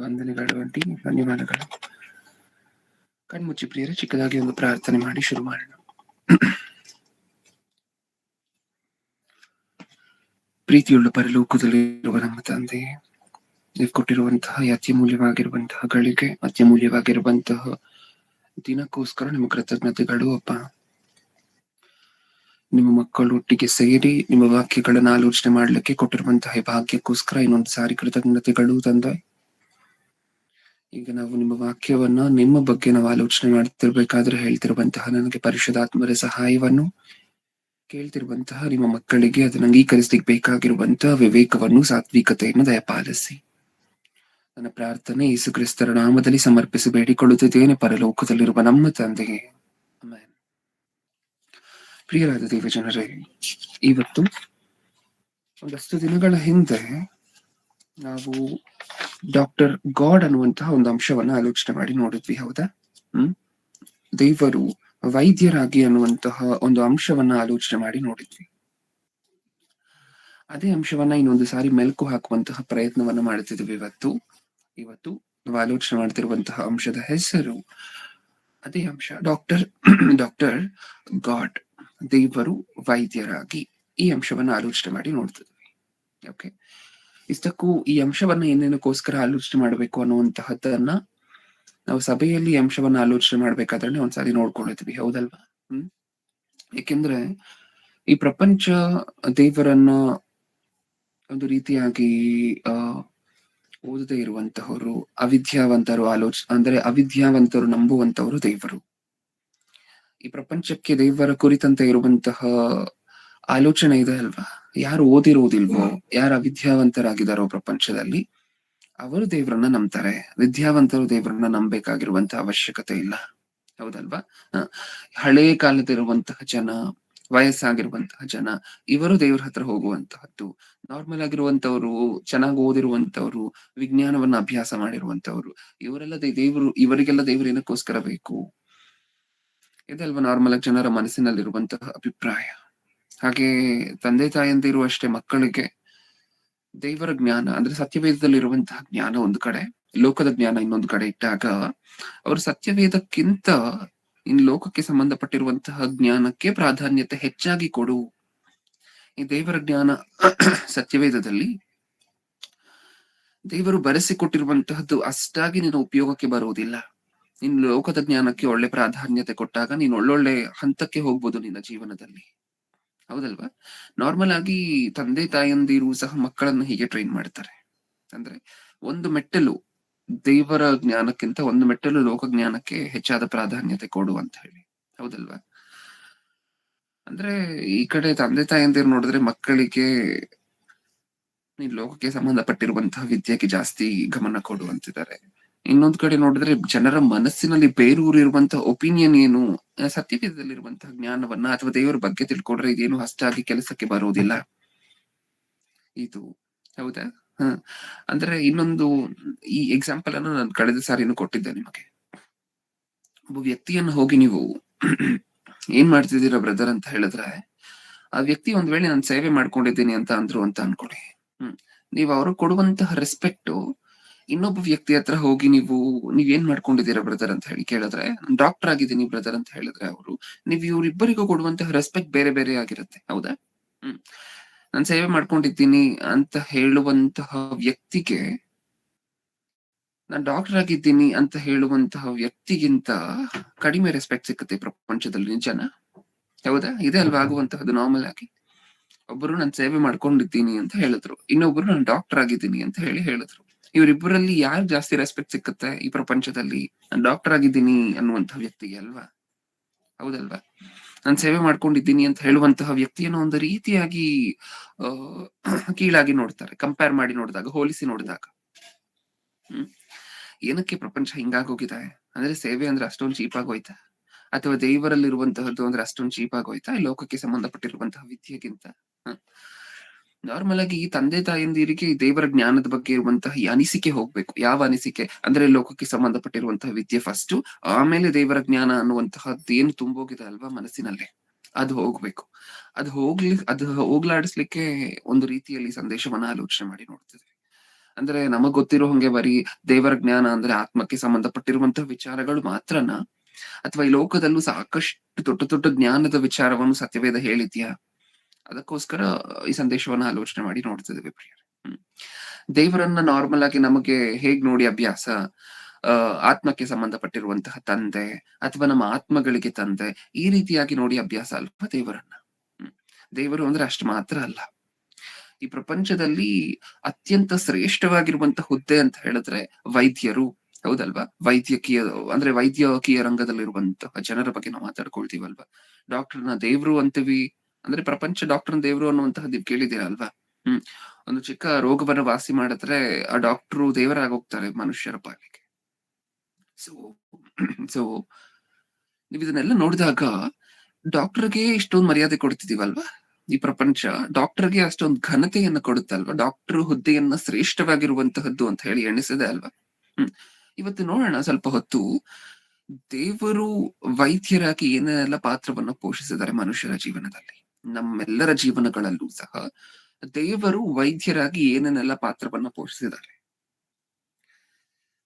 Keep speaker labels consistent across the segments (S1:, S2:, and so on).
S1: ವಂದನೆಗಳು ಆಂಟಿ, ಧನ್ಯವಾದಗಳು. ಕಣ್ಮುಚ್ಚಿ ಪ್ರಿಯರೇ, ಚಿಕ್ಕದಾಗಿ ಒಂದು ಪ್ರಾರ್ಥನೆ ಮಾಡಿ ಶುರು ಮಾಡೋಣ. ಪ್ರೀತಿಯುಳ್ಳ ಪರಲೋಕದಲ್ಲಿರುವ ನಮ್ಮ ತಂದೆ, ನೀವು ಕೊಟ್ಟಿರುವಂತಹ ಅತ್ಯಮೂಲ್ಯವಾಗಿರುವಂತಹ ಗಳಿಗೆ, ಅತ್ಯಮೂಲ್ಯವಾಗಿರುವಂತಹ ದಿನಕ್ಕೋಸ್ಕರ ನಿಮ್ಮ ಕೃತಜ್ಞತೆಗಳು ಅಪ್ಪ. ನಿಮ್ಮ ಮಕ್ಕಳು ಒಟ್ಟಿಗೆ ಸೇರಿ ನಿಮ್ಮ ವಾಕ್ಯಗಳನ್ನು ಆಲೋಚನೆ ಮಾಡ್ಲಿಕ್ಕೆ ಕೊಟ್ಟಿರುವಂತಹ ಭಾಗ್ಯಕ್ಕೋಸ್ಕರ ಇನ್ನೊಂದು ಸಾರಿ ಕೃತಜ್ಞತೆಗಳು ತಂದೆ. ಈಗ ನಾವು ನಿಮ್ಮ ವಾಕ್ಯವನ್ನ ನಿಮ್ಮ ಬಗ್ಗೆ ನಾವು ಆಲೋಚನೆ ಮಾಡ್ತಿರ್ಬೇಕಾದ್ರೆ ಹೇಳ್ತಿರುವಂತಹ ನನಗೆ ಪರಿಶುದ್ಧಾತ್ಮರ ಸಹಾಯವನ್ನು, ಕೇಳ್ತಿರುವಂತಹ ನಿಮ್ಮ ಮಕ್ಕಳಿಗೆ ಅದನ್ನು ಅಂಗೀಕರಿಸಲಿಕ್ಕೆ ಬೇಕಾಗಿರುವಂತಹ ವಿವೇಕವನ್ನು, ಸಾತ್ವಿಕತೆಯನ್ನು ದಯಪಾಲಿಸಿ. ನನ್ನ ಪ್ರಾರ್ಥನೆ ಯೇಸು ಕ್ರಿಸ್ತರ ನಾಮದಲ್ಲಿ ಸಮರ್ಪಿಸಿ ಬೇಡಿಕೊಳ್ಳುತ್ತಿದ್ದೇನೆ, ಪರಲೋಕದಲ್ಲಿರುವ ನಮ್ಮ ತಂದೆಗೆ. ಆಮೆನ್. ಪ್ರಿಯರಾದ ದೇವಜನರೇ, ಇವತ್ತು ಒಂದಷ್ಟು ದಿನಗಳ ಹಿಂದೆ ನಾವು ಡಾಕ್ಟರ್ ಗಾಡ್ ಅನ್ನುವಂತಹ ಒಂದು ಅಂಶವನ್ನ ಆಲೋಚನೆ ಮಾಡಿ ನೋಡಿದ್ವಿ, ಹೌದಾ? ದೇವರು ವೈದ್ಯರಾಗಿ ಅನ್ನುವಂತಹ ಒಂದು ಅಂಶವನ್ನ ಆಲೋಚನೆ ಮಾಡಿ ನೋಡಿದ್ವಿ. ಅದೇ ಅಂಶವನ್ನ ಇನ್ನೊಂದು ಸಾರಿ ಮೆಲುಕು ಹಾಕುವಂತಹ ಪ್ರಯತ್ನವನ್ನ ಮಾಡ್ತಿದ್ವಿ. ಇವತ್ತು ನಾವು ಆಲೋಚನೆ ಮಾಡ್ತಿರುವಂತಹ ಅಂಶದ ಹೆಸರು ಅದೇ ಅಂಶ, ಡಾಕ್ಟರ್ ಗಾಡ್, ದೇವರು ವೈದ್ಯರಾಗಿ. ಈ ಅಂಶವನ್ನ ಆಲೋಚನೆ ಮಾಡಿ ನೋಡ್ತಿದ್ವಿ. ಓಕೆ, ಇಷ್ಟಕ್ಕೂ ಈ ಅಂಶವನ್ನ ಏನೇನಕ್ಕೋಸ್ಕರ ಆಲೋಚನೆ ಮಾಡಬೇಕು ಅನ್ನುವಂತಹದ್ದನ್ನ ನಾವು ಸಭೆಯಲ್ಲಿ ಅಂಶವನ್ನ ಆಲೋಚನೆ ಮಾಡ್ಬೇಕಾದ್ರೆ ಒಂದ್ಸಾರಿ ನೋಡ್ಕೊಂಡಿದ್ವಿ, ಹೌದಲ್ವಾ? ಏಕೆಂದ್ರೆ ಈ ಪ್ರಪಂಚ ದೇವರನ್ನ ಒಂದು ರೀತಿಯಾಗಿ ಓದದೇ ಇರುವಂತಹವರು, ಅವಿದ್ಯಾವಂತರು ಅವಿದ್ಯಾವಂತರು ನಂಬುವಂತವರು ದೇವರು. ಈ ಪ್ರಪಂಚಕ್ಕೆ ದೇವರ ಕುರಿತಂತೆ ಇರುವಂತಹ ಆಲೋಚನೆ ಇದೆ ಅಲ್ವಾ? ಯಾರು ಓದಿರುವುದಿಲ್ವೋ, ಯಾರು ಅವಿದ್ಯಾವಂತರಾಗಿದ್ದಾರೋ ಪ್ರಪಂಚದಲ್ಲಿ, ಅವರು ದೇವರನ್ನ ನಂಬ್ತಾರೆ. ವಿದ್ಯಾವಂತರು ದೇವರನ್ನ ನಂಬೇಕಾಗಿರುವಂತಹ ಅವಶ್ಯಕತೆ ಇಲ್ಲ, ಹೌದಲ್ವಾ? ಹಳೇ ಕಾಲದಿರುವಂತಹ ಜನ, ವಯಸ್ಸಾಗಿರುವಂತಹ ಜನ, ಇವರು ದೇವರ ಹತ್ರ ಹೋಗುವಂತಹದ್ದು. ನಾರ್ಮಲ್ ಆಗಿರುವಂತವ್ರು, ಚೆನ್ನಾಗಿ ಓದಿರುವಂತವ್ರು, ವಿಜ್ಞಾನವನ್ನ ಅಭ್ಯಾಸ ಮಾಡಿರುವಂತವ್ರು, ಇವರಿಗೆಲ್ಲ ದೇವರು ಏನಕ್ಕೋಸ್ಕರ ಬೇಕು? ಇದಲ್ವಾ ನಾರ್ಮಲ್ ಆಗಿ ಜನರ ಮನಸ್ಸಿನಲ್ಲಿರುವಂತಹ ಅಭಿಪ್ರಾಯ. ಹಾಗೆ ತಂದೆ ತಾಯಂದಿರು ಅಷ್ಟೇ ಮಕ್ಕಳಿಗೆ ದೇವರ ಜ್ಞಾನ ಅಂದ್ರೆ ಸತ್ಯವೇದದಲ್ಲಿರುವಂತಹ ಜ್ಞಾನ ಒಂದು ಕಡೆ, ಲೋಕದ ಜ್ಞಾನ ಇನ್ನೊಂದು ಕಡೆ ಇಟ್ಟಾಗ, ಅವರು ಸತ್ಯವೇದಕ್ಕಿಂತ ಇನ್ನು ಲೋಕಕ್ಕೆ ಸಂಬಂಧಪಟ್ಟಿರುವಂತಹ ಜ್ಞಾನಕ್ಕೆ ಪ್ರಾಧಾನ್ಯತೆ ಹೆಚ್ಚಾಗಿ ಕೊಡು. ಈ ದೇವರ ಜ್ಞಾನ ಸತ್ಯವೇದದಲ್ಲಿ ದೇವರು ಬರೆಸಿಕೊಟ್ಟಿರುವಂತಹದ್ದು ಅಷ್ಟಾಗಿ ನಿನ್ನ ಉಪಯೋಗಕ್ಕೆ ಬರುವುದಿಲ್ಲ. ನಿನ್ ಲೋಕದ ಜ್ಞಾನಕ್ಕೆ ಒಳ್ಳೆ ಪ್ರಾಧಾನ್ಯತೆ ಕೊಟ್ಟಾಗ ನೀನ್ ಒಳ್ಳೊಳ್ಳೆ ಹಂತಕ್ಕೆ ಹೋಗ್ಬೋದು ನಿನ್ನ ಜೀವನದಲ್ಲಿ, ಹೌದಲ್ವಾ? ನಾರ್ಮಲ್ ಆಗಿ ತಂದೆ ತಾಯಂದಿರು ಸಹ ಮಕ್ಕಳನ್ನ ಹೀಗೆ ಟ್ರೈನ್ ಮಾಡ್ತಾರೆ. ಅಂದ್ರೆ ಒಂದು ಮೆಟ್ಟಲು ದೇವರ ಜ್ಞಾನಕ್ಕಿಂತ ಒಂದು ಮೆಟ್ಟಲು ಲೋಕ ಜ್ಞಾನಕ್ಕೆ ಹೆಚ್ಚಾದ ಪ್ರಾಧಾನ್ಯತೆ ಕೊಡು ಅಂತ ಹೇಳಿ, ಹೌದಲ್ವಾ? ಅಂದ್ರೆ ಈ ಕಡೆ ತಂದೆ ತಾಯಂದಿರು ನೋಡಿದ್ರೆ ಮಕ್ಕಳಿಗೆ ನೀನ್ ಲೋಕಕ್ಕೆ ಸಂಬಂಧಪಟ್ಟಿರುವಂತಹ ವಿದ್ಯೆಗೆ ಜಾಸ್ತಿ ಗಮನ ಕೊಡುವಂತಿದ್ದಾರೆ. ಇನ್ನೊಂದ್ ಕಡೆ ನೋಡಿದ್ರೆ ಜನರ ಮನಸ್ಸಿನಲ್ಲಿ ಬೇರೂರಿರುವಂತಹ ಒಪಿನಿಯನ್ ಏನು, ಸತ್ಯವೇದದಲ್ಲಿರುವಂತಹ ಜ್ಞಾನವನ್ನ ಅಥವಾ ದೇವರ ಬಗ್ಗೆ ತಿಳ್ಕೊಂಡ್ರೆ ಇದೇನು ಅಷ್ಟಾಗಿ ಕೆಲಸಕ್ಕೆ ಬರೋದಿಲ್ಲ ಇದು, ಹೌದಾ? ಅಂದ್ರೆ ಇನ್ನೊಂದು ಈ ಎಕ್ಸಾಂಪಲ್ ಅನ್ನು ನಾನು ಕಳೆದ ಸಾರಿನೂ ಕೊಟ್ಟಿದ್ದೆ ನಿಮಗೆ. ಒಬ್ಬ ವ್ಯಕ್ತಿಯನ್ನು ಹೋಗಿ ನೀವು ಏನ್ ಮಾಡ್ತಿದ್ದೀರಾ ಬ್ರದರ್ ಅಂತ ಹೇಳಿದ್ರೆ, ಆ ವ್ಯಕ್ತಿ ಒಂದ್ ವೇಳೆ ನಾನು ಸೇವೆ ಮಾಡ್ಕೊಂಡಿದ್ದೀನಿ ಅಂತ ಅಂದ್ರು ಅಂತ ಅನ್ಕೊಳ್ಳಿ. ನೀವು ಅವ್ರಿಗೆ ಕೊಡುವಂತಹ ರೆಸ್ಪೆಕ್ಟ್ ಇನ್ನೊಬ್ಬ ವ್ಯಕ್ತಿ ಹತ್ರ ಹೋಗಿ ನೀವೇನ್ ಮಾಡ್ಕೊಂಡಿದ್ದೀರಾ ಬ್ರದರ್ ಅಂತ ಹೇಳಿ ಕೇಳಿದ್ರೆ, ಡಾಕ್ಟರ್ ಆಗಿದ್ದೀನಿ ಬ್ರದರ್ ಅಂತ ಹೇಳಿದ್ರೆ ನೀವು ಇವ್ರಿಬ್ಬರಿಗೂ ಕೊಡುವಂತಹ ರೆಸ್ಪೆಕ್ಟ್ ಬೇರೆ ಬೇರೆ ಆಗಿರುತ್ತೆ, ಹೌದಾ? ನಾನು ಸೇವೆ ಮಾಡ್ಕೊಂಡಿದ್ದೀನಿ ಅಂತ ಹೇಳುವಂತಹ ವ್ಯಕ್ತಿಗೆ, ನಾನು ಡಾಕ್ಟರ್ ಆಗಿದ್ದೀನಿ ಅಂತ ಹೇಳುವಂತಹ ವ್ಯಕ್ತಿಗಿಂತ ಕಡಿಮೆ ರೆಸ್ಪೆಕ್ಟ್ ಸಿಕ್ಕುತ್ತೆ ಪ್ರಪಂಚದಲ್ಲಿ, ನಿಜನಾ? ಹೌದಾ? ಇದೇ ಅಲ್ವಾ ಆಗುವಂತಹದ್ದು ನಾರ್ಮಲ್ ಆಗಿ. ಒಬ್ಬರು ನಾನು ಸೇವೆ ಮಾಡ್ಕೊಂಡಿದ್ದೀನಿ ಅಂತ ಹೇಳಿದ್ರು, ಇನ್ನೊಬ್ರು ನಾನು ಡಾಕ್ಟರ್ ಆಗಿದ್ದೀನಿ ಅಂತ ಹೇಳಿದ್ರು. ಇವರಿಬ್ಬರಲ್ಲಿ ಯಾರು ಜಾಸ್ತಿ ರೆಸ್ಪೆಕ್ಟ್ ಸಿಕ್ಕುತ್ತೆ ಈ ಪ್ರಪಂಚದಲ್ಲಿ? ನಾನು ಡಾಕ್ಟರ್ ಆಗಿದ್ದೀನಿ ಅನ್ನುವಂತಹ ವ್ಯಕ್ತಿಗೆ ಅಲ್ವಾ, ಹೌದಲ್ವಾ? ನಾನು ಸೇವೆ ಮಾಡ್ಕೊಂಡಿದ್ದೀನಿ ಅಂತ ಹೇಳುವಂತಹ ವ್ಯಕ್ತಿಯನ್ನು ಒಂದು ರೀತಿಯಾಗಿ ಕೀಳಾಗಿ ನೋಡ್ತಾರೆ, ಕಂಪೇರ್ ಮಾಡಿ ನೋಡಿದಾಗ, ಹೋಲಿಸಿ ನೋಡಿದಾಗ. ಏನಕ್ಕೆ ಪ್ರಪಂಚ ಹಿಂಗಾಗೋಗಿದೆ ಅಂದ್ರೆ, ಸೇವೆ ಅಂದ್ರೆ ಅಷ್ಟೊಂದು ಚೀಪ್ ಆಗೋಯ್ತಾ? ಅಥವಾ ದೇವರಲ್ಲಿರುವಂತಹದ್ದು ಅಂದ್ರೆ ಅಷ್ಟೊಂದು ಚೀಪ್ ಆಗೋಯ್ತಾ ಲೋಕಕ್ಕೆ ಸಂಬಂಧಪಟ್ಟಿರುವಂತಹ ವಿದ್ಯೆಗಿಂತ? ನಾರ್ಮಲ್ ಆಗಿ ತಂದೆ ತಾಯಂದಿರಿಗೆ ದೇವರ ಜ್ಞಾನದ ಬಗ್ಗೆ ಇರುವಂತಹ ಈ ಅನಿಸಿಕೆ ಹೋಗ್ಬೇಕು. ಯಾವ ಅನಿಸಿಕೆ ಅಂದ್ರೆ, ಲೋಕಕ್ಕೆ ಸಂಬಂಧಪಟ್ಟಿರುವಂತಹ ವಿದ್ಯೆ ಫಸ್ಟ್, ಆಮೇಲೆ ದೇವರ ಜ್ಞಾನ ಅನ್ನುವಂತಹದ್ದು ಏನು ತುಂಬೋಗಿದೆ ಅಲ್ವಾ ಮನಸ್ಸಿನಲ್ಲಿ, ಅದು ಹೋಗ್ಬೇಕು. ಅದು ಹೋಗ್ಲಾಡಿಸ್ಲಿಕ್ಕೆ ಒಂದು ರೀತಿಯಲ್ಲಿ ಸಂದೇಶವನ್ನ ಆಲೋಚನೆ ಮಾಡಿ ನೋಡ್ತಿದ್ವಿ. ಅಂದ್ರೆ ನಮಗ್ ಗೊತ್ತಿರೋ ಹಂಗೆ ಬರೀ ದೇವರ ಜ್ಞಾನ ಅಂದ್ರೆ ಆತ್ಮಕ್ಕೆ ಸಂಬಂಧಪಟ್ಟಿರುವಂತಹ ವಿಚಾರಗಳು ಮಾತ್ರನಾ? ಅಥವಾ ಈ ಲೋಕದಲ್ಲೂ ಸಾಕಷ್ಟು ದೊಡ್ಡ ದೊಡ್ಡ ಜ್ಞಾನದ ವಿಚಾರವನ್ನು ಸತ್ಯವೇದ ಹೇಳಿದ್ಯಾ? ಅದಕ್ಕೋಸ್ಕರ ಈ ಸಂದೇಶವನ್ನ ಆಲೋಚನೆ ಮಾಡಿ ನೋಡ್ತಿದ್ದೇವೆ ಪ್ರಿಯರೇ. ಹ್ಮ್. ದೇವರನ್ನ ನಾರ್ಮಲ್ ಆಗಿ ನಮಗೆ ಹೇಗ್ ನೋಡಿ ಅಭ್ಯಾಸ? ಆತ್ಮಕ್ಕೆ ಸಂಬಂಧಪಟ್ಟಿರುವಂತಹ ತಂದೆ, ಅಥವಾ ನಮ್ಮ ಆತ್ಮಗಳಿಗೆ ತಂದೆ, ಈ ರೀತಿಯಾಗಿ ನೋಡಿ ಅಭ್ಯಾಸ ಅಲ್ವಾ ದೇವರನ್ನ. ಹ್ಮ್. ದೇವರು ಅಂದ್ರೆ ಅಷ್ಟು ಮಾತ್ರ ಅಲ್ಲ. ಈ ಪ್ರಪಂಚದಲ್ಲಿ ಅತ್ಯಂತ ಶ್ರೇಷ್ಠವಾಗಿರುವಂತಹ ಹುದ್ದೆ ಅಂತ ಹೇಳಿದ್ರೆ ವೈದ್ಯರು, ಹೌದಲ್ವಾ? ವೈದ್ಯಕೀಯ ಅಂದ್ರೆ ವೈದ್ಯಕೀಯ ರಂಗದಲ್ಲಿರುವಂತಹ ಜನರ ಬಗ್ಗೆ ನಾವು ಮಾತಾಡ್ಕೊಳ್ತೀವಲ್ವಾ? ಡಾಕ್ಟರ್‌ನ ದೇವ್ರು ಅಂತೀವಿ. ಅಂದ್ರೆ ಪ್ರಪಂಚ ಡಾಕ್ಟರ್‌ನ ದೇವ್ರು ಅನ್ನುವಂತಹದ್ದು ನೀವ್ ಕೇಳಿದ್ದೀರಾ ಅಲ್ವಾ? ಹ್ಮ್. ಒಂದು ಚಿಕ್ಕ ರೋಗವನ್ನ ವಾಸಿ ಮಾಡಿದ್ರೆ ಆ ಡಾಕ್ಟ್ರು ದೇವರಾಗೋಗ್ತಾರೆ ಮನುಷ್ಯರ ಪಾಲಿಗೆ. ಸೊ ಸೊ ನೀವ್ ಇದನ್ನೆಲ್ಲ ನೋಡಿದಾಗ ಡಾಕ್ಟರ್‌ಗೆ ಇಷ್ಟೊಂದು ಮರ್ಯಾದೆ ಕೊಡ್ತಿದೀವಲ್ವಾ? ಈ ಪ್ರಪಂಚ ಡಾಕ್ಟರ್‌ಗೆ ಅಷ್ಟೊಂದು ಘನತೆಯನ್ನ ಕೊಡುತ್ತಲ್ವಾ? ಡಾಕ್ಟರ್ ಹುದ್ದೆಯನ್ನ ಶ್ರೇಷ್ಠವಾಗಿರುವಂತಹದ್ದು ಅಂತ ಹೇಳಿ ಎಣಿಸಿದೆ ಅಲ್ವಾ? ಹ್ಮ್. ಇವತ್ತು ನೋಡೋಣ ಸ್ವಲ್ಪ ಹೊತ್ತು ದೇವರು ವೈದ್ಯರಾಗಿ ಏನೆಲ್ಲ ಪಾತ್ರವನ್ನ ಪೋಷಿಸಿದ್ದಾರೆ ಮನುಷ್ಯರ ಜೀವನದಲ್ಲಿ. ನಮ್ಮೆಲ್ಲರ ಜೀವನಗಳಲ್ಲೂ ಸಹ ದೇವರು ವೈದ್ಯರಾಗಿ ಏನೇನೆಲ್ಲ ಪಾತ್ರವನ್ನ ಪೋಷಿಸಿದ್ದಾರೆ.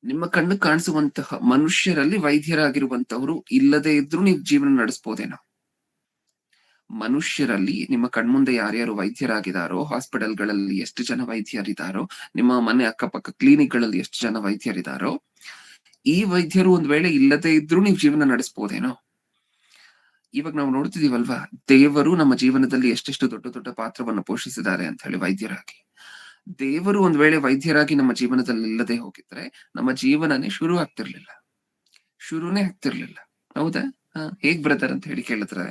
S1: ನಿಮ್ಮ ಕಣ್ಣಿಗ್ ಕಾಣಿಸುವಂತಹ ಮನುಷ್ಯರಲ್ಲಿ ವೈದ್ಯರಾಗಿರುವಂತವರು ಇಲ್ಲದೆ ಇದ್ರೂ ನೀವು ಜೀವನ ನಡೆಸ್ಬೋದೇನೋ? ಮನುಷ್ಯರಲ್ಲಿ ನಿಮ್ಮ ಕಣ್ಮುಂದೆ ಯಾರ್ಯಾರು ವೈದ್ಯರಾಗಿದ್ದಾರೋ, ಹಾಸ್ಪಿಟಲ್‌ಗಳಲ್ಲಿ ಎಷ್ಟು ಜನ ವೈದ್ಯರಿದ್ದಾರೋ, ನಿಮ್ಮ ಮನೆ ಅಕ್ಕಪಕ್ಕ ಕ್ಲಿನಿಕ್‌ಗಳಲ್ಲಿ ಎಷ್ಟು ಜನ ವೈದ್ಯರಿದ್ದಾರೋ, ಈ ವೈದ್ಯರು ಒಂದ್ ವೇಳೆ ಇಲ್ಲದೆ ಇದ್ರೂ ನೀವು ಜೀವನ ನಡೆಸ್ಬೋದೇನೋ? ಇವಾಗ ನಾವು ನೋಡ್ತಿದೀವಲ್ವಾ? ದೇವರು ನಮ್ಮ ಜೀವನದಲ್ಲಿ ಎಷ್ಟೆಷ್ಟು ದೊಡ್ಡ ದೊಡ್ಡ ಪಾತ್ರವನ್ನ ಪೋಷಿಸಿದ್ದಾರೆ ಅಂತ ಹೇಳಿ ವೈದ್ಯರಾಗಿ. ದೇವರು ಒಂದ್ ವೇಳೆ ವೈದ್ಯರಾಗಿ ನಮ್ಮ ಜೀವನದಲ್ಲಿ ಇಲ್ಲದೆ ಹೋಗಿದ್ರೆ, ನಮ್ಮ ಜೀವನನೇ ಶುರು ಆಗ್ತಿರ್ಲಿಲ್ಲ. ಶುರುನೇ ಆಗ್ತಿರ್ಲಿಲ್ಲ. ಹೌದಾ? ಹೇಗ್ ಬ್ರದರ್ ಅಂತ ಹೇಳಿ ಕೇಳಿದ್ರೆ,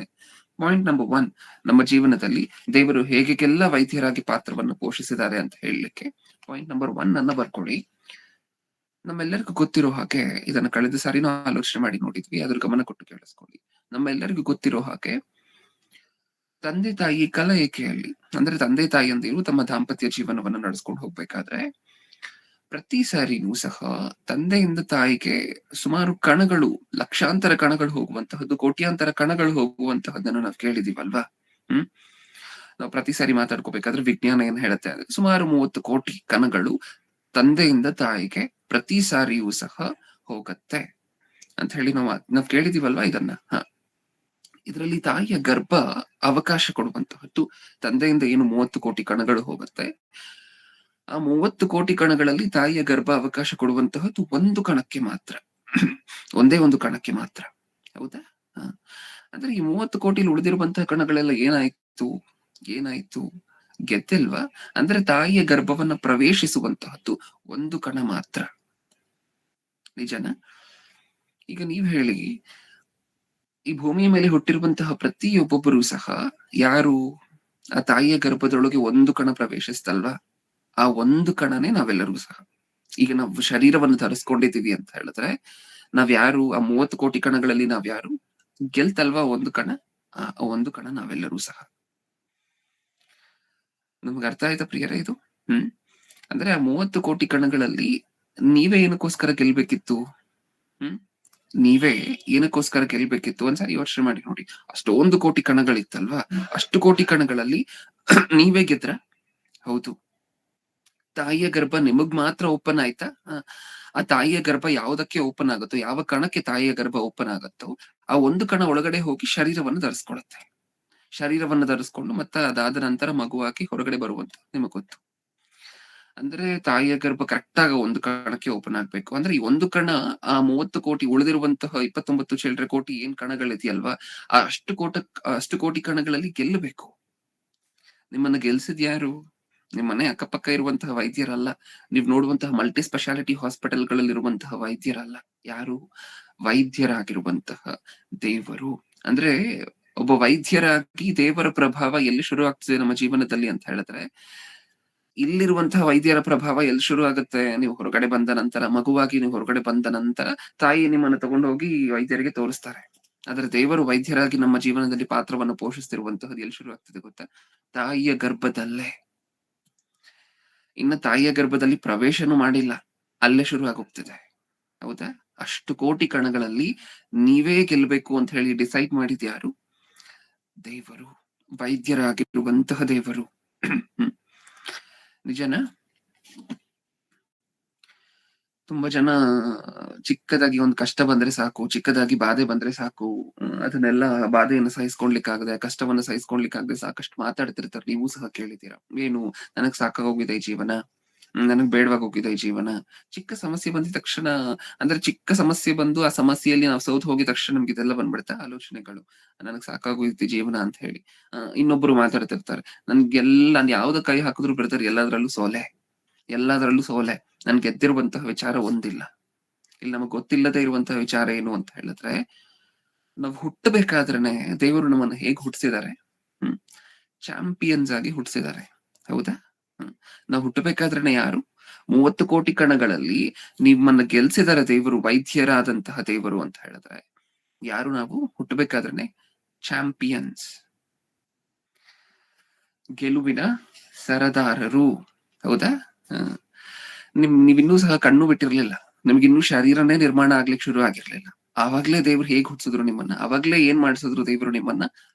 S1: ಪಾಯಿಂಟ್ ನಂಬರ್ 1 ನಮ್ಮ ಜೀವನದಲ್ಲಿ ದೇವರು ಹೇಗೆಲ್ಲ ವೈದ್ಯರಾಗಿ ಪಾತ್ರವನ್ನು ಪೋಷಿಸಿದ್ದಾರೆ ಅಂತ ಹೇಳಲಿಕ್ಕೆ ಪಾಯಿಂಟ್ ನಂಬರ್ 1 ಅನ್ನ ಬರ್ಕೊಳ್ಳಿ. ನಮ್ಮೆಲ್ಲರಿಗೂ ಗೊತ್ತಿರೋ ಹಾಗೆ ಇದನ್ನ ಕಳೆದ ಸಾರಿನೂ ಆಲೋಚನೆ ಮಾಡಿ ನೋಡಿದ್ವಿ. ಅದ್ರ ಗಮನ ಕೊಟ್ಟು ಕೇಳಿಸ್ಕೊಳ್ಳಿ. ನಮ್ಮೆಲ್ಲರಿಗೂ ಗೊತ್ತಿರೋ ಹಾಗೆ ತಂದೆ ತಾಯಿ ಕಲಯಿಕೆಯಲ್ಲಿ ಅಂದ್ರೆ ತಂದೆ ತಾಯಿಯಂದಿರು ತಮ್ಮ ದಾಂಪತ್ಯ ಜೀವನವನ್ನು ನಡೆಸ್ಕೊಂಡು ಹೋಗ್ಬೇಕಾದ್ರೆ ಪ್ರತಿ ಸಾರಿನೂ ಸಹ ತಂದೆಯಿಂದ ತಾಯಿಗೆ ಸುಮಾರು ಕಣಗಳು, ಲಕ್ಷಾಂತರ ಕಣಗಳು ಹೋಗುವಂತಹದ್ದು, ಕೋಟ್ಯಾಂತರ ಕಣಗಳು ಹೋಗುವಂತಹದ್ದನ್ನು ನಾವು ಕೇಳಿದೀವಲ್ವಾ? ಹ್ಮ್. ನಾವು ಪ್ರತಿ ಸಾರಿ ಮಾತಾಡ್ಕೋಬೇಕಾದ್ರೆ ವಿಜ್ಞಾನ ಏನ್ ಹೇಳುತ್ತೆ ಅಂದ್ರೆ ಸುಮಾರು 30 ಕೋಟಿ ಕಣಗಳು ತಂದೆಯಿಂದ ತಾಯಿಗೆ ಪ್ರತಿ ಸಾರಿಯೂ ಸಹ ಹೋಗತ್ತೆ ಅಂತ ಹೇಳಿ ನಾವ್ ಕೇಳಿದೀವಲ್ವಾ ಇದನ್ನ. ಇದರಲ್ಲಿ ತಾಯಿಯ ಗರ್ಭ ಅವಕಾಶ ಕೊಡುವಂತಹದ್ದು. ತಂದೆಯಿಂದ ಏನು 30 ಕೋಟಿ ಕಣಗಳು ಹೋಗುತ್ತೆ. ಆ 30 ಕೋಟಿ ಕಣಗಳಲ್ಲಿ ತಾಯಿಯ ಗರ್ಭ ಅವಕಾಶ ಕೊಡುವಂತಹದ್ದು ಒಂದು ಕಣಕ್ಕೆ ಮಾತ್ರ. ಒಂದೇ ಒಂದು ಕಣಕ್ಕೆ ಮಾತ್ರ. ಹೌದಾ? ಹ. ಅಂದ್ರೆ ಈ 30 ಕೋಟಿಲಿ ಉಳಿದಿರುವಂತಹ ಕಣಗಳೆಲ್ಲ ಏನಾಯ್ತು? ಏನಾಯ್ತು? ಗೆದ್ದಿಲ್ವಾ? ಅಂದ್ರೆ ತಾಯಿಯ ಗರ್ಭವನ್ನ ಪ್ರವೇಶಿಸುವಂತಹದ್ದು ಒಂದು ಕಣ ಮಾತ್ರ. ನಿಜನಾ? ಈಗ ನೀವ್ ಹೇಳಿ, ಈ ಭೂಮಿಯ ಮೇಲೆ ಹುಟ್ಟಿರುವಂತಹ ಪ್ರತಿಯೊಬ್ಬೊಬ್ಬರೂ ಸಹ ಯಾರು? ಆ ತಾಯಿಯ ಗರ್ಭದೊಳಗೆ ಒಂದು ಕಣ ಪ್ರವೇಶಿಸ್ತಲ್ವಾ? ಆ ಒಂದು ಕಣನೇ ನಾವೆಲ್ಲರೂ ಸಹ. ಈಗ ನಾವು ಶರೀರವನ್ನು ಧರಿಸ್ಕೊಂಡಿದೀವಿ ಅಂತ ಹೇಳಿದ್ರೆ, ನಾವ್ಯಾರು? ಆ 30 ಕೋಟಿ ಕಣಗಳಲ್ಲಿ ನಾವ್ಯಾರು? ಗೆಲ್ತಲ್ವಾ ಒಂದು ಕಣ? ಆ ಒಂದು ಕಣ ನಾವೆಲ್ಲರೂ ಸಹ. ನಿಮ್ಗೆ ಅರ್ಥ ಆಯ್ತಾ ಪ್ರಿಯರೇ ಇದು? ಹ್ಮ್. ಅಂದ್ರೆ ಆ 30 ಕೋಟಿ ಕಣಗಳಲ್ಲಿ ನೀವೇ ಏನಕ್ಕೋಸ್ಕರ ಗೆಲ್ಬೇಕಿತ್ತು? ಹ್ಮ್. ನೀವೇ ಏನಕ್ಕೋಸ್ಕರ ಗೆಲ್ಬೇಕಿತ್ತು? ಒಂದ್ಸಾರಿ ಯೋಚನೆ ಮಾಡಿ ನೋಡಿ. ಅಷ್ಟೊಂದು ಕೋಟಿ ಕಣಗಳಿತ್ತಲ್ವಾ? ಅಷ್ಟು ಕೋಟಿ ಕಣಗಳಲ್ಲಿ ನೀವೇ ಗೆದ್ರ? ಹೌದು. ತಾಯಿಯ ಗರ್ಭ ನಿಮಗ್ ಮಾತ್ರ ಓಪನ್ ಆಯ್ತಾ? ಆ ತಾಯಿಯ ಗರ್ಭ ಯಾವುದಕ್ಕೆ ಓಪನ್ ಆಗುತ್ತೋ, ಯಾವ ಕಣಕ್ಕೆ ತಾಯಿಯ ಗರ್ಭ ಓಪನ್ ಆಗುತ್ತೋ, ಆ ಒಂದು ಕಣ ಒಳಗಡೆ ಹೋಗಿ ಶರೀರವನ್ನು ಧರಿಸ್ಕೊಳ್ಳುತ್ತೆ. ಶರೀರವನ್ನು ಧರಿಸ್ಕೊಂಡು ಮತ್ತೆ ಅದಾದ ನಂತರ ಮಗುವಾಗಿ ಹೊರಗಡೆ ಬರುವಂತದ್ದು ನಿಮಗ್ ಗೊತ್ತು. ಅಂದ್ರೆ ತಾಯಿಯ ಗರ್ಭ ಕರೆಕ್ಟ್ ಆಗ ಒಂದು ಕಣಕ್ಕೆ ಓಪನ್ ಆಗ್ಬೇಕು. ಅಂದ್ರೆ ಈ ಒಂದು ಕಣ ಆ 30 ಕೋಟಿ ಉಳಿದಿರುವಂತಹ 29 ಚಿಲ್ಡ್ರೆ ಕೋಟಿ ಏನ್ ಕಣಗಳಿದೆಯಲ್ವಾ? ಆ ಅಷ್ಟು ಕೋಟಿ ಕಣಗಳಲ್ಲಿ ಗೆಲ್ಲಬೇಕು. ನಿಮ್ಮನ್ನ ಗೆಲ್ಸಿದ್ ಯಾರು? ನಿಮ್ ಮನೆ ಅಕ್ಕಪಕ್ಕ ಇರುವಂತಹ ವೈದ್ಯರಲ್ಲ. ನೀವ್ ನೋಡುವಂತಹ ಮಲ್ಟಿ ಸ್ಪೆಷಾಲಿಟಿ ಹಾಸ್ಪಿಟಲ್‌ಗಳಲ್ಲಿರುವಂತಹ ವೈದ್ಯರಲ್ಲ. ಯಾರು? ವೈದ್ಯರಾಗಿರುವಂತಹ ದೇವರು. ಅಂದ್ರೆ ಒಬ್ಬ ವೈದ್ಯರಾಗಿ ದೇವರ ಪ್ರಭಾವ ಎಲ್ಲಿ ಶುರು ಆಗ್ತಿದೆ ನಮ್ಮ ಜೀವನದಲ್ಲಿ ಅಂತ ಹೇಳಿದ್ರೆ, ಇಲ್ಲಿರುವಂತಹ ವೈದ್ಯರ ಪ್ರಭಾವ ಎಲ್ಲಿ ಶುರು ಆಗುತ್ತೆ? ನೀವು ಹೊರಗಡೆ ಬಂದ ನಂತರ, ಮಗುವಾಗಿ ನೀವು ಹೊರಗಡೆ ಬಂದ ನಂತರ ತಾಯಿ ನಿಮ್ಮನ್ನ ತಗೊಂಡೋಗಿ ವೈದ್ಯರಿಗೆ ತೋರಿಸ್ತಾರೆ. ಆದ್ರೆ ದೇವರು ವೈದ್ಯರಾಗಿ ನಮ್ಮ ಜೀವನದಲ್ಲಿ ಪಾತ್ರವನ್ನು ಪೋಷಿಸ್ತಿರುವಂತಹದ್ದು ಎಲ್ಲಿ ಶುರು ಆಗ್ತದೆ ಗೊತ್ತಾ? ತಾಯಿಯ ಗರ್ಭದಲ್ಲೇ. ಇನ್ನ ತಾಯಿಯ ಗರ್ಭದಲ್ಲಿ ಪ್ರವೇಶನೂ ಮಾಡಿಲ್ಲ. ಅಲ್ಲೇ ಶುರು ಆಗೋಗ್ತಿದೆ. ಹೌದಾ? ಅಷ್ಟು ಕೋಟಿ ಕಣಗಳಲ್ಲಿ ನೀವೇ ಗೆಲ್ಬೇಕು ಅಂತ ಹೇಳಿ ಡಿಸೈಡ್ ಮಾಡಿದ್ಯಾರು? ದೇವರು. ವೈದ್ಯರಾಗಿರುವಂತಹ ದೇವರು. ಹ್ಮ್. ನಿಜನಾ? ತುಂಬಾ ಜನ ಚಿಕ್ಕದಾಗಿ ಒಂದು ಕಷ್ಟ ಬಂದ್ರೆ ಸಾಕು, ಚಿಕ್ಕದಾಗಿ ಬಾಧೆ ಬಂದ್ರೆ ಸಾಕು, ಅದನ್ನೆಲ್ಲ ಬಾಧೆಯನ್ನು ಸಹಿಸ್ಕೊಳ್ಲಿಕ್ಕಾಗದೆ, ಕಷ್ಟವನ್ನ ಸಹಿಸ್ಕೊಳ್ಲಿಕ್ಕಾಗದೆ ಸಾಕಷ್ಟು ಮಾತಾಡ್ತಿರ್ತಾರೆ. ನೀವು ಸಹ ಕೇಳಿದ್ದೀರಾ. ಏನು, ನನಗ್ ಸಾಕಾಗೋಗಿದೆ ಈ ಜೀವನ, ನನಗ್ ಬೇಡವಾಗೋಗಿದೆ ಈ ಜೀವನ. ಚಿಕ್ಕ ಸಮಸ್ಯೆ ಬಂದಿದ ತಕ್ಷಣ, ಅಂದ್ರೆ ಚಿಕ್ಕ ಸಮಸ್ಯೆ ಬಂದು ಆ ಸಮಸ್ಯೆಯಲ್ಲಿ ನಾವು ಸೋತು ಹೋಗಿದ ತಕ್ಷಣ ನಮ್ಗೆ ಇದೆಲ್ಲ ಬಂದ್ಬಿಡುತ್ತೆ ಆಲೋಚನೆಗಳು. ನನಗ್ ಸಾಕಾಗೋಯ್ತು ಈ ಜೀವನ ಅಂತ ಹೇಳಿ. ಇನ್ನೊಬ್ರು ಮಾತಾಡ್ತಿರ್ತಾರೆ, ನಾನ್ ಯಾವ್ದ ಕೈ ಹಾಕಿದ್ರು ಬ್ರದರ್ ಎಲ್ಲದ್ರಲ್ಲೂ ಸೋಲೆ, ಎಲ್ಲದರಲ್ಲೂ ಸೋಲೆ. ನನ್ ಗೆದ್ದಿರುವಂತಹ ವಿಚಾರ ಒಂದಿಲ್ಲ. ಇಲ್ಲಿ ನಮಗ್ ಗೊತ್ತಿಲ್ಲದೆ ಇರುವಂತಹ ವಿಚಾರ ಏನು ಅಂತ ಹೇಳಿದ್ರೆ, ನಾವು ಹುಟ್ಟಬೇಕಾದ್ರೇನೆ ದೇವರು ನಮ್ಮನ್ನ ಹೇಗ್ ಹುಟ್ಟಿಸಿದ್ದಾರೆ, ಹ್ಮ್ ಚಾಂಪಿಯನ್ಸ್ ಆಗಿ ಹುಟ್ಟಿಸಿದ್ದಾರೆ. ಹೌದಾ? ನಾವು ಹುಟ್ಟಬೇಕಾದ್ರೇನೆ ಯಾರು, 30 ಕೋಟಿ ಕಣಗಳಲ್ಲಿ ನಿಮ್ಮನ್ನ ಗೆಲ್ಸಿದಾರೆ ದೇವರು, ವೈದ್ಯರಾದಂತಹ ದೇವರು ಅಂತ ಹೇಳಿದ್ರೆ ಯಾರು, ನಾವು ಹುಟ್ಟಬೇಕಾದ್ರೇನೆ ಚಾಂಪಿಯನ್ಸ್, ಗೆಲುವಿನ ಸರದಾರರು. ಹೌದಾ? ನೀವಿನ್ನೂ ಸಹ ಕಣ್ಣು ಬಿಟ್ಟಿರ್ಲಿಲ್ಲ, ನಿಮ್ಗಿನ್ನೂ ಶರೀರನೇ ನಿರ್ಮಾಣ ಆಗ್ಲಿಕ್ಕೆ ಶುರು ಆಗಿರ್ಲಿಲ್ಲ. ಆವಾಗ್ಲೇ ದೇವ್ರು ಹೇಗ್ ಹುಟ್ಟಿಸಿದ್ರು ನಿಮ್ಮನ್ನ, ಅವಾಗ್ಲೇ ಏನ್ ಮಾಡಿಸಿದ್ರು ದೇವ್ರು, ನಿಮ್ಮನ್ನ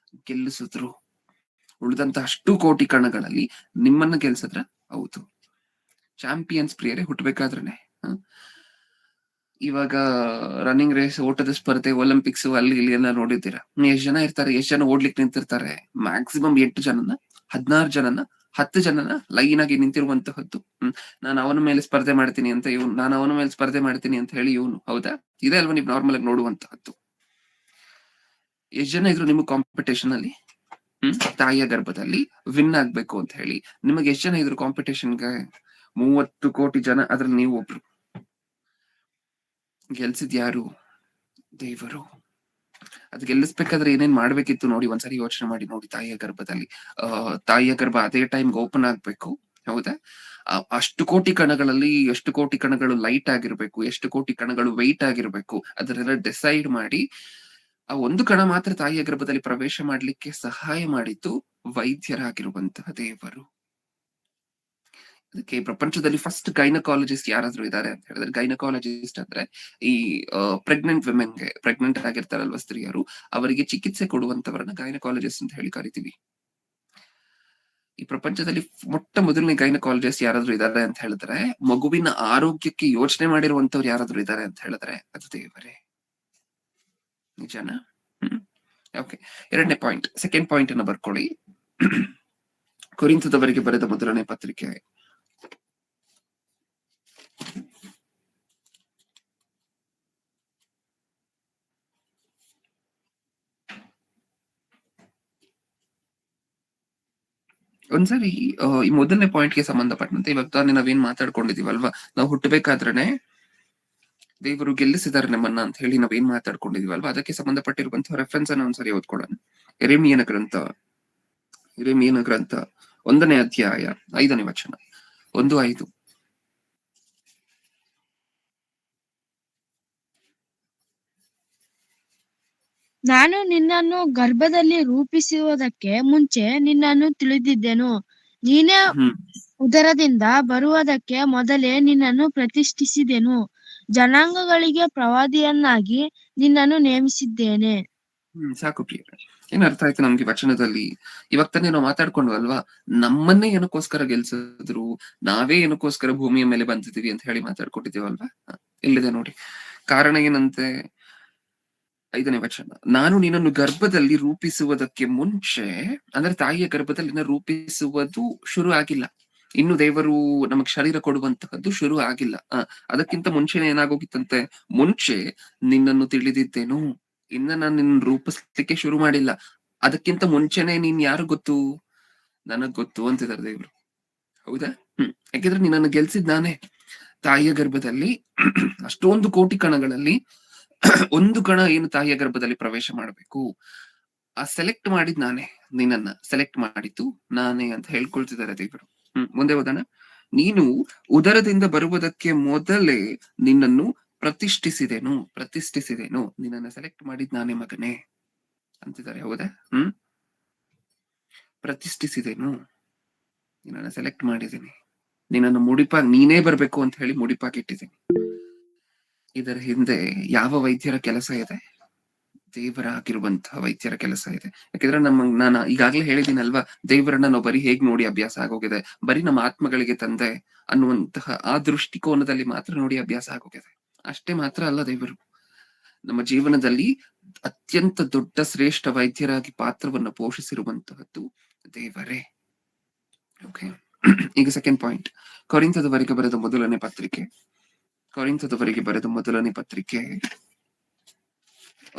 S1: ಗೆಲ್ಲಿಸಿದ್ರು. ಉಳಿದಂತ ಅಷ್ಟು ಕೋಟಿ ಕಣಗಳಲ್ಲಿ ನಿಮ್ಮನ್ನ ಗೆಲ್ಸದ್ರ? ಹೌದು. ಚಾಂಪಿಯನ್ಸ್ ಪ್ರಿಯರೇ ಹುಟ್ಟಬೇಕಾದ್ರೇನೆ. ಇವಾಗ ರನ್ನಿಂಗ್ ರೇಸ್, ಓಟದ ಸ್ಪರ್ಧೆ, ಒಲಿಂಪಿಕ್ಸ್ ಅಲ್ಲಿ ಇಲ್ಲಿ ಎಲ್ಲ ನೋಡಿದ್ದೀರಾ, ಎಷ್ಟ್ ಜನ ಇರ್ತಾರೆ, ಎಷ್ಟ್ ಜನ ಓಡ್ಲಿಕ್ಕೆ ನಿಂತಿರ್ತಾರೆ. ಮ್ಯಾಕ್ಸಿಮಮ್ 8 ಜನನ, 16 ಜನನ, 10 ಜನನ ಲೈನ್ ಆಗಿ ನಿಂತಿರುವಂತಹದ್ದು. ನಾನು ಅವನ ಮೇಲೆ ಸ್ಪರ್ಧೆ ಮಾಡ್ತೀನಿ ಅಂತ ಇವನು, ನಾನು ಅವನ ಮೇಲೆ ಸ್ಪರ್ಧೆ ಮಾಡ್ತೀನಿ ಅಂತ ಹೇಳಿ ಇವನು. ಹೌದಾ? ಇದೇ ಅಲ್ವಾ ನೀವು ನಾರ್ಮಲ್ ಆಗಿ ನೋಡುವಂತಹದ್ದು. ಎಷ್ಟ್ ಜನ ಇದ್ರು ನಿಮ್ಗೆ ಕಾಂಪಿಟೇಷನ್ ಅಲ್ಲಿ, ತಾಯಿಯ ಗರ್ಭದಲ್ಲಿ ವಿನ್ ಆಗ್ಬೇಕು ಅಂತ ಹೇಳಿ ನಿಮಗೆ ಎಷ್ಟ್ ಜನ ಇದ್ರು ಕಾಂಪಿಟೇಷನ್ಗೆ? 30 ಕೋಟಿ ಜನ, ಅದ್ರಲ್ಲಿ ನೀವು ಒಬ್ರು. ಗೆಲ್ಸಿದ್ ಯಾರು? ದೇವರು. ಅದ್ ಗೆಲ್ಲಿಸ್ಬೇಕಾದ್ರೆ ಏನೇನ್ ಮಾಡ್ಬೇಕಿತ್ತು ನೋಡಿ, ಒಂದ್ಸರಿ ಯೋಚನೆ ಮಾಡಿ ನೋಡಿ. ತಾಯಿಯ ಗರ್ಭದಲ್ಲಿ, ತಾಯಿಯ ಗರ್ಭ ಅದೇ ಟೈಮ್ಗೆ ಓಪನ್ ಆಗ್ಬೇಕು. ಹೌದಾ? ಅಷ್ಟು ಕೋಟಿ ಕಣಗಳಲ್ಲಿ ಎಷ್ಟು ಕೋಟಿ ಕಣಗಳು ಲೈಟ್ ಆಗಿರ್ಬೇಕು, ಎಷ್ಟು ಕೋಟಿ ಕಣಗಳು ವೆಯ್ಟ್ ಆಗಿರ್ಬೇಕು, ಅದನ್ನೆಲ್ಲ ಡಿಸೈಡ್ ಮಾಡಿ ಆ ಒಂದು ಕಣ ಮಾತ್ರ ತಾಯಿಯ ಗರ್ಭದಲ್ಲಿ ಪ್ರವೇಶ ಮಾಡ್ಲಿಕ್ಕೆ ಸಹಾಯ ಮಾಡಿದ್ದು ವೈದ್ಯರಾಗಿರುವಂತಹ ದೇವರು. ಅದಕ್ಕೆ ಪ್ರಪಂಚದಲ್ಲಿ ಫಸ್ಟ್ ಗೈನಕಾಲಜಿಸ್ಟ್ ಯಾರಾದ್ರೂ ಇದ್ದಾರೆ ಅಂತ ಹೇಳಿದ್ರೆ, ಗೈನಕಾಲಜಿಸ್ಟ್ ಅಂದ್ರೆ ಈ ಪ್ರೆಗ್ನೆಂಟ್ ವಿಮೆನ್ಗೆ, ಪ್ರೆಗ್ನೆಂಟ್ ಆಗಿರ್ತಾರಲ್ವ ಸ್ತ್ರೀಯರು, ಅವರಿಗೆ ಚಿಕಿತ್ಸೆ ಕೊಡುವಂತವರನ್ನ ಗೈನಕಾಲಜಿಸ್ಟ್ ಅಂತ ಹೇಳಿ ಕರಿತೀವಿ. ಈ ಪ್ರಪಂಚದಲ್ಲಿ ಮೊಟ್ಟ ಮೊದಲನೇ ಗೈನಕಾಲಜಿಸ್ಟ್ ಯಾರಾದ್ರೂ ಇದ್ದಾರೆ ಅಂತ ಹೇಳಿದ್ರೆ, ಮಗುವಿನ ಆರೋಗ್ಯಕ್ಕೆ ಯೋಚನೆ ಮಾಡಿರುವಂತವ್ರು ಯಾರಾದ್ರೂ ಇದ್ದಾರೆ ಅಂತ ಹೇಳಿದ್ರೆ ಅದು ದೇವರೇ. ನಿಜನಾ? ಓಕೆ. 2ನೇ ಪಾಯಿಂಟ್, ಸೆಕೆಂಡ್ ಪಾಯಿಂಟ್ ಅನ್ನ ಬರ್ಕೊಳ್ಳಿ. ಕೊರಿಂಥದವರಿಗೆ ಬರೆದ ಮೊದಲನೇ ಪತ್ರಿಕೆ, ಒಂದ್ಸರಿ ಈ ಮೊದಲನೇ ಪಾಯಿಂಟ್ಗೆ ಸಂಬಂಧಪಟ್ಟಂತೆ ಇವಾಗ ತಾನೇ ನಾವೇನ್ ಮಾತಾಡ್ಕೊಂಡಿದೀವಲ್ವಾ, ನಾವು ಹುಟ್ಟಬೇಕಾದ್ರೇನೆ ದೇವರು ಗೆಲ್ಲಿಸಿದಾರೆ ನಮ್ಮನ್ನ ಅಂತ ಹೇಳಿ ನಾವೇನ್ ಮಾತಾಡ್ಕೊಂಡಿದೀವಲ್ವಾ, ಅದಕ್ಕೆ ಸಂಬಂಧಪಟ್ಟಿರುವಂತಹ ರೆಫರೆನ್ಸ್ ಅನ್ನ ಒಂದ್ಸರಿ ಓದ್ಕೊಳ್ಳೋಣ. ಯೆರೆಮೀಯನ ಗ್ರಂಥ, ಯೆರೆಮೀಯನ ಗ್ರಂಥ 1ನೇ ಅಧ್ಯಾಯ 5ನೇ ವಚನ, 1:5.
S2: ನಾನು ನಿನ್ನನ್ನು ಗರ್ಭದಲ್ಲಿ ರೂಪಿಸುವುದಕ್ಕೆ ಮುಂಚೆ ನಿನ್ನನ್ನು ತಿಳಿದಿದ್ದೆನು, ನೀನೇ ಉದರದಿಂದ ಬರುವುದಕ್ಕೆ ಮೊದಲೇ ನಿನ್ನನ್ನು ಪ್ರತಿಷ್ಠಿಸಿದೆನು, ಜನಾಂಗಗಳಿಗೆ ಪ್ರವಾದಿಯನ್ನಾಗಿ ನಿನ್ನನ್ನು ನೇಮಿಸಿದ್ದೇನೆ.
S1: ಸಾಕು ಪ್ರಿಯ. ಏನ್ ಅರ್ಥ ಆಯ್ತು ನಮ್ಗೆ ವಚನದಲ್ಲಿ? ಇವಾಗ ತಾನೇ ನಾವು ಮಾತಾಡ್ಕೊಂಡ್ವಲ್ವಾ, ನಮ್ಮನ್ನೇ ಏನಕ್ಕೋಸ್ಕರ ಗೆಲ್ಸಿದ್ರು, ನಾವೇ ಏನಕ್ಕೋಸ್ಕರ ಭೂಮಿಯ ಮೇಲೆ ಬಂದಿದೀವಿ ಅಂತ ಹೇಳಿ ಮಾತಾಡ್ಕೊಟ್ಟಿದ್ದೀವಲ್ವಾ. ಇಲ್ಲಿದೆ ನೋಡಿ ಕಾರಣ ಏನಂತೆ. 5ನೇ ವಚನ, ನಾನು ನಿನ್ನನ್ನು ಗರ್ಭದಲ್ಲಿ ರೂಪಿಸುವುದಕ್ಕೆ ಮುಂಚೆ, ಅಂದ್ರೆ ತಾಯಿಯ ಗರ್ಭದಲ್ಲಿ ರೂಪಿಸುವುದು ಶುರು ಆಗಿಲ್ಲ, ಇನ್ನು ದೇವರು ನಮಗ್ ಶರೀರ ಕೊಡುವಂತಹದ್ದು ಶುರು ಆಗಿಲ್ಲ. ಅದಕ್ಕಿಂತ ಮುಂಚೆನೆ ಏನಾಗೋಗಿತ್ತಂತೆ, ಮುಂಚೆ ನಿನ್ನನ್ನು ತಿಳಿದಿದ್ದೇನು, ಇನ್ನ ನಾನು ನಿನ್ನ ರೂಪಿಸ್ಲಿಕ್ಕೆ ಶುರು ಮಾಡಿಲ್ಲ, ಅದಕ್ಕಿಂತ ಮುಂಚೆನೆ ನೀನ್ ಯಾರು ಗೊತ್ತು, ನನಗ್ ಗೊತ್ತು ಅಂತಿದ್ದಾರೆ ದೇವರು. ಹೌದಾ? ಯಾಕೆಂದ್ರೆ ನಿನ್ನನ್ನು ಗೆಲ್ಸಿದ್ ನಾನೇ. ತಾಯಿಯ ಗರ್ಭದಲ್ಲಿ ಅಷ್ಟೊಂದು ಕೋಟಿ ಕಣಗಳಲ್ಲಿ ಒಂದು ಕಣ ಏನು ತಾಯಿಯ ಗರ್ಭದಲ್ಲಿ ಪ್ರವೇಶ ಮಾಡಬೇಕು, ಆ ಸೆಲೆಕ್ಟ್ ಮಾಡಿದ್ ನಾನೇ, ನಿನ್ನನ್ನ ಸೆಲೆಕ್ಟ್ ಮಾಡಿದ್ದು ನಾನೇ ಅಂತ ಹೇಳ್ಕೊಳ್ತಿದ್ದಾರೆ ದೇವರು. ಮುಂದೆ ಹೋದನ, ನೀನು ಉದರದಿಂದ ಬರುವುದಕ್ಕೆ ಮೊದಲೇ ನಿನ್ನನ್ನು ಪ್ರತಿಷ್ಠಿಸಿದೆನು, ನಿನ್ನನ್ನ ಸೆಲೆಕ್ಟ್ ಮಾಡಿದ್ ನಾನೇ ಮಗನೇ ಅಂತಿದ್ದಾರೆ. ಹೌದಾ? ಪ್ರತಿಷ್ಠಿಸಿದೆನು, ನಿನ್ನನ್ನ ಸೆಲೆಕ್ಟ್ ಮಾಡಿದ್ದೀನಿ, ನಿನ್ನನ್ನು ನೀನೇ ಬರ್ಬೇಕು ಅಂತ ಹೇಳಿ ಮುಡಿಪಾಗಿಟ್ಟಿದ್ದೀನಿ. ಇದರ ಹಿಂದೆ ಯಾವ ವೈದ್ಯರ ಕೆಲಸ ಇದೆ? ದೇವರಾಗಿರುವಂತಹ ವೈದ್ಯರ ಕೆಲಸ ಇದೆ. ಯಾಕಂದ್ರೆ ನಾನು ಈಗಾಗ್ಲೇ ಹೇಳಿದ್ದೀನಲ್ವಾ, ದೇವರನ್ನ ನಾವು ಬರೀ ಹೇಗ್ ನೋಡಿ ಅಭ್ಯಾಸ ಆಗೋಗಿದೆ, ಬರೀ ನಮ್ಮ ಆತ್ಮಗಳಿಗೆ ತಂದೆ ಅನ್ನುವಂತಹ ಆ ದೃಷ್ಟಿಕೋನದಲ್ಲಿ ಮಾತ್ರ ನೋಡಿ ಅಭ್ಯಾಸ ಆಗೋಗಿದೆ. ಅಷ್ಟೇ ಮಾತ್ರ ಅಲ್ಲ, ದೇವರು ನಮ್ಮ ಜೀವನದಲ್ಲಿ ಅತ್ಯಂತ ದೊಡ್ಡ ಶ್ರೇಷ್ಠ ವೈದ್ಯರಾಗಿ ಪಾತ್ರವನ್ನು ಪೋಷಿಸಿರುವಂತಹದ್ದು ದೇವರೇ. ಓಕೆ, ಈಗ ಸೆಕೆಂಡ್ ಪಾಯಿಂಟ್, ಕೊರಿಂಥದವರೆಗೆ ಬರೆದ ಮೊದಲನೇ ಪತ್ರಿಕೆ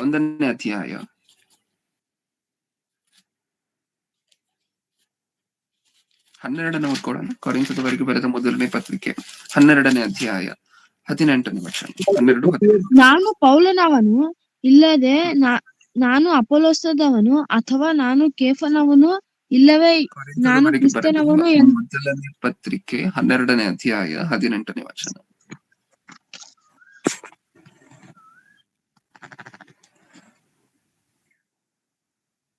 S1: 1ನೇ ಅಧ್ಯಾಯ 12ನೇ ಓದ್ಕೊಳ್ಳೋಣ. ಕೊರಿಂಥದವರೆಗೆ ಬರೆದ ಮೊದಲನೇ ಪತ್ರಿಕೆ 12ನೇ ಅಧ್ಯಾಯ 18ನೇ ವಚನ. 12
S2: ನಾನು ಪೌಲನವನು, ಇಲ್ಲದೆ ನಾನು ಅಪೊಲ್ಲೋಸದವನು, ಅಥವಾ ನಾನು ಕೇಫನವನು, ಇಲ್ಲವೇ ನಾನು ಕ್ರಿಸ್ತನವನು
S1: ಮೊದಲನೇ ಪತ್ರಿಕೆ 12ನೇ ಅಧ್ಯಾಯ 18ನೇ ವಚನ.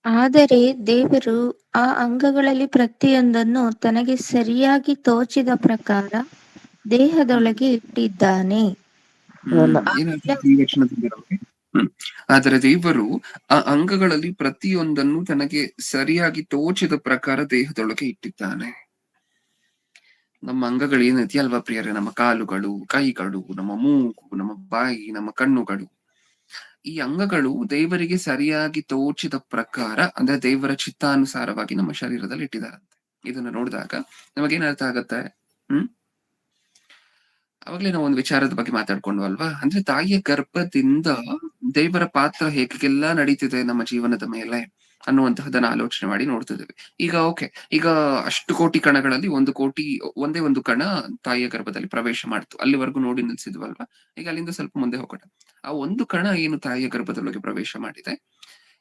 S3: ಆದರೆ ದೇವರು ಆ ಅಂಗಗಳಲ್ಲಿ ಪ್ರತಿಯೊಂದನ್ನು ತನಗೆ ಸರಿಯಾಗಿ ತೋಚಿದ ಪ್ರಕಾರ ದೇಹದೊಳಗೆ ಇಟ್ಟಿದ್ದಾನೆ.
S1: ಆದರೆ ದೇವರು ಆ ಅಂಗಗಳಲ್ಲಿ ಪ್ರತಿಯೊಂದನ್ನು ತನಗೆ ಸರಿಯಾಗಿ ತೋಚಿದ ಪ್ರಕಾರ ದೇಹದೊಳಗೆ ಇಟ್ಟಿದ್ದಾನೆ. ನಮ್ಮ ಅಂಗಗಳು ಏನೈತಿ ಅಲ್ವಾ ಪ್ರಿಯರೇ, ನಮ್ಮ ಕಾಲುಗಳು, ಕೈಗಳು, ನಮ್ಮ ಮೂಗು, ನಮ್ಮ ಬಾಯಿ, ನಮ್ಮ ಕಣ್ಣುಗಳು, ಈ ಅಂಗಗಳು ದೇವರಿಗೆ ಸರಿಯಾಗಿ ತೋಚಿದ ಪ್ರಕಾರ, ಅಂದ್ರೆ ದೇವರ ಚಿತ್ತಾನುಸಾರವಾಗಿ ನಮ್ಮ ಶರೀರದಲ್ಲಿ ಇಟ್ಟಿದ್ದಾರಂತೆ. ಇದನ್ನ ನೋಡಿದಾಗ ನಮಗೇನ್ ಅರ್ಥ ಆಗತ್ತೆ? ಅವಾಗ್ಲೇ ನಾವು ಒಂದು ವಿಚಾರದ ಬಗ್ಗೆ ಮಾತಾಡ್ಕೊಂಡು ಅಲ್ವಾ, ಅಂದ್ರೆ ತಾಯಿಯ ಗರ್ಭದಿಂದ ದೇವರ ಪಾತ್ರ ಹೇಗೆಲ್ಲ ನಡೀತಿದೆ ನಮ್ಮ ಜೀವನದ ಮೇಲೆ ಅನ್ನುವಂತಹದನ್ನ ಆಲೋಚನೆ ಮಾಡಿ ನೋಡ್ತಿದ್ದೇವೆ. ಈಗ ಈಗ ಅಷ್ಟು ಕೋಟಿ ಕಣಗಳಲ್ಲಿ ಒಂದೇ ಒಂದು ಕಣ ತಾಯಿಯ ಗರ್ಭದಲ್ಲಿ ಪ್ರವೇಶ ಮಾಡ್ತು. ಅಲ್ಲಿವರೆಗೂ ನೋಡಿ ನಿಲ್ಸಿದ್ವಲ್ವಾ. ಈಗ ಅಲ್ಲಿಂದ ಸ್ವಲ್ಪ ಮುಂದೆ ಹೋಗೋಣ. ಆ ಒಂದು ಕಣ ಏನು ತಾಯಿಯ ಗರ್ಭದೊಳಗೆ ಪ್ರವೇಶ ಮಾಡಿದೆ,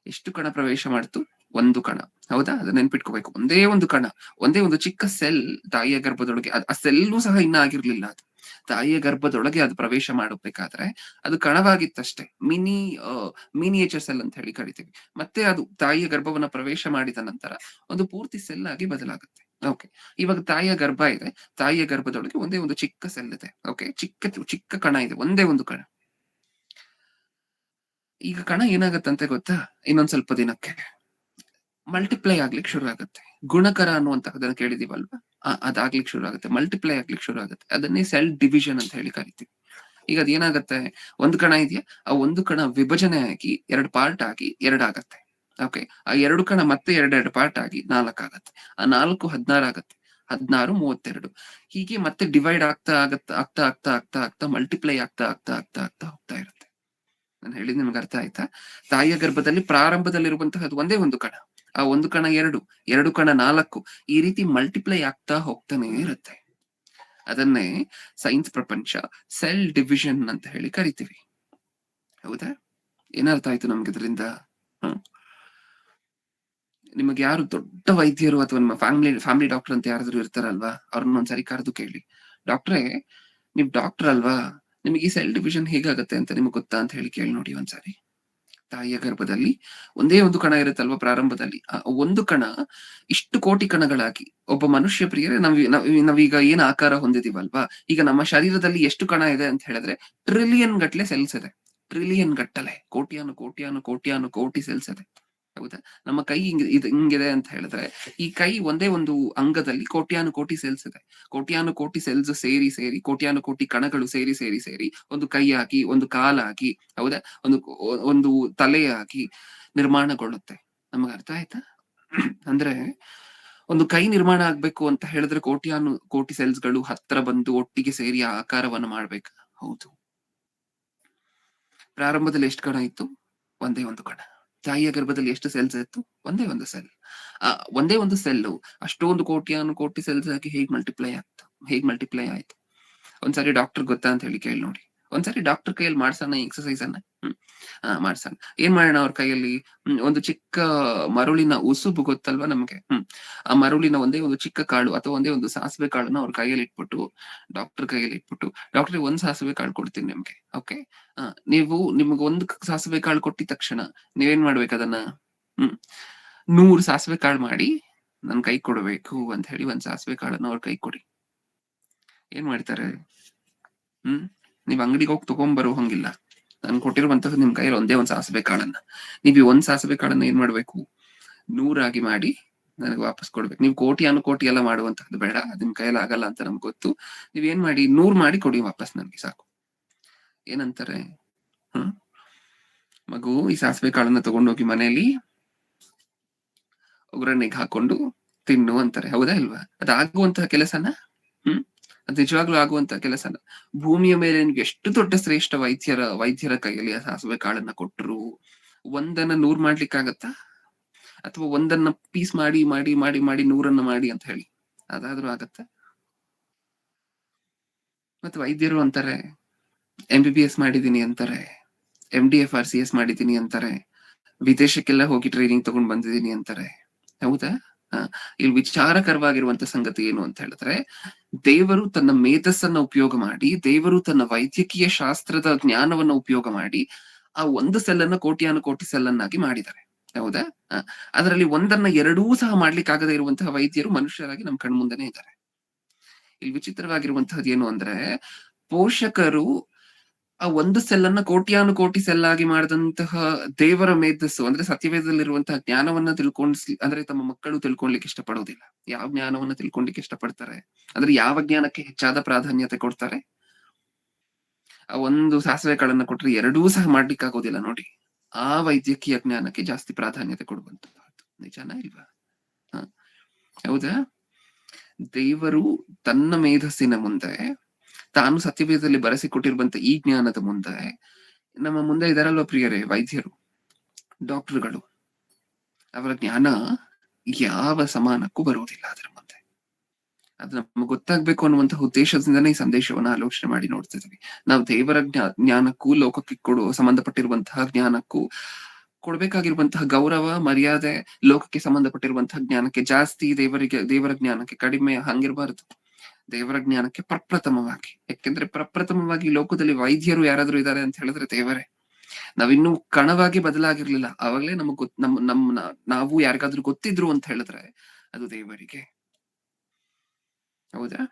S1: ಎಷ್ಟು ಕಣ ಪ್ರವೇಶ ಮಾಡ್ತು? ಒಂದು ಕಣ, ಹೌದಾ? ಅದನ್ನ ನೆನ್ಪಿಟ್ಕೋಬೇಕು. ಒಂದೇ ಒಂದು ಚಿಕ್ಕ ಸೆಲ್ ತಾಯಿಯ ಗರ್ಭದೊಳಗೆ, ಆ ಸೆಲ್ಲು ಸಹ ಇನ್ನ ಆಗಿರ್ಲಿಲ್ಲ. ಅದು ತಾಯಿಯ ಗರ್ಭದೊಳಗೆ ಅದು ಪ್ರವೇಶ ಮಾಡಬೇಕಾದ್ರೆ ಅದು ಕಣವಾಗಿತ್ತಷ್ಟೇ, ಮಿನಿಯೇಚರ್ ಸೆಲ್ ಅಂತ ಹೇಳಿ ಕರಿತೀವಿ. ಮತ್ತೆ ಅದು ತಾಯಿಯ ಗರ್ಭವನ್ನ ಪ್ರವೇಶ ಮಾಡಿದ ನಂತರ ಒಂದು ಪೂರ್ತಿ ಸೆಲ್ ಆಗಿ ಬದಲಾಗುತ್ತೆ. ಓಕೆ, ಇವಾಗ ತಾಯಿಯ ಗರ್ಭ ಇದೆ, ತಾಯಿಯ ಗರ್ಭದೊಳಗೆ ಒಂದೇ ಒಂದು ಚಿಕ್ಕ ಸೆಲ್ ಇದೆ. ಓಕೆ, ಚಿಕ್ಕ ಕಣ ಇದೆ, ಒಂದೇ ಒಂದು ಕಣ. ಈಗ ಕಣ ಏನಾಗತ್ತಂತೆ ಗೊತ್ತಾ? ಇನ್ನೊಂದ್ ಸ್ವಲ್ಪ ದಿನಕ್ಕೆ ಮಲ್ಟಿಪ್ಲೈ ಆಗ್ಲಿಕ್ಕೆ ಶುರು ಆಗುತ್ತೆ. ಗುಣಕರ ಅನ್ನುವಂತಹದನ್ನ ಕೇಳಿದೀವಲ್ವಾ, ಅದಾಗ್ಲಿಕ್ಕೆ ಶುರು ಆಗುತ್ತೆ, ಮಲ್ಟಿಪ್ಲೈ ಆಗ್ಲಿಕ್ಕೆ ಶುರು ಆಗುತ್ತೆ. ಅದನ್ನೇ ಸೆಲ್ ಡಿವಿಷನ್ ಅಂತ ಹೇಳಿ ಕರಿತೀವಿ. ಈಗ ಅದೇನಾಗತ್ತೆ, ಒಂದು ಕಣ ಇದೆಯಾ, ಆ ಒಂದು ಕಣ ವಿಭಜನೆ ಆಗಿ 2 ಪಾರ್ಟ್ ಆಗಿ 2 ಆಗತ್ತೆ. ಓಕೆ, ಆ 2 ಕಣ ಮತ್ತೆ 2 ಪಾರ್ಟ್ ಆಗಿ 4 ಆಗತ್ತೆ. ಆ 4 16 ಆಗತ್ತೆ, 16 32, ಹೀಗೆ ಮತ್ತೆ ಡಿವೈಡ್ ಆಗ್ತಾ ಮಲ್ಟಿಪ್ಲೈ ಆಗ್ತಾ ಹೋಗ್ತಾ ಇರುತ್ತೆ. ನಾನು ಹೇಳಿದ್ ನಿಮ್ಗೆ ಅರ್ಥ ಆಯ್ತಾ? ತಾಯಿಯ ಗರ್ಭದಲ್ಲಿ ಪ್ರಾರಂಭದಲ್ಲಿರುವಂತಹದ್ದು ಒಂದೇ ಒಂದು ಕಣ, ಆ ಒಂದು ಕಣ 2 ಕಣ 4, ಈ ರೀತಿ ಮಲ್ಟಿಪ್ಲೈ ಆಗ್ತಾ ಹೋಗ್ತಾನೆ ಇರುತ್ತೆ. ಅದನ್ನೇ ಸೈನ್ಸ್ ಪ್ರಪಂಚ ಸೆಲ್ ಡಿವಿಷನ್ ಅಂತ ಹೇಳಿ ಕರಿತೀವಿ. ಹೌದಾ? ಏನರ್ಥ ಆಯ್ತು ನಮ್ಗೆ ಇದರಿಂದ? ನಿಮಗೆ ಯಾರು ದೊಡ್ಡ ವೈದ್ಯರು ಅಥವಾ ನಿಮ್ಮ ಫ್ಯಾಮಿಲಿ ಡಾಕ್ಟರ್ ಅಂತ ಯಾರಾದ್ರೂ ಇರ್ತಾರಲ್ವಾ, ಅವ್ರನ್ನ ಒಂದ್ಸರಿ ಕರೆದು ಕೇಳಿ, ಡಾಕ್ಟ್ರೇ ನೀವ್ ಡಾಕ್ಟರ್ ಅಲ್ವಾ, ನಿಮಗೆ ಈ ಸೆಲ್ ಡಿವಿಷನ್ ಹೇಗಾಗತ್ತೆ ಅಂತ ನಿಮ್ಗೆ ಗೊತ್ತಾ ಅಂತ ಹೇಳಿ ಕೇಳಿ ನೋಡಿ ಒಂದ್ಸರಿ. ತಾಯಿಯ ಗರ್ಭದಲ್ಲಿ ಒಂದೇ ಒಂದು ಕಣ ಇರುತ್ತಲ್ವಾ ಪ್ರಾರಂಭದಲ್ಲಿ, ಒಂದು ಕಣ ಇಷ್ಟು ಕೋಟಿ ಕಣಗಳಾಗಿ ಒಬ್ಬ ಮನುಷ್ಯ ಪ್ರಿಯರೇ, ನಾವೀಗ ಏನ್ ಆಕಾರ ಹೊಂದಿದೀವಲ್ವಾ, ಈಗ ನಮ್ಮ ಶರೀರದಲ್ಲಿ ಎಷ್ಟು ಕಣ ಇದೆ ಅಂತ ಹೇಳಿದ್ರೆ ಟ್ರಿಲಿಯನ್ ಗಟ್ಲೆ ಸೆಲ್ಸ್ ಇದೆ. ಟ್ರಿಲಿಯನ್ ಗಟ್ಟಲೆ, ಕೋಟಿ ಸೆಲ್ಸ್ ಇದೆ. ಹೌದಾ? ನಮ್ಮ ಕೈ ಹಿಂಗಿದೆ ಅಂತ ಹೇಳಿದ್ರೆ, ಈ ಕೈ ಒಂದೇ ಒಂದು ಅಂಗದಲ್ಲಿ ಕೋಟಿ ಸೆಲ್ಸ್ ಇದೆ. ಕೋಟಿ ಸೆಲ್ಸ್ ಸೇರಿ ಕೋಟಿ ಕಣಗಳು ಸೇರಿ ಒಂದು ಕೈಯಾಗಿ, ಒಂದು ಕಾಲಾಗಿ, ಹೌದಾ, ಒಂದು ತಲೆಯಾಗಿ ನಿರ್ಮಾಣಗೊಳ್ಳುತ್ತೆ. ನಮಗ ಅರ್ಥ ಆಯ್ತಾ? ಅಂದ್ರೆ ಒಂದು ಕೈ ನಿರ್ಮಾಣ ಆಗ್ಬೇಕು ಅಂತ ಹೇಳಿದ್ರೆ ಕೋಟಿ ಸೆಲ್ಸ್ ಗಳು ಹತ್ರ ಬಂದು ಒಟ್ಟಿಗೆ ಸೇರಿ ಆ ಆಕಾರವನ್ನು ಮಾಡ್ಬೇಕು. ಹೌದು, ಪ್ರಾರಂಭದಲ್ಲಿ ಎಷ್ಟು ಕಣ ಇತ್ತು? ಒಂದೇ ಒಂದು ಕಣ. ತಾಯಿಯ ಗರ್ಭದಲ್ಲಿ ಎಷ್ಟು ಸೆಲ್ಸ್ ಇತ್ತು? ಒಂದೇ ಒಂದು ಸೆಲ್. ಒಂದೇ ಒಂದು ಸೆಲ್ಲು ಅಷ್ಟೊಂದು ಕೋಟಿ ಸೆಲ್ಸ್ ಆಗಿ ಹೇಗ್ ಮಲ್ಟಿಪ್ಲೈ ಆಯ್ತು? ಒಂದ್ಸರಿ ಡಾಕ್ಟರ್ ಗೊತ್ತಾ ಅಂತ ಹೇಳಿ ಕೇಳಿ ನೋಡಿ. ಒಂದ್ಸರಿ ಡಾಕ್ಟರ್ ಕೈಯಲ್ಲಿ ಮಾಡ್ಸೋಣ ಎಕ್ಸರ್ಸೈಸ್ ಅನ್ನ. ಮಾಡ್ಸೋಣ. ಏನ್ ಮಾಡೋಣ ಅವ್ರ ಕೈಯಲ್ಲಿ? ಒಂದು ಚಿಕ್ಕ ಮರುಳಿನ ಉಸುಬು ಗೊತ್ತಲ್ವಾ ನಮ್ಗೆ? ಆ ಮರುಳಿನ ಒಂದೇ ಒಂದು ಚಿಕ್ಕ ಕಾಳು ಅಥವಾ ಒಂದೇ ಒಂದು ಸಾಸಿವೆ ಕಾಳನ್ನ ಅವ್ರ ಕೈಯಲ್ಲಿ ಇಟ್ಬಿಟ್ಟು, ಡಾಕ್ಟರ್ ಒಂದ್ ಸಾಸಿವೆ ಕಾಳು ಕೊಡ್ತೀನಿ ನಿಮ್ಗೆ. ಓಕೆ, ನಿಮ್ಗೆ ಒಂದು ಸಾಸಿವೆ ಕಾಳು ಕೊಟ್ಟಿದ ತಕ್ಷಣ ನೀವೇನ್ ಮಾಡ್ಬೇಕು? ಅದನ್ನ 100 ಸಾಸಿವೆ ಕಾಳು ಮಾಡಿ ನನ್ ಕೈ ಕೊಡ್ಬೇಕು ಅಂತ ಹೇಳಿ ಒಂದ್ ಸಾಸಿವೆ ಕಾಳನ್ನ ಅವ್ರ ಕೈ ಕೊಡಿ. ಏನ್ ಮಾಡ್ತಾರೆ? ನೀವ್ ಅಂಗಡಿಗೆ ಹೋಗಿ ತಗೊಂಡ್ಬರೋ ಹಂಗಿಲ್ಲ. ನಾನು ಕೊಟ್ಟಿರುವಂತಹ ನಿಮ್ ಕೈಯಲ್ಲಿ ಒಂದೇ ಒಂದ್ ಸಾಸಿವೆ ಕಾಳನ್ನ, ನೀವ್ ಈ ಒಂದ್ ಸಾಸಿವೆ ಕಾಳನ್ನ ಏನ್ ಮಾಡ್ಬೇಕು, 100 ಆಗಿ ಮಾಡಿ ನನಗೆ ವಾಪಸ್ ಕೊಡ್ಬೇಕು. ನೀವು ಕೋಟಿ ಎಲ್ಲ ಮಾಡುವಂತಹದ್ದು ಬೇಡ, ಅದ್ ನಿಮ್ ಕೈಯಲ್ಲಿ ಆಗಲ್ಲ ಅಂತ ನಮ್ಗೆ ಗೊತ್ತು. ನೀವ್ ಏನ್ ಮಾಡಿ 100 ಮಾಡಿ ಕೊಡಿ ವಾಪಸ್ ನನ್ಗೆ, ಸಾಕು. ಏನಂತಾರೆ, ಮಗು ಈ ಸಾಸಿವೆ ಕಾಳನ್ನ ತಗೊಂಡೋಗಿ ಮನೆಯಲ್ಲಿ ಒಗ್ಗರಣೆಗೆ ಹಾಕೊಂಡು ತಿನ್ನು ಅಂತಾರೆ. ಹೌದಾ ಇಲ್ವಾ? ಅದಾಗುವಂತಹ ಕೆಲಸನ, ಅದು ನಿಜವಾಗ್ಲೂ ಆಗುವಂತಹ ಕೆಲಸನ. ಭೂಮಿಯ ಮೇಲೆ ನಿಮ್ಗೆ ಎಷ್ಟು ದೊಡ್ಡ ಶ್ರೇಷ್ಠ ವೈದ್ಯರ ಕೈಯಲ್ಲಿ ಆ ಸಾಸಿವೆ ಕಾಳನ್ನ ಕೊಟ್ಟರು, ಒಂದನ್ನ 100 ಮಾಡ್ಲಿಕ್ಕಾಗತ್ತಾ? ಅಥವಾ ಒಂದನ್ನ ಪೀಸ್ ಮಾಡಿ ಮಾಡಿ ಮಾಡಿ ಮಾಡಿ 100 ಮಾಡಿ ಅಂತ ಹೇಳಿ ಅದಾದ್ರೂ ಆಗತ್ತ? ಮತ್ತೆ ವೈದ್ಯರು ಅಂತಾರೆ MBBS ಮಾಡಿದೀನಿ ಅಂತಾರೆ, MDFRCS ಮಾಡಿದೀನಿ ಅಂತಾರೆ, ವಿದೇಶಕ್ಕೆಲ್ಲ ಹೋಗಿ ಟ್ರೈನಿಂಗ್ ತಗೊಂಡ್ ಬಂದಿದ್ದೀನಿ ಅಂತಾರೆ. ಹೌದಾ? ಇಲ್ಲಿ ವಿಚಾರಕರವಾಗಿರುವಂತ ಸಂಗತಿ ಏನು ಅಂತ ಹೇಳಿದ್ರೆ, ದೇವರು ತನ್ನ ಮೇಧಸ್ಸನ್ನ ಉಪಯೋಗ ಮಾಡಿ, ದೇವರು ತನ್ನ ವೈದ್ಯಕೀಯ ಶಾಸ್ತ್ರದ ಜ್ಞಾನವನ್ನ ಉಪಯೋಗ ಮಾಡಿ ಆ ಒಂದು ಸೆಲ್ಲನ್ನ ಕೋಟಿ ಸೆಲ್ಲನ್ನಾಗಿ ಮಾಡಿದ್ದಾರೆ. ಹೌದಾ? ಅದರಲ್ಲಿ ಒಂದನ್ನ ಎರಡೂ ಸಹ ಮಾಡ್ಲಿಕ್ಕಾಗದೇ ಇರುವಂತಹ ವೈದ್ಯರು ಮನುಷ್ಯರಾಗಿ ನಮ್ ಕಣ್ಮುಂದೆನೆ ಇದ್ದಾರೆ. ಇಲ್ಲಿ ವಿಚಿತ್ರವಾಗಿರುವಂತಹದ್ದು ಏನು ಅಂದ್ರೆ, ಪೋಷಕರು ಆ ಒಂದು ಸೆಲ್ಲನ್ನ ಕೋಟಿ ಸೆಲ್ಲಾಗಿ ಮಾಡಿದಂತಹ ದೇವರ ಮೇಧಸ್ಸು ಅಂದ್ರೆ ಸತ್ಯವೇದದಲ್ಲಿರುವಂತಹ ಜ್ಞಾನವನ್ನ ಅಂದ್ರೆ ತಮ್ಮ ಮಕ್ಕಳು ತಿಳ್ಕೊಳ್ಲಿಕ್ಕೆ ಇಷ್ಟಪಡೋದಿಲ್ಲ. ಯಾವ ಜ್ಞಾನವನ್ನ ತಿಳ್ಕೊಳ್ಲಿಕ್ಕೆ ಇಷ್ಟಪಡ್ತಾರೆ ಅಂದ್ರೆ ಯಾವ ಜ್ಞಾನಕ್ಕೆ ಹೆಚ್ಚಾದ ಪ್ರಾಧಾನ್ಯತೆ ಕೊಡ್ತಾರೆ? ಆ ಒಂದು ಸಾಸಿವೆ ಕಾಳನ್ನ ಕೊಟ್ರೆ ಎರಡೂ ಸಹ ಮಾಡ್ಲಿಕ್ಕಾಗೋದಿಲ್ಲ ನೋಡಿ, ಆ ವೈದ್ಯಕೀಯ ಜ್ಞಾನಕ್ಕೆ ಜಾಸ್ತಿ ಪ್ರಾಧಾನ್ಯತೆ ಕೊಡುವಂತದ್ದು. ನಿಜನಾ ಇಲ್ವಾ? ಹೌದಾ? ದೇವರು ತನ್ನ ಮೇಧಸ್ಸಿನ ಮುಂದೆ, ತಾನು ಸತ್ಯವೇದದಲ್ಲಿ ಬರೆಸಿಕೊಟ್ಟಿರುವಂತ ಈ ಜ್ಞಾನದ ಮುಂದೆ, ನಮ್ಮ ಮುಂದೆ ಇದಾರಲ್ವ ಪ್ರಿಯರೇ ವೈದ್ಯರು, ಡಾಕ್ಟರ್ಗಳು, ಅವರ ಜ್ಞಾನ ಯಾವ ಸಮಾನಕ್ಕೂ ಬರುವುದಿಲ್ಲ ಅದರ ಮುಂದೆ. ಅದು ನಮ್ಗೆ ಗೊತ್ತಾಗ್ಬೇಕು ಅನ್ನುವಂತಹ ಉದ್ದೇಶದಿಂದನೇ ಈ ಸಂದೇಶವನ್ನ ಆಲೋಚನೆ ಮಾಡಿ ನೋಡ್ತಿದ್ವಿ. ನಾವು ದೇವರ ಜ್ಞಾನಕ್ಕೂ ಲೋಕಕ್ಕೆ ಸಂಬಂಧಪಟ್ಟಿರುವಂತಹ ಜ್ಞಾನಕ್ಕೂ ಕೊಡ್ಬೇಕಾಗಿರುವಂತಹ ಗೌರವ ಮರ್ಯಾದೆ, ಲೋಕಕ್ಕೆ ಸಂಬಂಧಪಟ್ಟಿರುವಂತಹ ಜ್ಞಾನಕ್ಕೆ ಜಾಸ್ತಿ, ದೇವರ ಜ್ಞಾನಕ್ಕೆ ಕಡಿಮೆ, ಹಂಗಿರ್ಬಾರ್ದು. ದೇವರ ಜ್ಞಾನಕ್ಕೆ ಪ್ರಪ್ರಥಮವಾಗಿ, ಯಾಕೆಂದ್ರೆ ಪ್ರಪ್ರಥಮವಾಗಿ ಲೋಕದಲ್ಲಿ ವೈದ್ಯರು ಯಾರಾದ್ರೂ ಇದ್ದಾರೆ ಅಂತ ಹೇಳಿದ್ರೆ ದೇವರೇ. ನಾವಿನ್ನೂ ಕಣವಾಗಿ ಬದಲಾಗಿರ್ಲಿಲ್ಲ, ಅವಾಗ್ಲೇ ನಮಗ್ ನಾವು ಯಾರಿಗಾದ್ರೂ ಗೊತ್ತಿದ್ರು ಅಂತ ಹೇಳಿದ್ರೆ ಅದು ದೇವರಿಗೆ. ಹೌದಾ?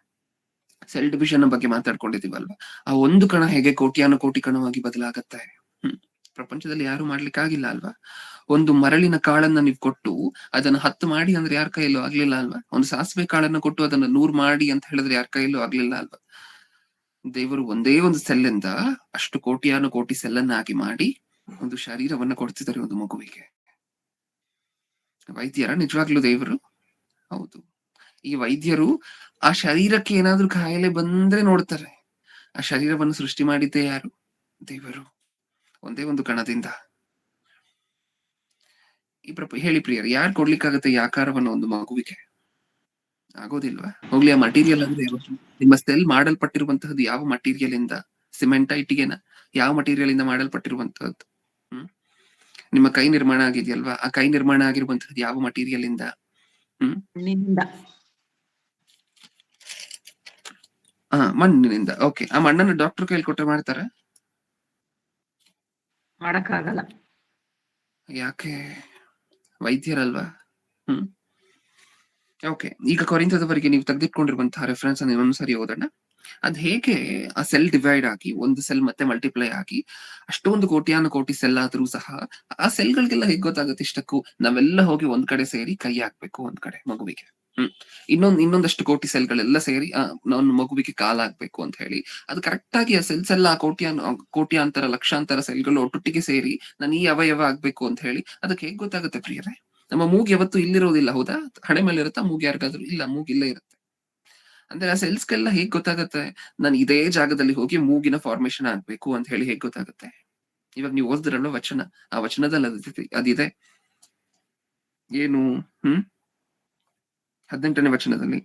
S1: ಸೆಲ್ ಡಿವಿಷನ್ ಬಗ್ಗೆ ಮಾತಾಡ್ಕೊಂಡಿದೀವಲ್ವಾ, ಆ ಒಂದು ಕಣ ಹೇಗೆ ಕೋಟಿ ಕಣವಾಗಿ ಬದಲಾಗತ್ತೆ, ಪ್ರಪಂಚದಲ್ಲಿ ಯಾರು ಮಾಡ್ಲಿಕ್ಕಾಗಿಲ್ಲ ಅಲ್ವಾ? ಒಂದು ಮರಳಿನ ಕಾಳನ್ನ ನೀವು ಕೊಟ್ಟು ಅದನ್ನ 10 ಮಾಡಿ ಅಂದ್ರೆ ಯಾರ ಕೈಯಲ್ಲೂ ಆಗ್ಲಿಲ್ಲ ಅಲ್ವಾ? ಒಂದು ಸಾಸಿವೆ ಕಾಳನ್ನ ಕೊಟ್ಟು ಅದನ್ನ 100 ಮಾಡಿ ಅಂತ ಹೇಳಿದ್ರೆ ಯಾರ ಕೈಯಲ್ಲೂ ಆಗ್ಲಿಲ್ಲ ಅಲ್ವಾ? ದೇವರು ಒಂದೇ ಒಂದು ಸೆಲ್ಲಿಂದ ಅಷ್ಟು ಕೋಟಿ ಸೆಲ್ಲನ್ನಾಗಿ ಮಾಡಿ ಒಂದು ಶರೀರವನ್ನ ಕೊಡ್ತಿದ್ದಾರೆ ಒಂದು ಮಗುವಿಗೆ. ವೈದ್ಯರ ನಿಜವಾಗ್ಲೂ ದೇವರು? ಹೌದು. ಈ ವೈದ್ಯರು ಆ ಶರೀರಕ್ಕೆ ಏನಾದ್ರೂ ಕಾಯಿಲೆ ಬಂದ್ರೆ ನೋಡ್ತಾರೆ. ಆ ಶರೀರವನ್ನು ಸೃಷ್ಟಿ ಮಾಡಿದ್ದೇ ಯಾರು? ದೇವರು. ಒಂದೇ ಒಂದು ಕಣದಿಂದ. ಹೇಳಿ ಪ್ರಿಯರು, ಯಾರು ಕೊಡ್ಲಿಕ್ಕಾಗತ್ತೆ ಈ ಆಕಾರವನ್ನು ಒಂದು ಮಗುವಿಗೆ? ಆಗೋದಿಲ್ವಾ? ಹೋಗ್ಲಿ, ಆ ಮಟೀರಿಯಲ್ ಅಂದ್ರೆ ನಿಮ್ಮ ಸೆಲ್ ಮಾಡಲ್ಪಟ್ಟಿರುವಂತಹದ್ದು ಯಾವ ಮಟೀರಿಯಲ್ ಇಂದ? ಸಿಮೆಂಟ, ಇಟ್ಟಿಗೆನ? ಯಾವ ಮಟೀರಿಯಲ್ ಇಂದ ಮಾಡಲ್ಪಟ್ಟಿರುವಂತಹದ್ದು? ನಿಮ್ಮ ಕೈ ನಿರ್ಮಾಣ ಆಗಿದೆಯಲ್ವಾ, ಆ ಕೈ ನಿರ್ಮಾಣ ಆಗಿರುವಂತಹದ್ದು ಯಾವ ಮಟೀರಿಯಲ್ ಇಂದ? ಮಣ್ಣಿನಿಂದ. ಓಕೆ. ಆ ಮಣ್ಣನ್ನು ಡಾಕ್ಟರ್ ಕೈಲಿ ಕೊಟ್ಟರೆ ಮಾಡ್ತಾರ?
S4: ಮಾಡಕ್ಕಾಗಲ್ಲ.
S1: ಯಾಕೆ? ವೈದ್ಯರಲ್ವಾ? ಓಕೆ. ಈಗ ಕೊರಿಂಥದವರೆಗೆ ನೀವು ತೆಗೆದಿಟ್ಕೊಂಡಿರುವಂತಹ ರೆಫರೆನ್ಸ್ ಅನ್ನು ಇನ್ನೊಂದ್ಸರಿ ಓದೋಣ. ಅದ್ ಹೇಗೆ ಆ ಸೆಲ್ ಡಿವೈಡ್ ಆಗಿ ಒಂದು ಸೆಲ್ ಮತ್ತೆ ಮಲ್ಟಿಪ್ಲೈ ಆಗಿ ಅಷ್ಟೊಂದು ಕೋಟಿ ಸೆಲ್ ಆದ್ರೂ ಸಹ ಆ ಸೆಲ್ಗಳಿಗೆಲ್ಲ ಹೇಗೆ ಗೊತ್ತಾಗುತ್ತೆ ಇಷ್ಟಕ್ಕೂ? ನಾವೆಲ್ಲ ಹೋಗಿ ಒಂದ್ ಕಡೆ ಸೇರಿ ಕೈ ಹಾಕ್ಬೇಕು ಒಂದ್ ಕಡೆ ಮಗುವಿಗೆ, ಇನ್ನೊಂದಷ್ಟು ಕೋಟಿ ಸೆಲ್ಗಳೆಲ್ಲ ಸೇರಿ ನನ್ನ ಮಗುವಿಗೆ ಕಾಲಾಗ್ಬೇಕು ಅಂತ ಹೇಳಿ, ಅದು ಕರೆಕ್ಟ್ ಆಗಿ ಆ ಸೆಲ್ಸ್ ಎಲ್ಲ ಕೋಟ್ಯಾಂತರ ಲಕ್ಷಾಂತರ ಸೆಲ್ಗಳು ಒಟ್ಟೊಟ್ಟಿಗೆ ಸೇರಿ ನಾನು ಈ ಅವಯವ ಆಗ್ಬೇಕು ಅಂತ ಹೇಳಿ ಅದಕ್ಕೆ ಹೇಗೆ ಗೊತ್ತಾಗುತ್ತೆ ಪ್ರಿಯರೇ? ನಮ್ಮ ಮೂಗ್ ಯಾವತ್ತು ಇಲ್ಲಿರೋದಿಲ್ಲ, ಹೌದಾ? ಹಣೆ ಮೇಲೆ ಇರುತ್ತಾ ಮೂಗ್? ಯಾರಿಗಾದ್ರೂ ಇಲ್ಲ, ಮೂಗ್ ಇಲ್ಲೇ ಇರುತ್ತೆ. ಅಂದ್ರೆ ಆ ಸೆಲ್ಸ್ಗೆಲ್ಲ ಹೇಗ್ ಗೊತ್ತಾಗತ್ತೆ ನಾನು ಇದೇ ಜಾಗದಲ್ಲಿ ಹೋಗಿ ಮೂಗಿನ ಫಾರ್ಮೇಶನ್ ಆಗ್ಬೇಕು ಅಂತ ಹೇಳಿ ಹೇಗ್ ಗೊತ್ತಾಗುತ್ತೆ? ಇವಾಗ ನೀವು ಓದಿದ್ರಲ್ಲ ವಚನ, ಆ ವಚನದಲ್ಲಿ ಅದಿದೆ. ಏನು? 18ನೇ ವಚನದಲ್ಲಿ,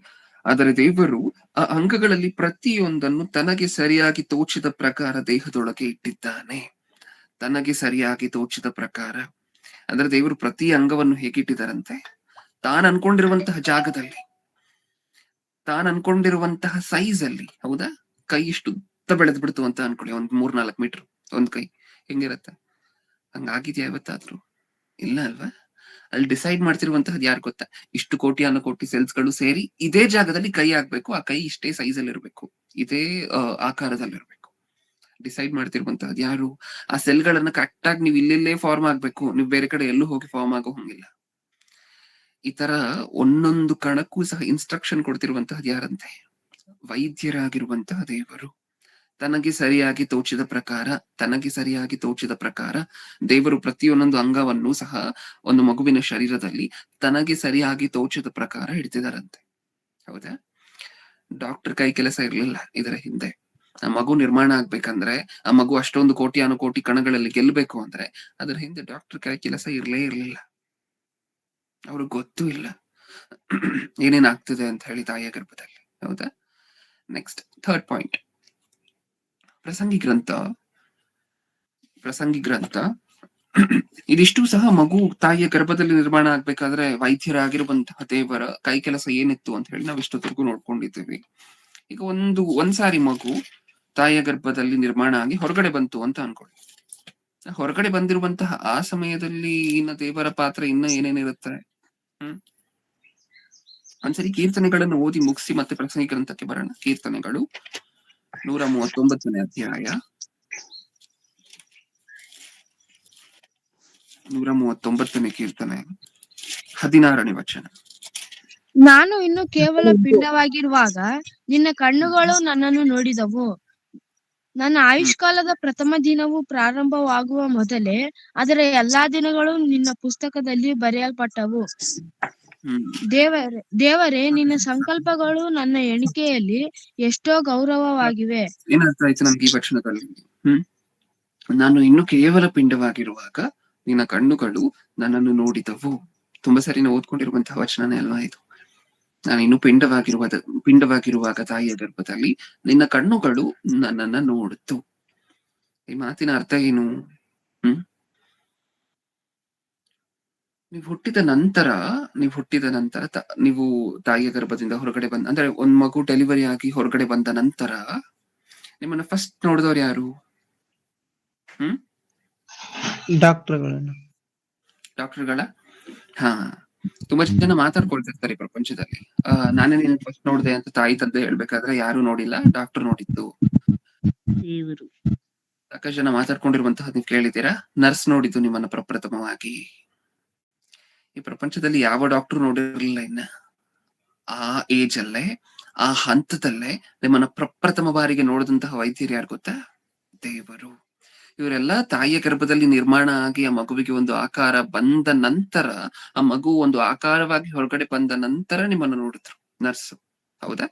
S1: ಆದರೆ ದೇವರು ಆ ಅಂಗಗಳಲ್ಲಿ ಪ್ರತಿಯೊಂದನ್ನು ತನಗೆ ಸರಿಯಾಗಿ ತೋಚಿದ ಪ್ರಕಾರ ದೇಹದೊಳಗೆ ಇಟ್ಟಿದ್ದಾನೆ. ತನಗೆ ಸರಿಯಾಗಿ ತೋಚಿದ ಪ್ರಕಾರ ಅಂದ್ರೆ ದೇವರು ಪ್ರತಿ ಅಂಗವನ್ನು ಹೇಗಿಟ್ಟಿದ್ದಾರಂತೆ? ತಾನು ಅನ್ಕೊಂಡಿರುವಂತಹ ಜಾಗದಲ್ಲಿ, ತಾನು ಅನ್ಕೊಂಡಿರುವಂತಹ ಸೈಜ್ ಅಲ್ಲಿ. ಹೌದಾ? ಕೈ ಇಷ್ಟು ಉದ್ದ ಬೆಳೆದ್ ಬಿಡ್ತು ಅಂತ ಅನ್ಕೊಳ್ಳಿ, ಒಂದ್ 3-4 ಮೀಟರ್ ಒಂದ್ ಕೈ, ಹೆಂಗಿರತ್ತೆ? ಹಂಗಾಗಿದ್ಯಾ ಯಾವತ್ತಾದ್ರೂ? ಇಲ್ಲ ಅಲ್ವಾ? ಅಲ್ಲಿ ಡಿಸೈಡ್ ಮಾಡ್ತಿರುವಂತಹದ್ದು ಯಾರು ಗೊತ್ತಾ? ಇಷ್ಟು ಕೋಟಿ ಸೆಲ್ಸ್ ಗಳು ಸೇರಿ ಇದೇ ಜಾಗದಲ್ಲಿ ಕೈ ಆಗ್ಬೇಕು, ಆ ಕೈ ಇಷ್ಟೇ ಸೈಜ್ ಅಲ್ಲಿ ಇರ್ಬೇಕು, ಇದೇ ಆಕಾರದಲ್ಲಿ ಇರ್ಬೇಕು. ಡಿಸೈಡ್ ಮಾಡ್ತಿರುವಂತಹದ್ದು ಯಾರು? ಆ ಸೆಲ್ಗಳನ್ನ ಕರೆಕ್ಟ್ ಆಗಿ ನೀವು ಇಲ್ಲೇ ಫಾರ್ಮ್ ಆಗ್ಬೇಕು, ನೀವು ಬೇರೆ ಕಡೆ ಎಲ್ಲೂ ಹೋಗಿ ಫಾರ್ಮ್ ಆಗೋ ಹಂಗಿಲ್ಲ. ಈ ತರ ಒಂದೊಂದು ಕಣಕ್ಕೂ ಸಹ ಇನ್ಸ್ಟ್ರಕ್ಷನ್ ಕೊಡ್ತಿರುವಂತಹದ್ದು ಯಾರಂತೆ? ವೈದ್ಯರಾಗಿರುವಂತಹ ದೇವರು. ತನಗೆ ಸರಿಯಾಗಿ ತೋಚಿದ ಪ್ರಕಾರ ದೇವರು ಪ್ರತಿಯೊಂದೊಂದು ಅಂಗವನ್ನು ಸಹ ಒಂದು ಮಗುವಿನ ಶರೀರದಲ್ಲಿ ತನಗೆ ಸರಿಯಾಗಿ ತೋಚಿದ ಪ್ರಕಾರ ಇಡ್ತಿದಾರಂತೆ. ಹೌದಾ? ಡಾಕ್ಟರ್ ಕೈ ಕೆಲಸ ಇರ್ಲಿಲ್ಲ ಇದರ ಹಿಂದೆ. ಆ ಮಗು ನಿರ್ಮಾಣ ಆಗ್ಬೇಕಂದ್ರೆ, ಆ ಮಗು ಅಷ್ಟೊಂದು ಕೋಟಿ ಕಣಗಳಲ್ಲಿ ಗೆಲ್ಬೇಕು ಅಂದ್ರೆ ಅದರ ಹಿಂದೆ ಡಾಕ್ಟರ್ ಕೈ ಕೆಲಸ ಇರ್ಲೇ ಇರ್ಲಿಲ್ಲ. ಅವ್ರಿಗೆ ಗೊತ್ತೂ ಇಲ್ಲ ಏನೇನಾಗ್ತದೆ ಅಂತ ಹೇಳಿ ತಾಯಿಯ ಗರ್ಭದಲ್ಲಿ. ಹೌದಾ? ನೆಕ್ಸ್ಟ್ ಥರ್ಡ್ ಪಾಯಿಂಟ್, ಪ್ರಸಂಗಿ ಗ್ರಂಥ ಇದಿಷ್ಟು ಸಹ ಮಗು ತಾಯಿಯ ಗರ್ಭದಲ್ಲಿ ನಿರ್ಮಾಣ ಆಗ್ಬೇಕಾದ್ರೆ ವೈದ್ಯರಾಗಿರುವಂತಹ ದೇವರ ಕೈ ಕೆಲಸ ಏನಿತ್ತು ಅಂತ ಹೇಳಿ ನಾವು ಇಷ್ಟೊತ್ತಿಗೂ ನೋಡ್ಕೊಂಡಿದ್ದೀವಿ. ಈಗ ಒಂದ್ಸಾರಿ ಮಗು ತಾಯಿಯ ಗರ್ಭದಲ್ಲಿ ನಿರ್ಮಾಣ ಆಗಿ ಹೊರಗಡೆ ಬಂತು ಅಂತ ಅನ್ಕೊಳ್ಳಿ. ಹೊರಗಡೆ ಬಂದಿರುವಂತಹ ಆ ಸಮಯದಲ್ಲಿ ಇನ್ನ ದೇವರ ಪಾತ್ರ ಇನ್ನ ಏನೇನಿರುತ್ತೆ? ಒಂದ್ಸರಿ ಕೀರ್ತನೆಗಳನ್ನು ಓದಿ ಮುಗಿಸಿ ಮತ್ತೆ ಪ್ರಸಂಗಿ ಗ್ರಂಥಕ್ಕೆ ಬರೋಣ. ಕೀರ್ತನೆಗಳು 139ನೇ ಅಧ್ಯಾಯ 139ನೇ ಕೀರ್ತನೆ 16ನೇ ವಚನ.
S2: ನಾನು ಇನ್ನು ಕೇವಲ ಪಿಂಡವಾಗಿರುವಾಗ ನಿನ್ನ ಕಣ್ಣುಗಳು ನನ್ನನ್ನು ನೋಡಿದವು. ನನ್ನ ಆಯುಷ್ಕಾಲದ ಪ್ರಥಮ ದಿನವು ಪ್ರಾರಂಭವಾಗುವ ಮೊದಲೇ ಅದರ ಎಲ್ಲಾ ದಿನಗಳು ನಿನ್ನ ಪುಸ್ತಕದಲ್ಲಿ ಬರೆಯಲ್ಪಟ್ಟವು. ದೇವರೇ, ನಿನ್ನ ಸಂಕಲ್ಪಗಳು ನನ್ನ ಎಣಿಕೆಯಲ್ಲಿ ಎಷ್ಟೋ ಗೌರವವಾಗಿವೆ.
S1: ಏನರ್ಥ ಆಯ್ತು ನಮ್ಗೆ ಈ ವಚನದಲ್ಲಿ? ನಾನು ಇನ್ನು ಕೇವಲ ಪಿಂಡವಾಗಿರುವಾಗ ನಿನ್ನ ಕಣ್ಣುಗಳು ನನ್ನನ್ನು ನೋಡಿದವು. ತುಂಬಾ ಸರಿ ನಾವು ಓದ್ಕೊಂಡಿರುವಂತಹ ವಚನನೇ ಅಲ್ವಾ ಇದು? ನಾನು ಇನ್ನು ಪಿಂಡವಾಗಿರುವಾಗ ತಾಯಿಯ ಗರ್ಭದಲ್ಲಿ ನಿನ್ನ ಕಣ್ಣುಗಳು ನನ್ನನ್ನ ನೋಡಿತು. ಈ ಮಾತಿನ ಅರ್ಥ ಏನು? ನೀವು ಹುಟ್ಟಿದ ನಂತರ ನೀವು ತಾಯಿಯ ಗರ್ಭದಿಂದ ಹೊರಗಡೆ ಅಂದ್ರೆ ಒಂದ್ ಮಗು ಡೆಲಿವರಿ ಆಗಿ ಹೊರಗಡೆ ಬಂದ ನಂತರ ನಿಮ್ಮನ್ನ ಫಸ್ಟ್ ನೋಡಿದವ್ರು ಯಾರು? ಡಾಕ್ಟರ್ಗಳ? ಹಾ, ತುಂಬಾ ಜನ ಮಾತಾಡ್ಕೊಳ್ತಿರ್ತಾರೆ ಪ್ರಪಂಚದಲ್ಲಿ. ನಾನೇ ನಿನ್ನ ಫಸ್ಟ್ ನೋಡಿದೆ ಅಂತ ತಾಯಿ ತಂದೆ ಹೇಳ್ಬೇಕಾದ್ರೆ ಯಾರು ನೋಡಿಲ್ಲ, ಡಾಕ್ಟರ್ ನೋಡಿದ್ದು. ಸಾಕಷ್ಟು ಜನ ಮಾತಾಡ್ಕೊಂಡಿರುವಂತಹ ನೀವು ಕೇಳಿದ್ದೀರಾ, ನರ್ಸ್ ನೋಡಿದ್ದು ನಿಮ್ಮನ್ನ ಪ್ರಪ್ರಥಮವಾಗಿ. ಈ ಪ್ರಪಂಚದಲ್ಲಿ ಯಾವ ಡಾಕ್ಟರ್ ನೋಡಿರ್ಲಿಲ್ಲ ಇನ್ನ. ಆ ಏಜ್ ಅಲ್ಲೇ, ಆ ಹಂತದಲ್ಲೇ ನಿಮ್ಮನ್ನ ಪ್ರಪ್ರಥಮ ಬಾರಿಗೆ ನೋಡಿದಂತಹ ವೈದ್ಯರು ಯಾರು ಗೊತ್ತಾ? ದೇವರು. ಇವರೆಲ್ಲ ತಾಯಿಯ ಗರ್ಭದಲ್ಲಿ ನಿರ್ಮಾಣ ಆಗಿ ಆ ಮಗುವಿಗೆ ಒಂದು ಆಕಾರ ಬಂದ ನಂತರ, ಆ ಮಗು ಒಂದು ಆಕಾರವಾಗಿ ಹೊರಗಡೆ ಬಂದ ನಂತರ ನಿಮ್ಮನ್ನು ನೋಡಿದ್ರು ನರ್ಸ್. ಹೌದಾ?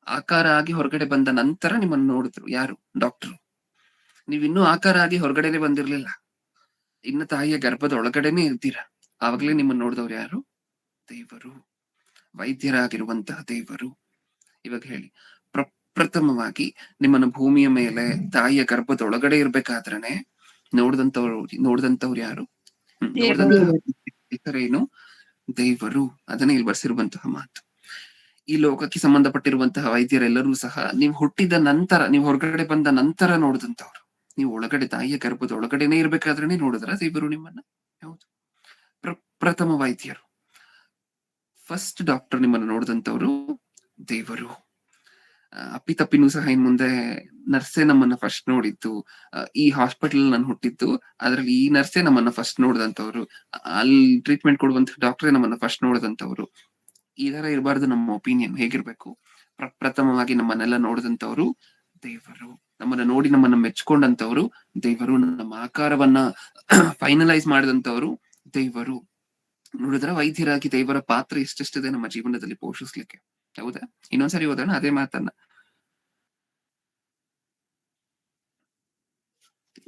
S1: ಆಕಾರ ಆಗಿ ಹೊರಗಡೆ ಬಂದ ನಂತರ ನಿಮ್ಮನ್ನು ನೋಡಿದ್ರು ಯಾರು? ಡಾಕ್ಟರ್. ನೀವಿನ್ನೂ ಆಕಾರ ಆಗಿ ಹೊರಗಡೆನೆ ಬಂದಿರ್ಲಿಲ್ಲ, ಇನ್ನು ತಾಯಿಯ ಗರ್ಭದ ಒಳಗಡೆನೆ ಇರ್ತೀರಾ. ಆವಾಗಲೇ ನಿಮ್ಮನ್ನು ನೋಡಿದವ್ರು ಯಾರು? ದೇವರು, ವೈದ್ಯರಾಗಿರುವಂತಹ ದೇವರು. ಇವಾಗ ಹೇಳಿ, ಪ್ರಪ್ರಥಮವಾಗಿ ನಿಮ್ಮನ್ನು ಭೂಮಿಯ ಮೇಲೆ ತಾಯಿಯ ಗರ್ಭದೊಳಗಡೆ ಇರ್ಬೇಕಾದ್ರೇನೆ ನೋಡಿದಂತವ್ರು ಯಾರು? ಹೆಸರೇನು? ದೇವರು. ಅದನ್ನೇ ಇಲ್ಲಿ ಬರ್ಸಿರುವಂತಹ ಮಾತು. ಈ ಲೋಕಕ್ಕೆ ಸಂಬಂಧಪಟ್ಟಿರುವಂತಹ ವೈದ್ಯರೆಲ್ಲರೂ ಸಹ ನೀವು ಹುಟ್ಟಿದ ನಂತರ, ನೀವು ಹೊರಗಡೆ ಬಂದ ನಂತರ ನೋಡಿದಂತವ್ರು. ನೀವು ಒಳಗಡೆ ತಾಯಿಯ ಗರ್ಭದ ಒಳಗಡೆನೆ ಇರ್ಬೇಕಾದ್ರೇನೆ ನೋಡಿದ್ರ ದೇವರು ನಿಮ್ಮನ್ನ? ಹೌದು, ಪ್ರಥಮ ವೈದ್ಯರು, ಫಸ್ಟ್ ಡಾಕ್ಟರ್ ನಿಮ್ಮನ್ನು ನೋಡಿದಂತವ್ರು ದೇವರು. ಅಪ್ಪಿತಪ್ಪಿನೂ ಸಹ ಇನ್ ಮುಂದೆ ನರ್ಸೇ ನಮ್ಮನ್ನ ಫಸ್ಟ್ ನೋಡಿದ್ದು. ಈ ಹಾಸ್ಪಿಟಲ್ ನಾನು ಹುಟ್ಟಿದ್ದು, ಅದ್ರಲ್ಲಿ ಈ ನರ್ಸೇ ನಮ್ಮನ್ನ ಫಸ್ಟ್ ನೋಡಿದಂತವ್ರು, ಅಲ್ಲಿ ಟ್ರೀಟ್ಮೆಂಟ್ ಕೊಡುವಂತ ಡಾಕ್ಟ್ರೇ ನಮ್ಮನ್ನ ಫಸ್ಟ್ ನೋಡಿದಂತವ್ರು. ಈ ತರ ಇರಬಾರ್ದು ನಮ್ಮ ಒಪಿನಿಯನ್. ಹೇಗಿರ್ಬೇಕು? ಪ್ರಪ್ರಥಮವಾಗಿ ನಮ್ಮನ್ನೆಲ್ಲ ನೋಡಿದಂತವ್ರು ದೇವರು, ನಮ್ಮನ್ನ ನೋಡಿ ನಮ್ಮನ್ನ ಮೆಚ್ಕೊಂಡಂತವ್ರು ದೇವರು, ನಮ್ಮ ಆಕಾರವನ್ನ ಫೈನಲೈಸ್ ಮಾಡಿದಂತವ್ರು ದೇವರು. ನೋಡಿದ್ರ ವೈದ್ಯರಾಗಿ ದೇವರ ಪಾತ್ರ ಎಷ್ಟೆಷ್ಟಿದೆ ನಮ್ಮ ಜೀವನದಲ್ಲಿ ಪೋಷಿಸ್ಲಿಕ್ಕೆ. ಹೌದಾ? ಇನ್ನೊಂದ್ಸರಿ ಓದೋಣ ಅದೇ ಮಾತನ್ನ.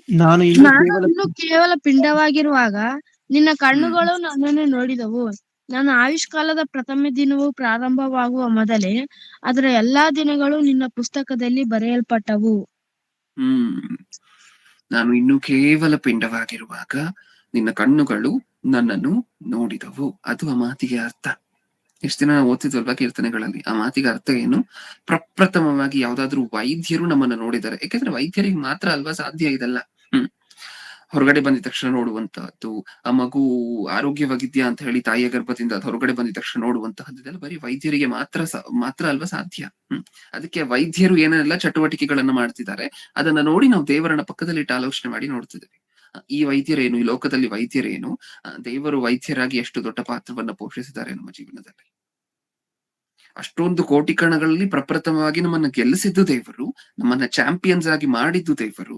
S2: ನಾನು ಇನ್ನು ಕೇವಲ ಪಿಂಡವಾಗಿರುವಾಗ ನಿನ್ನ ಕಣ್ಣುಗಳು ನನ್ನನ್ನು ನೋಡಿದವು. ನನ್ನ ಆಯುಷ್ಕಾಲದ ಪ್ರಥಮ ದಿನವು ಪ್ರಾರಂಭವಾಗುವ ಮೊದಲೇ ಅದರ ಎಲ್ಲಾ ದಿನಗಳು ನಿನ್ನ ಪುಸ್ತಕದಲ್ಲಿ ಬರೆಯಲ್ಪಟ್ಟವು.
S1: ನಾನು ಇನ್ನು ಕೇವಲ ಪಿಂಡವಾಗಿರುವಾಗ ನಿನ್ನ ಕಣ್ಣುಗಳು ನನ್ನನ್ನು ನೋಡಿದವು. ಅದು ಆ ಮಾತಿಗೆ ಅರ್ಥ. ಎಷ್ಟು ದಿನ ಓದ್ತಿದ್ವಲ್ವಾ ಕೀರ್ತನೆಗಳಲ್ಲಿ. ಆ ಮಾತಿಗೆ ಅರ್ಥ ಏನು? ಪ್ರಪ್ರಥಮವಾಗಿ ಯಾವ್ದಾದ್ರು ವೈದ್ಯರು ನಮ್ಮನ್ನ ನೋಡಿದ್ದಾರೆ. ಯಾಕಂದ್ರೆ ವೈದ್ಯರಿಗೆ ಮಾತ್ರ ಅಲ್ವಾ ಸಾಧ್ಯ ಇದೆಲ್ಲ. ಹೊರಗಡೆ ಬಂದಿದ ತಕ್ಷಣ ನೋಡುವಂತಹದ್ದು, ಆ ಮಗು ಆರೋಗ್ಯವಾಗಿದ್ಯಾ ಅಂತ ಹೇಳಿ ತಾಯಿಯ ಗರ್ಭದಿಂದ ಅದು ಹೊರಗಡೆ ಬಂದಿದ ತಕ್ಷಣ ನೋಡುವಂತಹದ್ದು, ಇದೆಲ್ಲ ಬರೀ ವೈದ್ಯರಿಗೆ ಮಾತ್ರ ಅಲ್ವಾ ಸಾಧ್ಯ. ಅದಕ್ಕೆ ವೈದ್ಯರು ಏನೆಲ್ಲ ಚಟುವಟಿಕೆಗಳನ್ನ ಮಾಡ್ತಿದ್ದಾರೆ ಅದನ್ನ ನೋಡಿ ನಾವು ದೇವರನ್ನ ಪಕ್ಕದಲ್ಲಿ ಇಟ್ಟು ಆಲೋಚನೆ ಮಾಡಿ ನೋಡ್ತಿದ್ದೇವೆ. ಈ ವೈದ್ಯರೇನು, ಈ ಲೋಕದಲ್ಲಿ ವೈದ್ಯರೇನು, ದೇವರು ವೈದ್ಯರಾಗಿ ಎಷ್ಟು ದೊಡ್ಡ ಪಾತ್ರವನ್ನ ಪೋಷಿಸಿದ್ದಾರೆ ನಮ್ಮ ಜೀವನದಲ್ಲಿ. ಅಷ್ಟೊಂದು ಕೋಟಿ ಕಣಗಳಲ್ಲಿ ಪ್ರಪ್ರಥಮವಾಗಿ ನಮ್ಮನ್ನ ಗೆಲ್ಲಿಸಿದ್ದು ದೇವರು, ನಮ್ಮನ್ನ ಚಾಂಪಿಯನ್ಸ್ ಆಗಿ ಮಾಡಿದ್ದು ದೇವರು.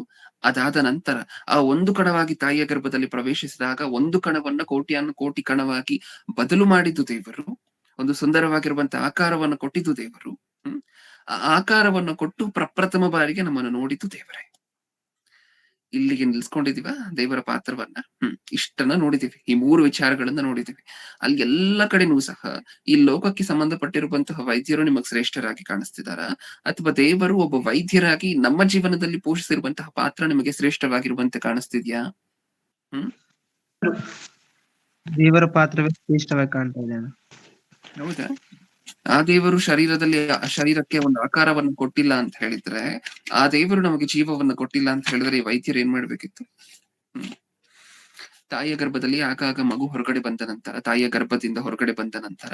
S1: ಅದಾದ ನಂತರ ಆ ಒಂದು ಕಣವಾಗಿ ತಾಯಿಯ ಗರ್ಭದಲ್ಲಿ ಪ್ರವೇಶಿಸಿದಾಗ ಒಂದು ಕಣವನ್ನ ಕೋಟಿ ಕಣವಾಗಿ ಬದಲು ಮಾಡಿದ್ದು ದೇವರು. ಒಂದು ಸುಂದರವಾಗಿರುವಂತಹ ಆಕಾರವನ್ನು ಕೊಟ್ಟಿದ್ದು ದೇವರು. ಆ ಆಕಾರವನ್ನು ಕೊಟ್ಟು ಪ್ರಪ್ರಥಮ ಬಾರಿಗೆ ನಮ್ಮನ್ನು ನೋಡಿದ್ದು ದೇವರೇ. ಇಲ್ಲಿಗೆ ನಿಲ್ಸ್ಕೊಂಡಿದೀವ ದೇವರ ಪಾತ್ರವನ್ನ. ಇಷ್ಟನ್ನ ನೋಡಿದೀವಿ, ಈ 3 ವಿಚಾರಗಳನ್ನ ನೋಡಿದೀವಿ. ಅಲ್ಲಿ ಎಲ್ಲ ಕಡೆನೂ ಸಹ ಈ ಲೋಕಕ್ಕೆ ಸಂಬಂಧಪಟ್ಟಿರುವಂತಹ ವೈದ್ಯರು ನಿಮಗ್ ಶ್ರೇಷ್ಠರಾಗಿ ಕಾಣಿಸ್ತಿದಾರ, ಅಥವಾ ದೇವರು ಒಬ್ಬ ವೈದ್ಯರಾಗಿ ನಮ್ಮ ಜೀವನದಲ್ಲಿ ಪೋಷಿಸಿರುವಂತಹ ಪಾತ್ರ ನಿಮಗೆ ಶ್ರೇಷ್ಠವಾಗಿರುವಂತೆ ಕಾಣಿಸ್ತಿದ್ಯಾ?
S4: ದೇವರ ಪಾತ್ರವೇ ಶ್ರೇಷ್ಠವಾಗಿ ಕಾಣ್ತಾ ಇದೆ.
S1: ಹೌದಾ? ಆ ದೇವರು ಶರೀರಕ್ಕೆ ಒಂದು ಆಕಾರವನ್ನು ಕೊಟ್ಟಿಲ್ಲ ಅಂತ ಹೇಳಿದ್ರೆ, ಆ ದೇವರು ನಮಗೆ ಜೀವವನ್ನು ಕೊಟ್ಟಿಲ್ಲ ಅಂತ ಹೇಳಿದ್ರೆ ಈ ವೈದ್ಯರು ಏನ್ ಮಾಡ್ಬೇಕಿತ್ತು? ತಾಯಿಯ ಗರ್ಭದಲ್ಲಿ ಆಗಾಗ ಮಗು ಹೊರಗಡೆ ಬಂದ ನಂತರ, ತಾಯಿಯ ಗರ್ಭದಿಂದ ಹೊರಗಡೆ ಬಂದ ನಂತರ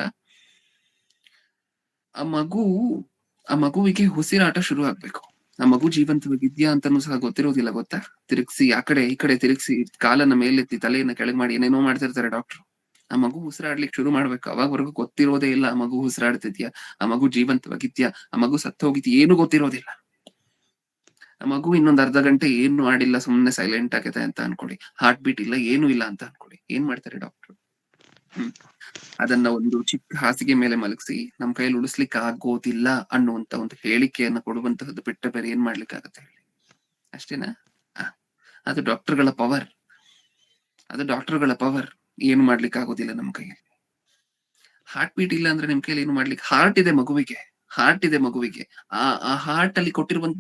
S1: ಆ ಮಗುವಿಗೆ ಉಸಿರಾಟ ಶುರು ಆಗ್ಬೇಕು. ಆ ಮಗು ಜೀವಂತವಾಗಿದ್ಯಾ ಅಂತಾನು ಸಹ ಗೊತ್ತಿರೋದಿಲ್ಲ, ಗೊತ್ತಾ? ತಿರುಗಿಸಿ ಆ ಕಡೆ ಈ ಕಡೆ ತಿರುಗಿಸಿ, ಕಾಲನ್ನ ಮೇಲೆತ್ತಿ ತಲೆಯನ್ನ ಕೆಳಗೆ ಮಾಡಿ ಏನೇನೋ ಮಾಡ್ತಿರ್ತಾರೆ ಡಾಕ್ಟ್ರು. ಆ ಮಗು ಉಸಿರಾಡ್ಲಿಕ್ಕೆ ಶುರು ಮಾಡ್ಬೇಕು. ಅವಾಗವರೆಗೂ ಗೊತ್ತಿರೋದೇ ಇಲ್ಲ ಆ ಮಗು ಉಸಿರಾಡ್ತಿದ್ಯಾ, ಆ ಮಗು ಜೀವಂತವಾಗಿದ್ಯಾ, ಆ ಮಗು ಸತ್ತೋಗಿದ್ಯಾ, ಏನು ಗೊತ್ತಿರೋದಿಲ್ಲ. ಆ ಮಗು ಇನ್ನೊಂದ್ ಅರ್ಧ ಗಂಟೆ ಏನು ಮಾಡಿಲ್ಲ, ಸುಮ್ನೆ ಸೈಲೆಂಟ್ ಆಗಿದೆ ಅಂತ ಅನ್ಕೊಳ್ಳಿ, ಹಾರ್ಟ್ ಬೀಟ್ ಇಲ್ಲ, ಏನು ಇಲ್ಲ ಅಂತ ಅನ್ಕೊಳ್ಳಿ. ಏನ್ ಮಾಡ್ತಾರೆ ಡಾಕ್ಟ್ರು? ಅದನ್ನ ಒಂದು ಚಿಕ್ಕ ಹಾಸಿಗೆ ಮೇಲೆ ಮಲಗಿಸಿ ನಮ್ ಕೈಯಲ್ಲಿ ಉಳಿಸ್ಲಿಕ್ಕೆ ಆಗೋದಿಲ್ಲ ಅನ್ನುವಂತ ಒಂದು ಹೇಳಿಕೆಯನ್ನ ಕೊಡುವಂತಹದ್ದು ಬಿಟ್ಟ ಬೇರೆ ಏನ್ ಮಾಡ್ಲಿಕ್ಕೆ ಆಗತ್ತೆ ಹೇಳಿ? ಅಷ್ಟೇನಾ? ಅದು ಡಾಕ್ಟರ್ಗಳ ಪವರ್. ಏನು ಮಾಡ್ಲಿಕ್ಕೆ ಆಗೋದಿಲ್ಲ ನಮ್ ಕೈಯಲ್ಲಿ. ಹಾರ್ಟ್ ಬೀಟ್ ಇಲ್ಲ ಅಂದ್ರೆ ನಿಮ್ ಕೈಯಲ್ಲಿ ಏನು ಮಾಡ್ಲಿಕ್ಕೆ? ಹಾರ್ಟ್ ಇದೆ ಮಗುವಿಗೆ. ಆ ಹಾರ್ಟ್ ಅಲ್ಲಿ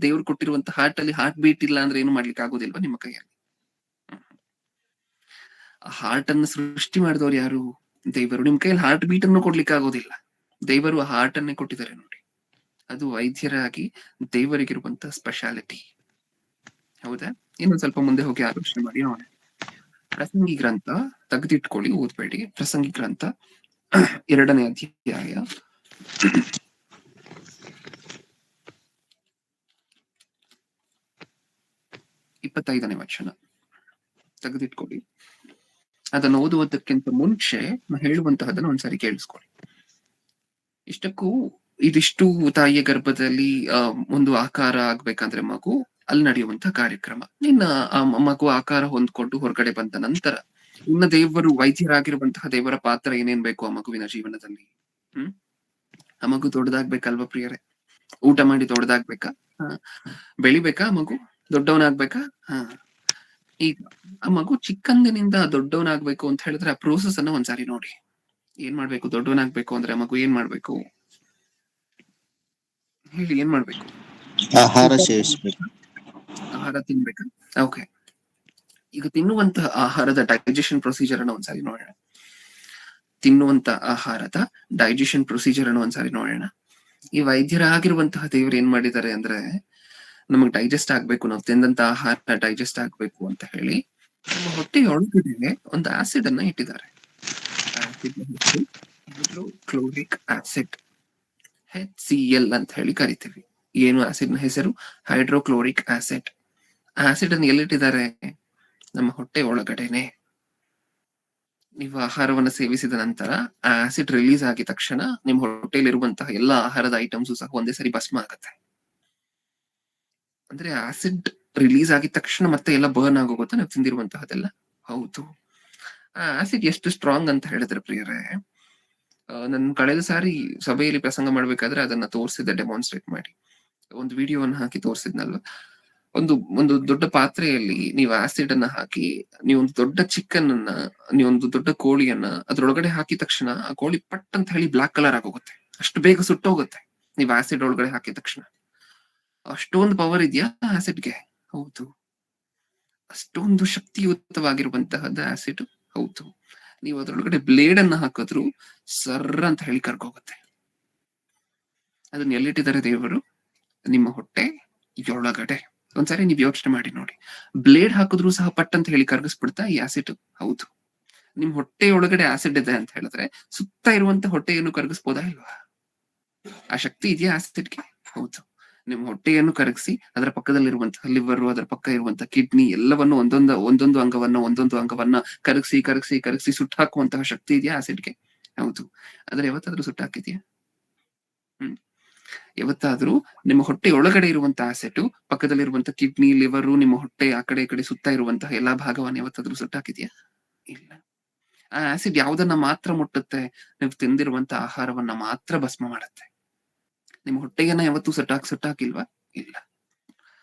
S1: ದೇವ್ರು ಕೊಟ್ಟಿರುವಂತ ಹಾರ್ಟ್ ಅಲ್ಲಿ ಹಾರ್ಟ್ ಬೀಟ್ ಇಲ್ಲ ಅಂದ್ರೆ ಏನು ಮಾಡ್ಲಿಕ್ಕೆ ಆಗೋದಿಲ್ವಾ ನಿಮ್ಮ ಕೈಯಲ್ಲಿ? ಆ ಹಾರ್ಟ್ ಅನ್ನು ಸೃಷ್ಟಿ ಮಾಡಿದವ್ರು ಯಾರು? ದೇವರು. ನಿಮ್ ಕೈಯಲ್ಲಿ ಹಾರ್ಟ್ ಬೀಟ್ ಅನ್ನು ಕೊಡ್ಲಿಕ್ಕೆ ಆಗೋದಿಲ್ಲ, ದೇವರು ಆ ಹಾರ್ಟ್ ಅನ್ನೇ ಕೊಟ್ಟಿದ್ದಾರೆ ನೋಡಿ. ಅದು ವೈದ್ಯರಾಗಿ ದೇವರಿಗಿರುವಂತ ಸ್ಪೆಷಾಲಿಟಿ. ಹೌದಾ? ಇನ್ನೊಂದ್ ಸ್ವಲ್ಪ ಮುಂದೆ ಹೋಗಿ ಆಲೋಚನೆ ಮಾಡಿ ನೋಡೋಣ. ಪ್ರಸಂಗಿ ಗ್ರಂಥ ತೆಗೆದಿಟ್ಕೊಳ್ಳಿ, ಓದ್ಬೇಡಿ. ಪ್ರಸಂಗಿ ಗ್ರಂಥ 2ನೇ ಅಧ್ಯಾಯ 25ನೇ ವಚನ ತೆಗೆದಿಟ್ಕೊಳ್ಳಿ. ಅದನ್ನು ಓದುವುದಕ್ಕಿಂತ ಮುಂಚೆ ಹೇಳುವಂತಹದನ್ನು ಒಂದ್ಸರಿ ಕೇಳಿಸ್ಕೊಳ್ಳಿ. ಇದಿಷ್ಟು ತಾಯಿಯ ಗರ್ಭದಲ್ಲಿ ಒಂದು ಆಕಾರ ಆಗ್ಬೇಕಂದ್ರೆ ಮಗು ಅಲ್ಲಿ ನಡೆಯುವಂತಹ ಕಾರ್ಯಕ್ರಮ. ಇನ್ನ ಆ ಮಗು ಆಕಾರ ಹೊಂದ್ಕೊಂಡು ಹೊರಗಡೆ ಬಂದ ನಂತರ ಇನ್ನ ದೇವರು ವೈದ್ಯರಾಗಿರುವಂತಹ ದೇವರ ಪಾತ್ರ ಏನೇನ್ ಬೇಕು ಆ ಮಗುವಿನ ಜೀವನದಲ್ಲಿ? ಆ ಮಗು ದೊಡ್ಡದಾಗ್ಬೇಕಲ್ವಾ ಪ್ರಿಯರೇ? ಊಟ ಮಾಡಿ ದೊಡ್ಡದಾಗ್ಬೇಕಾ? ಬೆಳಿಬೇಕಾ? ಮಗು ದೊಡ್ಡವನಾಗ್ಬೇಕಾ? ಈಗ ಆ ಮಗು ಚಿಕ್ಕಂದಿನಿಂದ ದೊಡ್ಡವನಾಗ್ಬೇಕು ಅಂತ ಹೇಳಿದ್ರೆ ಆ ಪ್ರೋಸೆಸ್ ಅನ್ನ ಒಂದ್ಸಾರಿ ನೋಡಿ. ಏನ್ ಮಾಡ್ಬೇಕು? ದೊಡ್ಡವನಾಗ್ಬೇಕು ಅಂದ್ರೆ ಆ ಮಗು ಏನ್ ಮಾಡ್ಬೇಕು ಹೇಳಿ? ಏನ್ ಮಾಡ್ಬೇಕು?
S5: ಆಹಾರ ಸೇವಿಸ್ಬೇಕು,
S1: ಆಹಾರ ತಿನ್ಬೇಕಾ? ಓಕೆ. ಈಗ ತಿನ್ನುವಂತಹ ಆಹಾರದ ಡೈಜೆಷನ್ ಪ್ರೊಸೀಜರ್ ಅನ್ನ ಒಂದ್ಸಾರಿ ನೋಡೋಣ. ಈ ವೈದ್ಯರಾಗಿರುವಂತಹ ದೇವರು ಏನ್ ಮಾಡಿದ್ದಾರೆ ಅಂದ್ರೆ, ನಮಗ್ ಡೈಜೆಸ್ಟ್ ಆಗ್ಬೇಕು, ನಾವು ತಿಂದಂತ ಆಹಾರ ಡೈಜೆಸ್ಟ್ ಆಗ್ಬೇಕು ಅಂತ ಹೇಳಿ ನಮ್ಮ ಹೊಟ್ಟೆಯೊಳಗಡೆ ಒಂದು ಆಸಿಡ್ ಅನ್ನ ಇಟ್ಟಿದ್ದಾರೆ. ಹೈಡ್ರೋಕ್ಲೋರಿಕ್ ಆಸಿಡ್, HCl ಅಂತ ಹೇಳಿ ಕರಿತೀವಿ. ಏನು ಆಸಿಡ್ ನ ಹೆಸರು? Hydrochloric acid. ಆಸಿಡ್ ಅನ್ನು ಎಲ್ಲಿಟ್ಟಿದ್ದಾರೆ? ನಮ್ಮ ಹೊಟ್ಟೆ ಒಳಗಡೆನೆ. ನೀವು ಆಹಾರವನ್ನ ಸೇವಿಸಿದ ನಂತರ ಆ ಆಸಿಡ್ ರಿಲೀಸ್ ಆಗಿದ ತಕ್ಷಣ ನಿಮ್ಮ ಹೊಟ್ಟೆಯಲ್ಲಿರುವಂತಹ ಎಲ್ಲಾ ಆಹಾರದ ಐಟಮ್ಸ್ ಸಹ ಒಂದೇ ಸರಿ ಭಸ್ಮ ಆಗತ್ತೆ. ಅಂದ್ರೆ ಆಸಿಡ್ ರಿಲೀಸ್ ಆಗಿದ ತಕ್ಷಣ ಮತ್ತೆ ಎಲ್ಲ ಬರ್ನ್ ಆಗೋಗುತ್ತೆ ನಾವು ತಿಂದಿರುವಂತಹದೆಲ್ಲ. ಹೌದು. ಆ ಆಸಿಡ್ ಎಷ್ಟು ಸ್ಟ್ರಾಂಗ್ ಅಂತ ಹೇಳಿದ್ರೆ ಪ್ರಿಯರೇ, ನನ್ ಕಳೆದ ಸಾರಿ ಸಭೆಯಲ್ಲಿ ಪ್ರಸಂಗ ಮಾಡ್ಬೇಕಾದ್ರೆ ಅದನ್ನ ತೋರಿಸಿದ್ದೆ, ಡೆಮಾನ್ಸ್ಟ್ರೇಟ್ ಮಾಡಿ ಒಂದು ವಿಡಿಯೋವನ್ನು ಹಾಕಿ ತೋರಿಸಿದ್ನಲ್ವ. ಒಂದು ದೊಡ್ಡ ಪಾತ್ರೆಯಲ್ಲಿ ನೀವು ಆಸಿಡ್ ಅನ್ನ ಹಾಕಿ, ನೀವೊಂದು ದೊಡ್ಡ ಚಿಕನ್ ಅನ್ನ, ನೀವೊಂದು ದೊಡ್ಡ ಕೋಳಿಯನ್ನ ಅದ್ರೊಳಗಡೆ ಹಾಕಿದ ತಕ್ಷಣ ಆ ಕೋಳಿ ಪಟ್ ಅಂತ ಹೇಳಿ ಬ್ಲಾಕ್ ಕಲರ್ ಆಗೋಗುತ್ತೆ. ಅಷ್ಟು ಬೇಗ ಸುಟ್ಟೋಗುತ್ತೆ ನೀವು ಆಸಿಡ್ ಒಳಗಡೆ ಹಾಕಿದ ತಕ್ಷಣ. ಅಷ್ಟೊಂದು ಪವರ್ ಇದೆಯಾ ಆಸಿಡ್ಗೆ? ಹೌದು. ಅಷ್ಟೊಂದು ಶಕ್ತಿಯುತವಾಗಿರುವಂತಹದ್ದು ಆಸಿಡ್. ಹೌದು. ನೀವು ಅದ್ರೊಳಗಡೆ ಬ್ಲೇಡ್ ಅನ್ನ ಹಾಕಿದ್ರು ಸರ್ರ ಅಂತ ಹೇಳಿ ಕರ್ಕೋಗುತ್ತೆ. ಅದನ್ನ ಎಲ್ಲಿಟ್ಟಿದ್ದಾರೆ ದೇವರು? ನಿಮ್ಮ ಹೊಟ್ಟೆ ಒಳಗಡೆ. ಒಂದ್ಸಾರಿ ನೀವ್ ಯೋಚನೆ ಮಾಡಿ ನೋಡಿ, ಬ್ಲೇಡ್ ಹಾಕಿದ್ರು ಸಹ ಪಟ್ ಅಂತ ಹೇಳಿ ಕರಗಿಸ್ಬಿಡ್ತಾ ಈ ಆಸಿಡ್? ಹೌದು. ನಿಮ್ ಹೊಟ್ಟೆಯೊಳಗಡೆ ಆಸಿಡ್ ಇದೆ ಅಂತ ಹೇಳಿದ್ರೆ ಸುತ್ತ ಇರುವಂತ ಹೊಟ್ಟೆಯನ್ನು ಕರಗಿಸ್ಬೋದಾ ಇಲ್ವಾ? ಆ ಶಕ್ತಿ ಇದೆಯಾ ಆಸಿಡ್ಗೆ? ಹೌದು. ನಿಮ್ ಹೊಟ್ಟೆಯನ್ನು ಕರಗಿಸಿ ಅದರ ಪಕ್ಕದಲ್ಲಿರುವಂತಹ ಲಿವರ್, ಅದರ ಪಕ್ಕ ಇರುವಂತಹ ಕಿಡ್ನಿ ಎಲ್ಲವನ್ನು ಒಂದೊಂದು ಅಂಗವನ್ನ ಕರಗಿಸಿ ಸುಟ್ಟು ಹಾಕುವಂತಹ ಶಕ್ತಿ ಇದೆಯಾ ಆಸಿಡ್ಗೆ? ಹೌದು. ಆದ್ರೆ ಯಾವತ್ತಾದ್ರೂ ಸುಟ್ಟು ಹಾಕಿದ್ಯಾ? ಯಾವತ್ತಾದ್ರೂ ನಿಮ್ಮ ಹೊಟ್ಟೆ ಒಳಗಡೆ ಇರುವಂತಹ ಆಸಿಡ್ ಪಕ್ಕದಲ್ಲಿರುವಂತಹ ಕಿಡ್ನಿ, ಲಿವರ್, ನಿಮ್ಮ ಹೊಟ್ಟೆ ಆ ಕಡೆ ಈ ಕಡೆ ಸುತ್ತ ಇರುವಂತಹ ಎಲ್ಲಾ ಭಾಗವನ್ನು ಯಾವತ್ತಾದ್ರೂ ಸುಟ್ಟು ಹಾಕಿದ್ಯಾ? ಇಲ್ಲ. ಆ ಆಸಿಡ್ ಯಾವ್ದನ್ನ ಮಾತ್ರ ಮುಟ್ಟುತ್ತೆ? ನೀವು ತಿಂದಿರುವಂತ ಆಹಾರವನ್ನ ಮಾತ್ರ ಭಸ್ಮ ಮಾಡುತ್ತೆ. ನಿಮ್ಮ ಹೊಟ್ಟೆಯನ್ನ ಯಾವತ್ತೂ ಸುಟ್ಟಾಕಿಲ್ವಾ? ಇಲ್ಲ.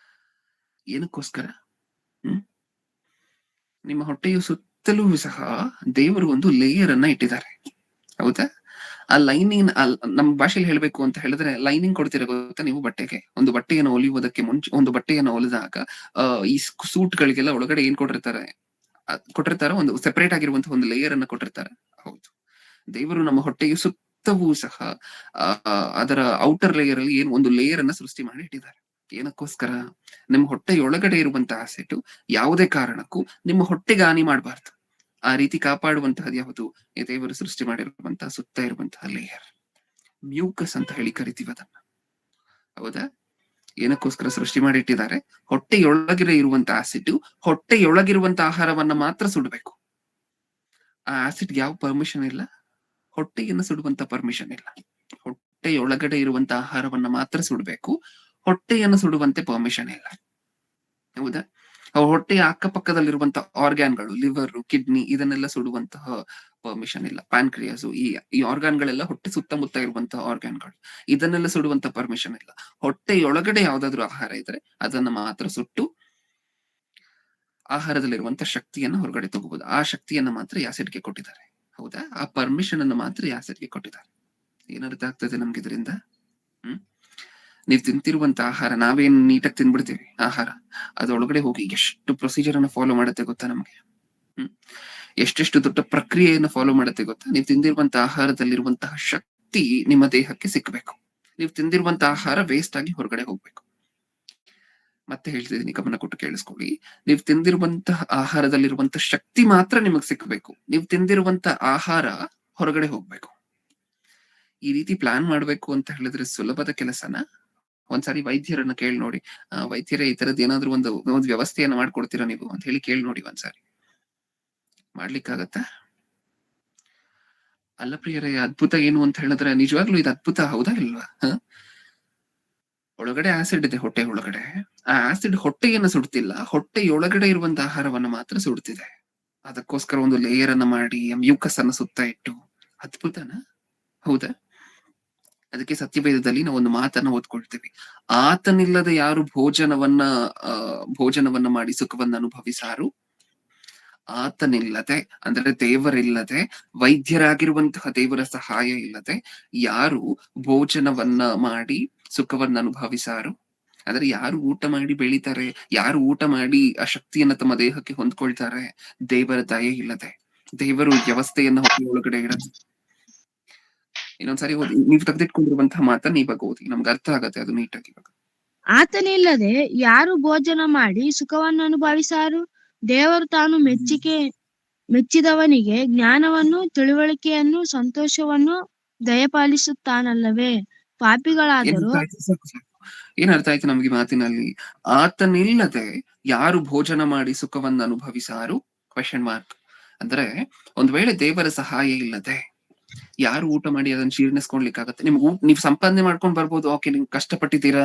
S1: ಏನಕ್ಕೋಸ್ಕರ? ನಿಮ್ಮ ಹೊಟ್ಟೆಯ ಸುತ್ತಲೂ ಸಹ ದೇವರು ಒಂದು ಲೇಯರ್ ಅನ್ನ ಇಟ್ಟಿದ್ದಾರೆ, ಹೌದಾ? ಆ ಲೈನಿಂಗ್, ನಮ್ಮ ಭಾಷೆಯಲ್ಲಿ ಹೇಳ್ಬೇಕು ಅಂತ ಹೇಳಿದ್ರೆ ಲೈನಿಂಗ್ ಕೊಡ್ತೀರ ಗೊತ್ತಾ ನೀವು ಬಟ್ಟೆಗೆ? ಒಂದು ಬಟ್ಟೆಯನ್ನು ಹೊಲಿಯುವುದಕ್ಕೆ ಮುಂಚೆ, ಒಂದು ಬಟ್ಟೆಯನ್ನು ಹೊಲಿದಾಗ ಈ ಸೂಟ್ ಗಳಿಗೆಲ್ಲ ಒಳಗಡೆ ಏನ್ ಕೊಟ್ಟಿರ್ತಾರೆ? ಒಂದು ಸೆಪರೇಟ್ ಆಗಿರುವಂತಹ ಒಂದು ಲೇಯರ್ ಅನ್ನ ಕೊಟ್ಟಿರ್ತಾರೆ. ಹೌದು. ದೇವರು ನಮ್ಮ ಹೊಟ್ಟೆಯ ಸುತ್ತವೂ ಸಹ ಅದರ ಔಟರ್ ಲೇಯರ್ ಅಲ್ಲಿ ಒಂದು ಲೇಯರ್ ಅನ್ನ ಸೃಷ್ಟಿ ಮಾಡಿ ಇಟ್ಟಿದ್ದಾರೆ. ಏನಕ್ಕೋಸ್ಕರ? ನಿಮ್ಮ ಹೊಟ್ಟೆಯೊಳಗಡೆ ಇರುವಂತಹ ಆಸಿಡ್ ಯಾವುದೇ ಕಾರಣಕ್ಕೂ ನಿಮ್ಮ ಹೊಟ್ಟೆಗೆ ಹಾನಿ ಮಾಡಬಾರ್ದು. ಆ ರೀತಿ ಕಾಪಾಡುವಂತಹದ್ದು ಯಾವುದು? ದೇವರು ಸೃಷ್ಟಿ ಮಾಡಿರುವಂತಹ ಸುತ್ತ ಇರುವಂತಹ ಲೇಯರ್, ಮ್ಯೂಕಸ್ ಅಂತ ಹೇಳಿ ಕರಿತೀವಿ ಅದನ್ನ, ಹೌದಾ? ಏನಕ್ಕೋಸ್ಕರ ಸೃಷ್ಟಿ ಮಾಡಿ ಇಟ್ಟಿದ್ದಾರೆ? ಹೊಟ್ಟೆಯೊಳಗಿರೋ ಇರುವಂತ ಆಸಿಡ್ ಹೊಟ್ಟೆಯೊಳಗಿರುವಂತ ಆಹಾರವನ್ನ ಮಾತ್ರ ಸುಡಬೇಕು. ಆ ಆಸಿಡ್ ಯಾವ ಪರ್ಮಿಷನ್ ಇಲ್ಲ, ಹೊಟ್ಟೆಯನ್ನು ಸುಡುವಂತ ಪರ್ಮಿಷನ್ ಇಲ್ಲ. ಹೊಟ್ಟೆಯೊಳಗಡೆ ಇರುವಂತ ಆಹಾರವನ್ನ ಮಾತ್ರ ಸುಡಬೇಕು, ಹೊಟ್ಟೆಯನ್ನು ಸುಡುವಂತೆ ಪರ್ಮಿಷನ್ ಇಲ್ಲ, ಹೌದಾ? ಹೊಟ್ಟೆಯ ಅಕ್ಕಪಕ್ಕದಲ್ಲಿರುವಂತಹ ಆರ್ಗ್ಯಾನ್ಗಳು, ಲಿವರ್, ಕಿಡ್ನಿ, ಇದನ್ನೆಲ್ಲ ಸುಡುವಂತಹ ಪರ್ಮಿಷನ್ ಇಲ್ಲ. ಪ್ಯಾನ್ಕ್ರಿಯಾಸ್, ಈ ಆರ್ಗಾನ್ಗಳೆಲ್ಲ ಹೊಟ್ಟೆ ಸುತ್ತಮುತ್ತ ಇರುವಂತಹ ಆರ್ಗಾನ್ಗಳು, ಇದನ್ನೆಲ್ಲ ಸುಡುವಂತ ಪರ್ಮಿಷನ್ ಇಲ್ಲ. ಹೊಟ್ಟೆಯೊಳಗಡೆ ಯಾವ್ದಾದ್ರು ಆಹಾರ ಇದ್ರೆ ಅದನ್ನ ಮಾತ್ರ ಸುಟ್ಟು ಆಹಾರದಲ್ಲಿರುವಂತ ಶಕ್ತಿಯನ್ನ ಹೊರಗಡೆ ತಗೋಬಹುದು. ಆ ಶಕ್ತಿಯನ್ನ ಮಾತ್ರ ಆಸಿಡ್ಗೆ ಕೊಟ್ಟಿದ್ದಾರೆ, ಹೌದಾ? ಆ ಪರ್ಮಿಷನ್ ಅನ್ನು ಮಾತ್ರ ಆಸಿಡ್ಗೆ ಕೊಟ್ಟಿದ್ದಾರೆ. ಏನರ್ಥ ಆಗ್ತದೆ ನಮ್ಗೆ ಇದರಿಂದ? ನೀವ್ ತಿಂತಿರುವಂತ ಆಹಾರ, ನಾವೇನ್ ನೀಟಾಗಿ ತಿನ್ಬಿಡ್ತೀವಿ ಆಹಾರ, ಅದರೊಳಗಡೆ ಹೋಗಿ ಎಷ್ಟು ಪ್ರೊಸೀಜರ್ ಅನ್ನ ಫಾಲೋ ಮಾಡುತ್ತೆ ಗೊತ್ತಾ ನಮ್ಗೆ? ಎಷ್ಟೆಷ್ಟು ದೊಡ್ಡ ಪ್ರಕ್ರಿಯೆಯನ್ನು ಫಾಲೋ ಮಾಡುತ್ತೆ ಗೊತ್ತಾ? ನೀವು ತಿಂದಿರುವಂತ ಆಹಾರದಲ್ಲಿರುವಂತಹ ಶಕ್ತಿ ನಿಮ್ಮ ದೇಹಕ್ಕೆ ಸಿಕ್ಬೇಕು. ನೀವು ತಿಂದಿರುವಂತ ಆಹಾರ ವೇಸ್ಟ್ ಆಗಿ ಹೊರಗಡೆ ಹೋಗ್ಬೇಕು. ಮತ್ತೆ ಹೇಳ್ತಿದ್ದೀನಿ, ಗಮನ ಕೊಟ್ಟು ಕೇಳಿಸ್ಕೊಳ್ಳಿ. ನೀವು ತಿಂದಿರುವಂತಹ ಆಹಾರದಲ್ಲಿರುವಂತ ಶಕ್ತಿ ಮಾತ್ರ ನಿಮಗ್ ಸಿಕ್ಬೇಕು. ನೀವು ತಿಂದಿರುವಂತ ಆಹಾರ ಹೊರಗಡೆ ಹೋಗ್ಬೇಕು. ಈ ರೀತಿ ಪ್ಲಾನ್ ಮಾಡ್ಬೇಕು ಅಂತ ಹೇಳಿದ್ರೆ ಸುಲಭದ ಕೆಲಸನ? ಒಂದ್ಸಾರಿ ವೈದ್ಯರನ್ನ ಕೇಳಿ ನೋಡಿ, ವೈದ್ಯರೇ ಈ ತರದ್ ಏನಾದ್ರು ಒಂದು ವ್ಯವಸ್ಥೆಯನ್ನ ಮಾಡ್ಕೊಡ್ತೀರಾ ನೀವು ಅಂತ ಹೇಳಿ ಕೇಳಿ ನೋಡಿ ಒಂದ್ಸಾರಿ. ಮಾಡ್ಲಿಕ್ಕಾಗತ್ತಾ? ಅಲ್ಲ ಪ್ರಿಯರೇ, ಅದ್ಭುತ ಏನು ಅಂತ ಹೇಳಿದ್ರೆ ನಿಜವಾಗ್ಲೂ ಇದು ಅದ್ಭುತ, ಹೌದಾ ಇಲ್ವಾ? ಒಳಗಡೆ ಆಸಿಡ್ ಇದೆ ಹೊಟ್ಟೆ ಒಳಗಡೆ, ಆ ಆಸಿಡ್ ಹೊಟ್ಟೆಯನ್ನ ಸುಡ್ತಿಲ್ಲ, ಹೊಟ್ಟೆಯೊಳಗಡೆ ಇರುವಂತ ಆಹಾರವನ್ನ ಮಾತ್ರ ಸುಡ್ತಿದೆ. ಅದಕ್ಕೋಸ್ಕರ ಒಂದು ಲೇಯರ್ ಅನ್ನ ಮಾಡಿ ಮ್ಯೂಕಸ್ ಅನ್ನ ಸುತ್ತ ಇಟ್ಟು, ಅದ್ಭುತನ? ಹೌದಾ? ಅದಕ್ಕೆ ಸತ್ಯವೇದದಲ್ಲಿ ನಾವು ಒಂದು ಮಾತನ್ನ ಓದ್ಕೊಳ್ತೀವಿ, ಆತನಿಲ್ಲದೆ ಯಾರು ಭೋಜನವನ್ನ ಮಾಡಿ ಸುಖವನ್ನ ಅನುಭವಿಸಾರು, ಆತನಿಲ್ಲದೆ ಅಂದ್ರೆ ದೇವರಿಲ್ಲದೆ, ವೈದ್ಯರಾಗಿರುವಂತಹ ದೇವರ ಸಹಾಯ ಇಲ್ಲದೆ ಯಾರು ಭೋಜನವನ್ನ ಮಾಡಿ ಸುಖವನ್ನ ಅನುಭವಿಸಾರು, ಅಂದ್ರೆ ಯಾರು ಊಟ ಮಾಡಿ ಬೆಳಿತಾರೆ, ಯಾರು ಊಟ ಮಾಡಿ ಆ ಶಕ್ತಿಯನ್ನ ತಮ್ಮ ದೇಹಕ್ಕೆ ಹೊಂದ್ಕೊಳ್ತಾರೆ, ದೇವರ ದಯೆ ಇಲ್ಲದೆ, ದೇವರು ವ್ಯವಸ್ಥೆಯನ್ನ ಒಳಗಡೆ ಇಡೋದು. ಇನ್ನೊಂದ್ಸರಿ ಓದಿ, ನೀವು ತೆಗೆದಿಟ್ಕೊಂಡಿರುವಂತಹ ಮಾತನ್ನ ಇವಾಗ ಓದಿ, ನಮ್ಗೆ ಅರ್ಥ ಆಗತ್ತೆ ಅದು ನೀಟಾಗಿ. ಇವಾಗ
S2: ಆತನಿಲ್ಲದೆ ಯಾರು ಭೋಜನ ಮಾಡಿ ಸುಖವನ್ನು ಅನುಭವಿಸಾರು, ದೇವರು ತಾನು ಮೆಚ್ಚಿದವನಿಗೆ ಜ್ಞಾನವನ್ನು, ತಿಳುವಳಿಕೆಯನ್ನು, ಸಂತೋಷವನ್ನು ದಯಪಾಲಿಸುತ್ತಾನಲ್ಲವೇ? ಪಾಪಿಗಳಾದರೂ
S1: ಏನ್ ಅರ್ಥ ಆಯ್ತು ನಮ್ಗೆ ಮಾತಿನಲ್ಲಿ? ಆತನಿಲ್ಲದೆ ಯಾರು ಭೋಜನ ಮಾಡಿ ಸುಖವನ್ನು ಅನುಭವಿಸಾರು? Question mark. ಅಂದ್ರೆ ಒಂದ್ ವೇಳೆ ದೇವರ ಸಹಾಯ ಇಲ್ಲದೆ ಯಾರು ಊಟ ಮಾಡಿ ಅದನ್ನ ಜೀರ್ಣಿಸ್ಕೊಳ್ಲಿಕ್ಕಾಗತ್ತೆ? ನೀವು ಸಂಪಾದನೆ ಮಾಡ್ಕೊಂಡ್ ಬರ್ಬೋದು, ಓಕೆ, ನೀವು ಕಷ್ಟಪಟ್ಟಿದ್ದೀರಾ,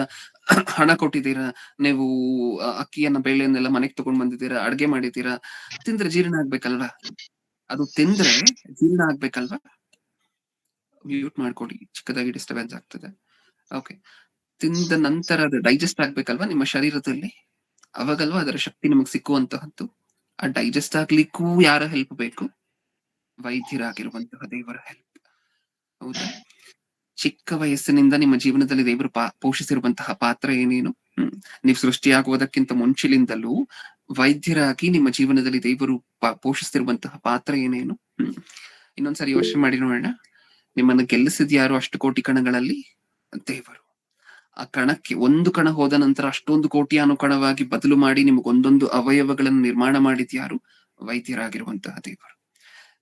S1: ಹಣ ಕೊಟ್ಟಿದ್ದೀರಾ, ನೀವು ಅಕ್ಕಿಯನ್ನ ಬೇಳೆಯನ್ನೆಲ್ಲ ಮನೆಗೆ ತಗೊಂಡ್ ಬಂದಿದ್ದೀರಾ, ಅಡ್ಗೆ ಮಾಡಿದ್ದೀರಾ, ತಿಂದ್ರೆ ಜೀರ್ಣ ಆಗ್ಬೇಕಲ್ವಾ? ಅದು ತಿಂದ್ರೆ ಜೀರ್ಣ ಆಗ್ಬೇಕಲ್ವಾ? ಮ್ಯೂಟ್ ಮಾಡ್ಕೊಡಿ, ಚಿಕ್ಕದಾಗಿ ಡಿಸ್ಟರ್ಬೆನ್ಸ್ ಆಗ್ತದೆ. ಓಕೆ, ತಿಂದ ನಂತರ ಅದು ಡೈಜೆಸ್ಟ್ ಆಗ್ಬೇಕಲ್ವಾ ನಿಮ್ಮ ಶರೀರದಲ್ಲಿ? ಅವಾಗಲ್ವಾ ಅದರ ಶಕ್ತಿ ನಿಮಗ್ ಸಿಕ್ಕುವಂತಹದ್ದು. ಆ ಡೈಜೆಸ್ಟ್ ಆಗ್ಲಿಕ್ಕೂ ಯಾರ ಹೆಲ್ಪ್ ಬೇಕು? ವೈದ್ಯರಾಗಿರುವಂತಹ ದೇವರ ಹೆಲ್ಪ್, ಹೌದಾ? ಚಿಕ್ಕ ವಯಸ್ಸಿನಿಂದ ನಿಮ್ಮ ಜೀವನದಲ್ಲಿ ದೇವರು ಪೋಷಿಸಿರುವಂತಹ ಪಾತ್ರ ಏನೇನು? ನೀವು ಸೃಷ್ಟಿಯಾಗುವುದಕ್ಕಿಂತ ಮುಂಚಿನಿಂದಲೂ ವೈದ್ಯರಾಗಿ ನಿಮ್ಮ ಜೀವನದಲ್ಲಿ ದೇವರು ಪೋಷಿಸ್ತಿರುವಂತಹ ಪಾತ್ರ ಏನೇನು? ಇನ್ನೊಂದ್ಸರಿ ಯೋಚನೆ ಮಾಡಿ ನೋಡೋಣ. ನಿಮ್ಮನ್ನು ಗೆಲ್ಲಿಸಿದ ಯಾರು ಅಷ್ಟು ಕೋಟಿ ಕಣಗಳಲ್ಲಿ? ದೇವರು. ಆ ಕಣಕ್ಕೆ ಒಂದು ಕಣ ಹೋದ ನಂತರ ಅಷ್ಟೊಂದು ಕೋಟ್ಯಾನುಕಣವಾಗಿ ಬದಲು ಮಾಡಿ ನಿಮಗೊಂದೊಂದು ಅವಯವಗಳನ್ನು ನಿರ್ಮಾಣ ಮಾಡಿದ್ಯಾರು? ವೈದ್ಯರಾಗಿರುವಂತಹ ದೇವರು.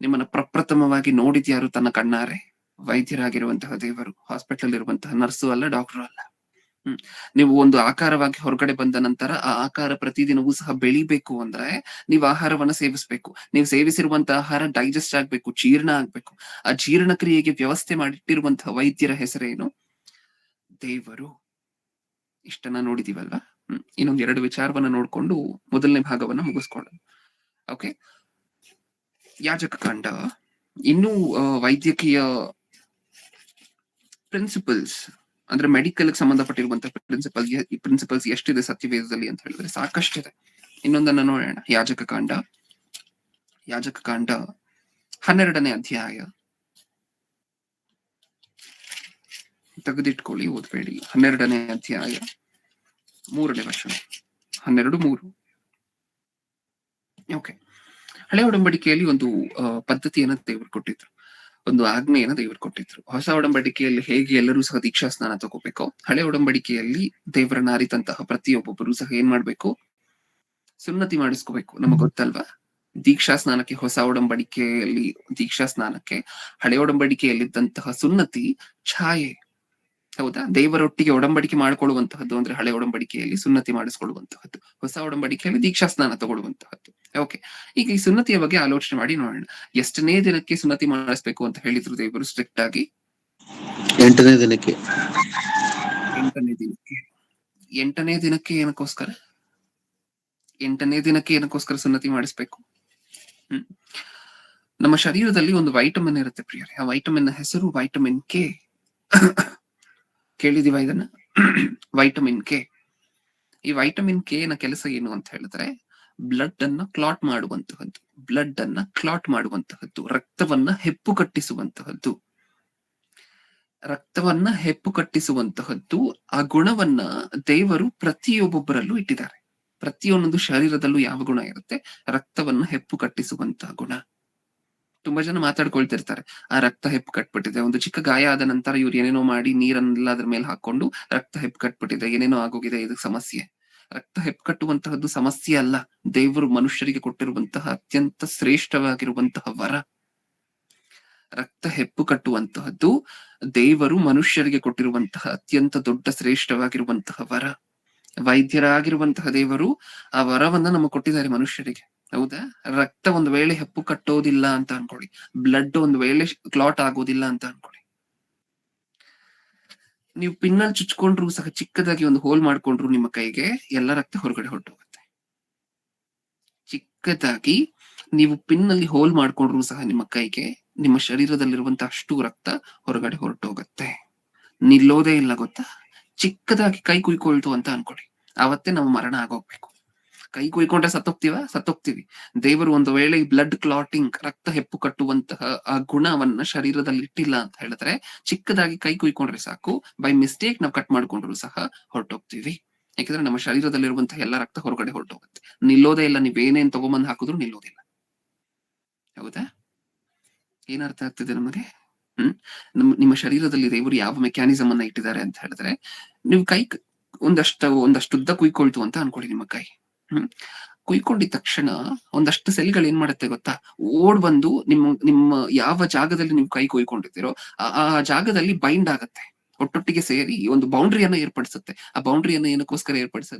S1: ನಿಮ್ಮನ್ನ ಪ್ರಪ್ರಥಮವಾಗಿ ನೋಡಿದ್ಯಾರು ತನ್ನ ಕಣ್ಣಾರೆ? ವೈದ್ಯರಾಗಿರುವಂತಹ ದೇವರು. ಹಾಸ್ಪಿಟಲ್ ಇರುವಂತಹ ನರ್ಸು ಅಲ್ಲ, ಡಾಕ್ಟರ್ ಅಲ್ಲ. ನೀವು ಒಂದು ಆಕಾರವಾಗಿ ಹೊರಗಡೆ ಬಂದ ನಂತರ ಆ ಆಕಾರ ಪ್ರತಿದಿನವೂ ಸಹ ಬೆಳಿಬೇಕು ಅಂದ್ರೆ ನೀವು ಆಹಾರವನ್ನ ಸೇವಿಸ್ಬೇಕು. ನೀವು ಸೇವಿಸಿರುವಂತಹ ಆಹಾರ ಡೈಜೆಸ್ಟ್ ಆಗ್ಬೇಕು, ಜೀರ್ಣ ಆಗ್ಬೇಕು. ಆ ಜೀರ್ಣ ಕ್ರಿಯೆಗೆ ವ್ಯವಸ್ಥೆ ಮಾಡಿಟ್ಟಿರುವಂತಹ ವೈದ್ಯರ ಹೆಸರೇನು? ದೇವರು. ಇಷ್ಟನ್ನ ನೋಡಿದೀವಲ್ವಾ? ಇನ್ನೊಂದ್ 2 ವಿಚಾರವನ್ನ ನೋಡ್ಕೊಂಡು ಮೊದಲನೇ ಭಾಗವನ್ನ ಮುಗಿಸ್ಕೊಳ್ಳೋಣ. ಓಕೆ, ಯಾಜಕ ಕಾಂಡ. ಇನ್ನು ವೈದ್ಯಕೀಯ ಪ್ರಿನ್ಸಿಪಲ್ಸ್ ಅಂದ್ರೆ ಮೆಡಿಕಲ್ ಸಂಬಂಧಪಟ್ಟಿರುವಂತಹ ಪ್ರಿನ್ಸಿಪಲ್ಸ್ ಎಷ್ಟಿದೆ ಸತ್ಯವೇದದಲ್ಲಿ ಅಂತ ಹೇಳಿದ್ರೆ ಸಾಕಷ್ಟಿದೆ. ಇನ್ನೊಂದನ್ನ ನೋಡೋಣ. ಯಾಜಕ ಕಾಂಡ 12ನೇ ಅಧ್ಯಾಯ. ತೆಗೆದಿಟ್ಕೊಳ್ಳಿ, ಓದ್ಬೇಡಿ. 12ನೇ ಅಧ್ಯಾಯ 3ನೇ ವಚನ. 12:3. ಓಕೆ, ಹಳೆ ಒಡಂಬಡಿಕೆಯಲ್ಲಿ ಒಂದು ಪದ್ಧತಿಯನ್ನ ದೇವರು ಕೊಟ್ಟಿದ್ರು, ಒಂದು ಆಜ್ಞೆಯನ್ನ ದೇವರು ಕೊಟ್ಟಿದ್ರು. ಹೊಸ ಒಡಂಬಡಿಕೆಯಲ್ಲಿ ಹೇಗೆ ಎಲ್ಲರೂ ಸಹ ದೀಕ್ಷಾ ಸ್ನಾನ ತಗೋಬೇಕು, ಹಳೆ ಒಡಂಬಡಿಕೆಯಲ್ಲಿ ದೇವರನ್ನ ಅರಿತಂತಹ ಪ್ರತಿಯೊಬ್ಬೊಬ್ಬರು ಸಹ ಏನ್ ಮಾಡ್ಬೇಕು? ಸುನ್ನತಿ ಮಾಡಿಸ್ಕೋಬೇಕು. ನಮಗ್ ಗೊತ್ತಲ್ವಾ? ದೀಕ್ಷಾ ಸ್ನಾನಕ್ಕೆ, ಹೊಸ ಒಡಂಬಡಿಕೆಯಲ್ಲಿ ದೀಕ್ಷಾ ಸ್ನಾನಕ್ಕೆ ಹಳೆ ಒಡಂಬಡಿಕೆಯಲ್ಲಿದ್ದಂತಹ ಸುನ್ನತಿ ಛಾಯೆ. ಹೌದಾ? ದೇವರೊಟ್ಟಿಗೆ ಒಡಂಬಡಿಕೆ ಮಾಡ್ಕೊಳ್ಳುವಂತಹದ್ದು ಅಂದ್ರೆ ಹಳೆ ಒಡಂಬಡಿಕೆಯಲ್ಲಿ ಸುನ್ನತಿ ಮಾಡಿಸ್ಕೊಳ್ಳುವಂತಹದ್ದು, ಹೊಸ ಒಡಂಬಡಿಕೆಯಲ್ಲಿ ದೀಕ್ಷಾ ಸ್ನಾನ ತಗೊಳ್ಳುವಂತಹದ್ದು. ಓಕೆ, ಈಗ ಈ ಸುನ್ನತಿಯ ಬಗ್ಗೆ ಆಲೋಚನೆ ಮಾಡಿ ನೋಡೋಣ. ಎಷ್ಟನೇ ದಿನಕ್ಕೆ ಸುನ್ನತಿ ಮಾಡಿಸ್ಬೇಕು ಅಂತ ಹೇಳಿದ್ರು ದೇವರು ಸ್ಟ್ರಿಕ್ಟ್ ಆಗಿ?
S5: 8ನೇ ದಿನಕ್ಕೆ.
S1: 8ನೇ ದಿನಕ್ಕೆ. 8ನೇ ದಿನಕ್ಕೆ ಏನಕ್ಕೋಸ್ಕರ? 8ನೇ ದಿನಕ್ಕೆ ಏನಕ್ಕೋಸ್ಕರ ಸುನ್ನತಿ ಮಾಡಿಸ್ಬೇಕು? ನಮ್ಮ ಶರೀರದಲ್ಲಿ ಒಂದು ವೈಟಮಿನ್ ಇರುತ್ತೆ ಪ್ರಿಯರೇ. ಆ ವೈಟಮಿನ್ ಹೆಸರು ವೈಟಮಿನ್ ಕೆ. ಕೇಳಿದೀವ ಇದನ್ನ? Vitamin K. ಈ ವೈಟಮಿನ್ ಕೆ ನ ಕೆಲಸ ಏನು ಅಂತ ಹೇಳಿದ್ರೆ ಬ್ಲಡ್ ಅನ್ನ ಕ್ಲಾಟ್ ಮಾಡುವಂತಹದ್ದು. ಬ್ಲಡ್ ಅನ್ನ ಕ್ಲಾಟ್ ಮಾಡುವಂತಹದ್ದು, ರಕ್ತವನ್ನ ಹೆಪ್ಪು ಕಟ್ಟಿಸುವಂತಹದ್ದು. ರಕ್ತವನ್ನ ಹೆಪ್ಪು ಕಟ್ಟಿಸುವಂತಹದ್ದು. ಆ ಗುಣವನ್ನ ದೇವರು ಪ್ರತಿಯೊಬ್ಬೊಬ್ಬರಲ್ಲೂ ಇಟ್ಟಿದ್ದಾರೆ. ಪ್ರತಿಯೊಂದೊಂದು ಶರೀರದಲ್ಲೂ ಯಾವ ಗುಣ ಇರುತ್ತೆ? ರಕ್ತವನ್ನ ಹೆಪ್ಪು ಕಟ್ಟಿಸುವಂತಹ ಗುಣ. ತುಂಬಾ ಜನ ಮಾತಾಡ್ಕೊಳ್ತಿರ್ತಾರೆ, ಆ ರಕ್ತ ಹೆಪ್ಪು ಕಟ್ಬಿಟ್ಟಿದೆ. ಒಂದು ಚಿಕ್ಕ ಗಾಯ ಆದ ನಂತರ ಇವ್ರು ಏನೇನೋ ಮಾಡಿ ನೀರನ್ನೆಲ್ಲ ಅದ್ರ ಮೇಲೆ ಹಾಕೊಂಡು ರಕ್ತ ಹೆಪ್ಪು ಕಟ್ಬಿಟ್ಟಿದೆ, ಏನೇನೋ ಆಗೋಗಿದೆ, ಇದು ಸಮಸ್ಯೆ. ರಕ್ತ ಹೆಪ್ಪು ಕಟ್ಟುವಂತಹದ್ದು ಸಮಸ್ಯೆ ಅಲ್ಲ, ದೇವರು ಮನುಷ್ಯರಿಗೆ ಕೊಟ್ಟಿರುವಂತಹ ಅತ್ಯಂತ ಶ್ರೇಷ್ಠವಾಗಿರುವಂತಹ ವರ. ರಕ್ತ ಹೆಪ್ಪು ಕಟ್ಟುವಂತಹದ್ದು ದೇವರು ಮನುಷ್ಯರಿಗೆ ಕೊಟ್ಟಿರುವಂತಹ ಅತ್ಯಂತ ದೊಡ್ಡ ಶ್ರೇಷ್ಠವಾಗಿರುವಂತಹ ವರ. ವೈದ್ಯರಾಗಿರುವಂತಹ ದೇವರು ಆ ವರವನ್ನ ನಮಗೆ ಕೊಟ್ಟಿದ್ದಾರೆ ಮನುಷ್ಯರಿಗೆ. ಹೌದಾ? ರಕ್ತ ಒಂದು ವೇಳೆ ಹೆಪ್ಪು ಕಟ್ಟೋದಿಲ್ಲ ಅಂತ ಅನ್ಕೊಳ್ಳಿ, ಬ್ಲಡ್ ಒಂದು ವೇಳೆ ಕ್ಲಾಟ್ ಆಗೋದಿಲ್ಲ ಅಂತ ಅನ್ಕೊಳ್ಳಿ, ನೀವು ಪಿನ್ನಲ್ಲಿ ಚುಚ್ಕೊಂಡ್ರು ಸಹ, ಚಿಕ್ಕದಾಗಿ ಒಂದು ಹೋಲ್ ಮಾಡ್ಕೊಂಡ್ರು ನಿಮ್ಮ ಕೈಗೆ, ಎಲ್ಲ ರಕ್ತ ಹೊರಗಡೆ ಹೊರಟೋಗುತ್ತೆ. ಚಿಕ್ಕದಾಗಿ ನೀವು ಪಿನ್ನಲ್ಲಿ ಹೋಲ್ ಮಾಡ್ಕೊಂಡ್ರು ಸಹ ನಿಮ್ಮ ಕೈಗೆ, ನಿಮ್ಮ ಶರೀರದಲ್ಲಿರುವಂತಹ ಅಷ್ಟು ರಕ್ತ ಹೊರಗಡೆ ಹೊರಟೋಗತ್ತೆ. ನಿಲ್ಲೋದೇ ಇಲ್ಲ, ಗೊತ್ತಾ? ಚಿಕ್ಕದಾಗಿ ಕೈ ಕುಯ್ಕೊಳ್ತು ಅಂತ ಅನ್ಕೊಳ್ಳಿ, ಆವತ್ತೇ ನಾವು ಮರಣ ಆಗೋಗ್ಬೇಕು. ಕೈ ಕುಯ್ಕೊಂಡ್ರೆ ಸತ್ತೋಗ್ತೀವಿ. ದೇವರು ಒಂದು ವೇಳೆ ಈ ಬ್ಲಡ್ ಕ್ಲಾಟಿಂಗ್, ರಕ್ತ ಹೆಪ್ಪು ಕಟ್ಟುವಂತಹ ಆ ಗುಣವನ್ನ ಶರೀರದಲ್ಲಿ ಇಟ್ಟಿಲ್ಲ ಅಂತ ಹೇಳಿದ್ರೆ, ಚಿಕ್ಕದಾಗಿ ಕೈ ಕುಯ್ಕೊಂಡ್ರೆ ಸಾಕು, ಬೈ ಮಿಸ್ಟೇಕ್ ನಾವು ಕಟ್ ಮಾಡ್ಕೊಂಡ್ರು ಸಹ ಹೊರಟೋಗ್ತೀವಿ. ಯಾಕಂದ್ರೆ ನಮ್ಮ ಶರೀರದಲ್ಲಿರುವಂತಹ ಎಲ್ಲ ರಕ್ತ ಹೊರಗಡೆ ಹೊರಟೋಗುತ್ತೆ. ನಿಲ್ಲೋದೇ ಇಲ್ಲ, ನೀವೇನೇನ್ ತಗೊಂಬಂದ್ ಹಾಕಿದ್ರು ನಿಲ್ಲೋದಿಲ್ಲ. ಹೌದಾ? ಏನರ್ಥ ಆಗ್ತಿದೆ ನಮಗೆ? ನಿಮ್ಮ ಶರೀರದಲ್ಲಿ ದೇವರು ಯಾವ ಮೆಕ್ಯಾನಿಸಮ್ ಅನ್ನ ಇಟ್ಟಿದ್ದಾರೆ ಅಂತ ಹೇಳಿದ್ರೆ, ನೀವು ಕೈ ಒಂದಷ್ಟು ಉದ್ದ ಕುಯ್ಕೊಳ್ತು ಅಂತ ಅನ್ಕೊಳ್ಳಿ ನಿಮ್ಮ ಕೈ. ಕುಯ್ಕೊಂಡಿದ ತಕ್ಷಣ ಒಂದಷ್ಟು ಸೆಲ್ಗಳು ಏನ್ ಮಾಡುತ್ತೆ ಗೊತ್ತಾ? ಓಡ್ ಬಂದು ನಿಮ್ಮ ಯಾವ ಜಾಗದಲ್ಲಿ ನೀವು ಕೈ ಕುಯ್ಕೊಂಡಿದ್ದೀರೋ ಆ ಜಾಗದಲ್ಲಿ ಬೈಂಡ್ ಆಗತ್ತೆ, ಒಟ್ಟೊಟ್ಟಿಗೆ ಸೇರಿ ಒಂದು ಬೌಂಡ್ರಿಯನ್ನ ಏರ್ಪಡಿಸುತ್ತೆ. ಆ ಬೌಂಡ್ರಿಯನ್ನ ಏನಕ್ಕೋಸ್ಕರ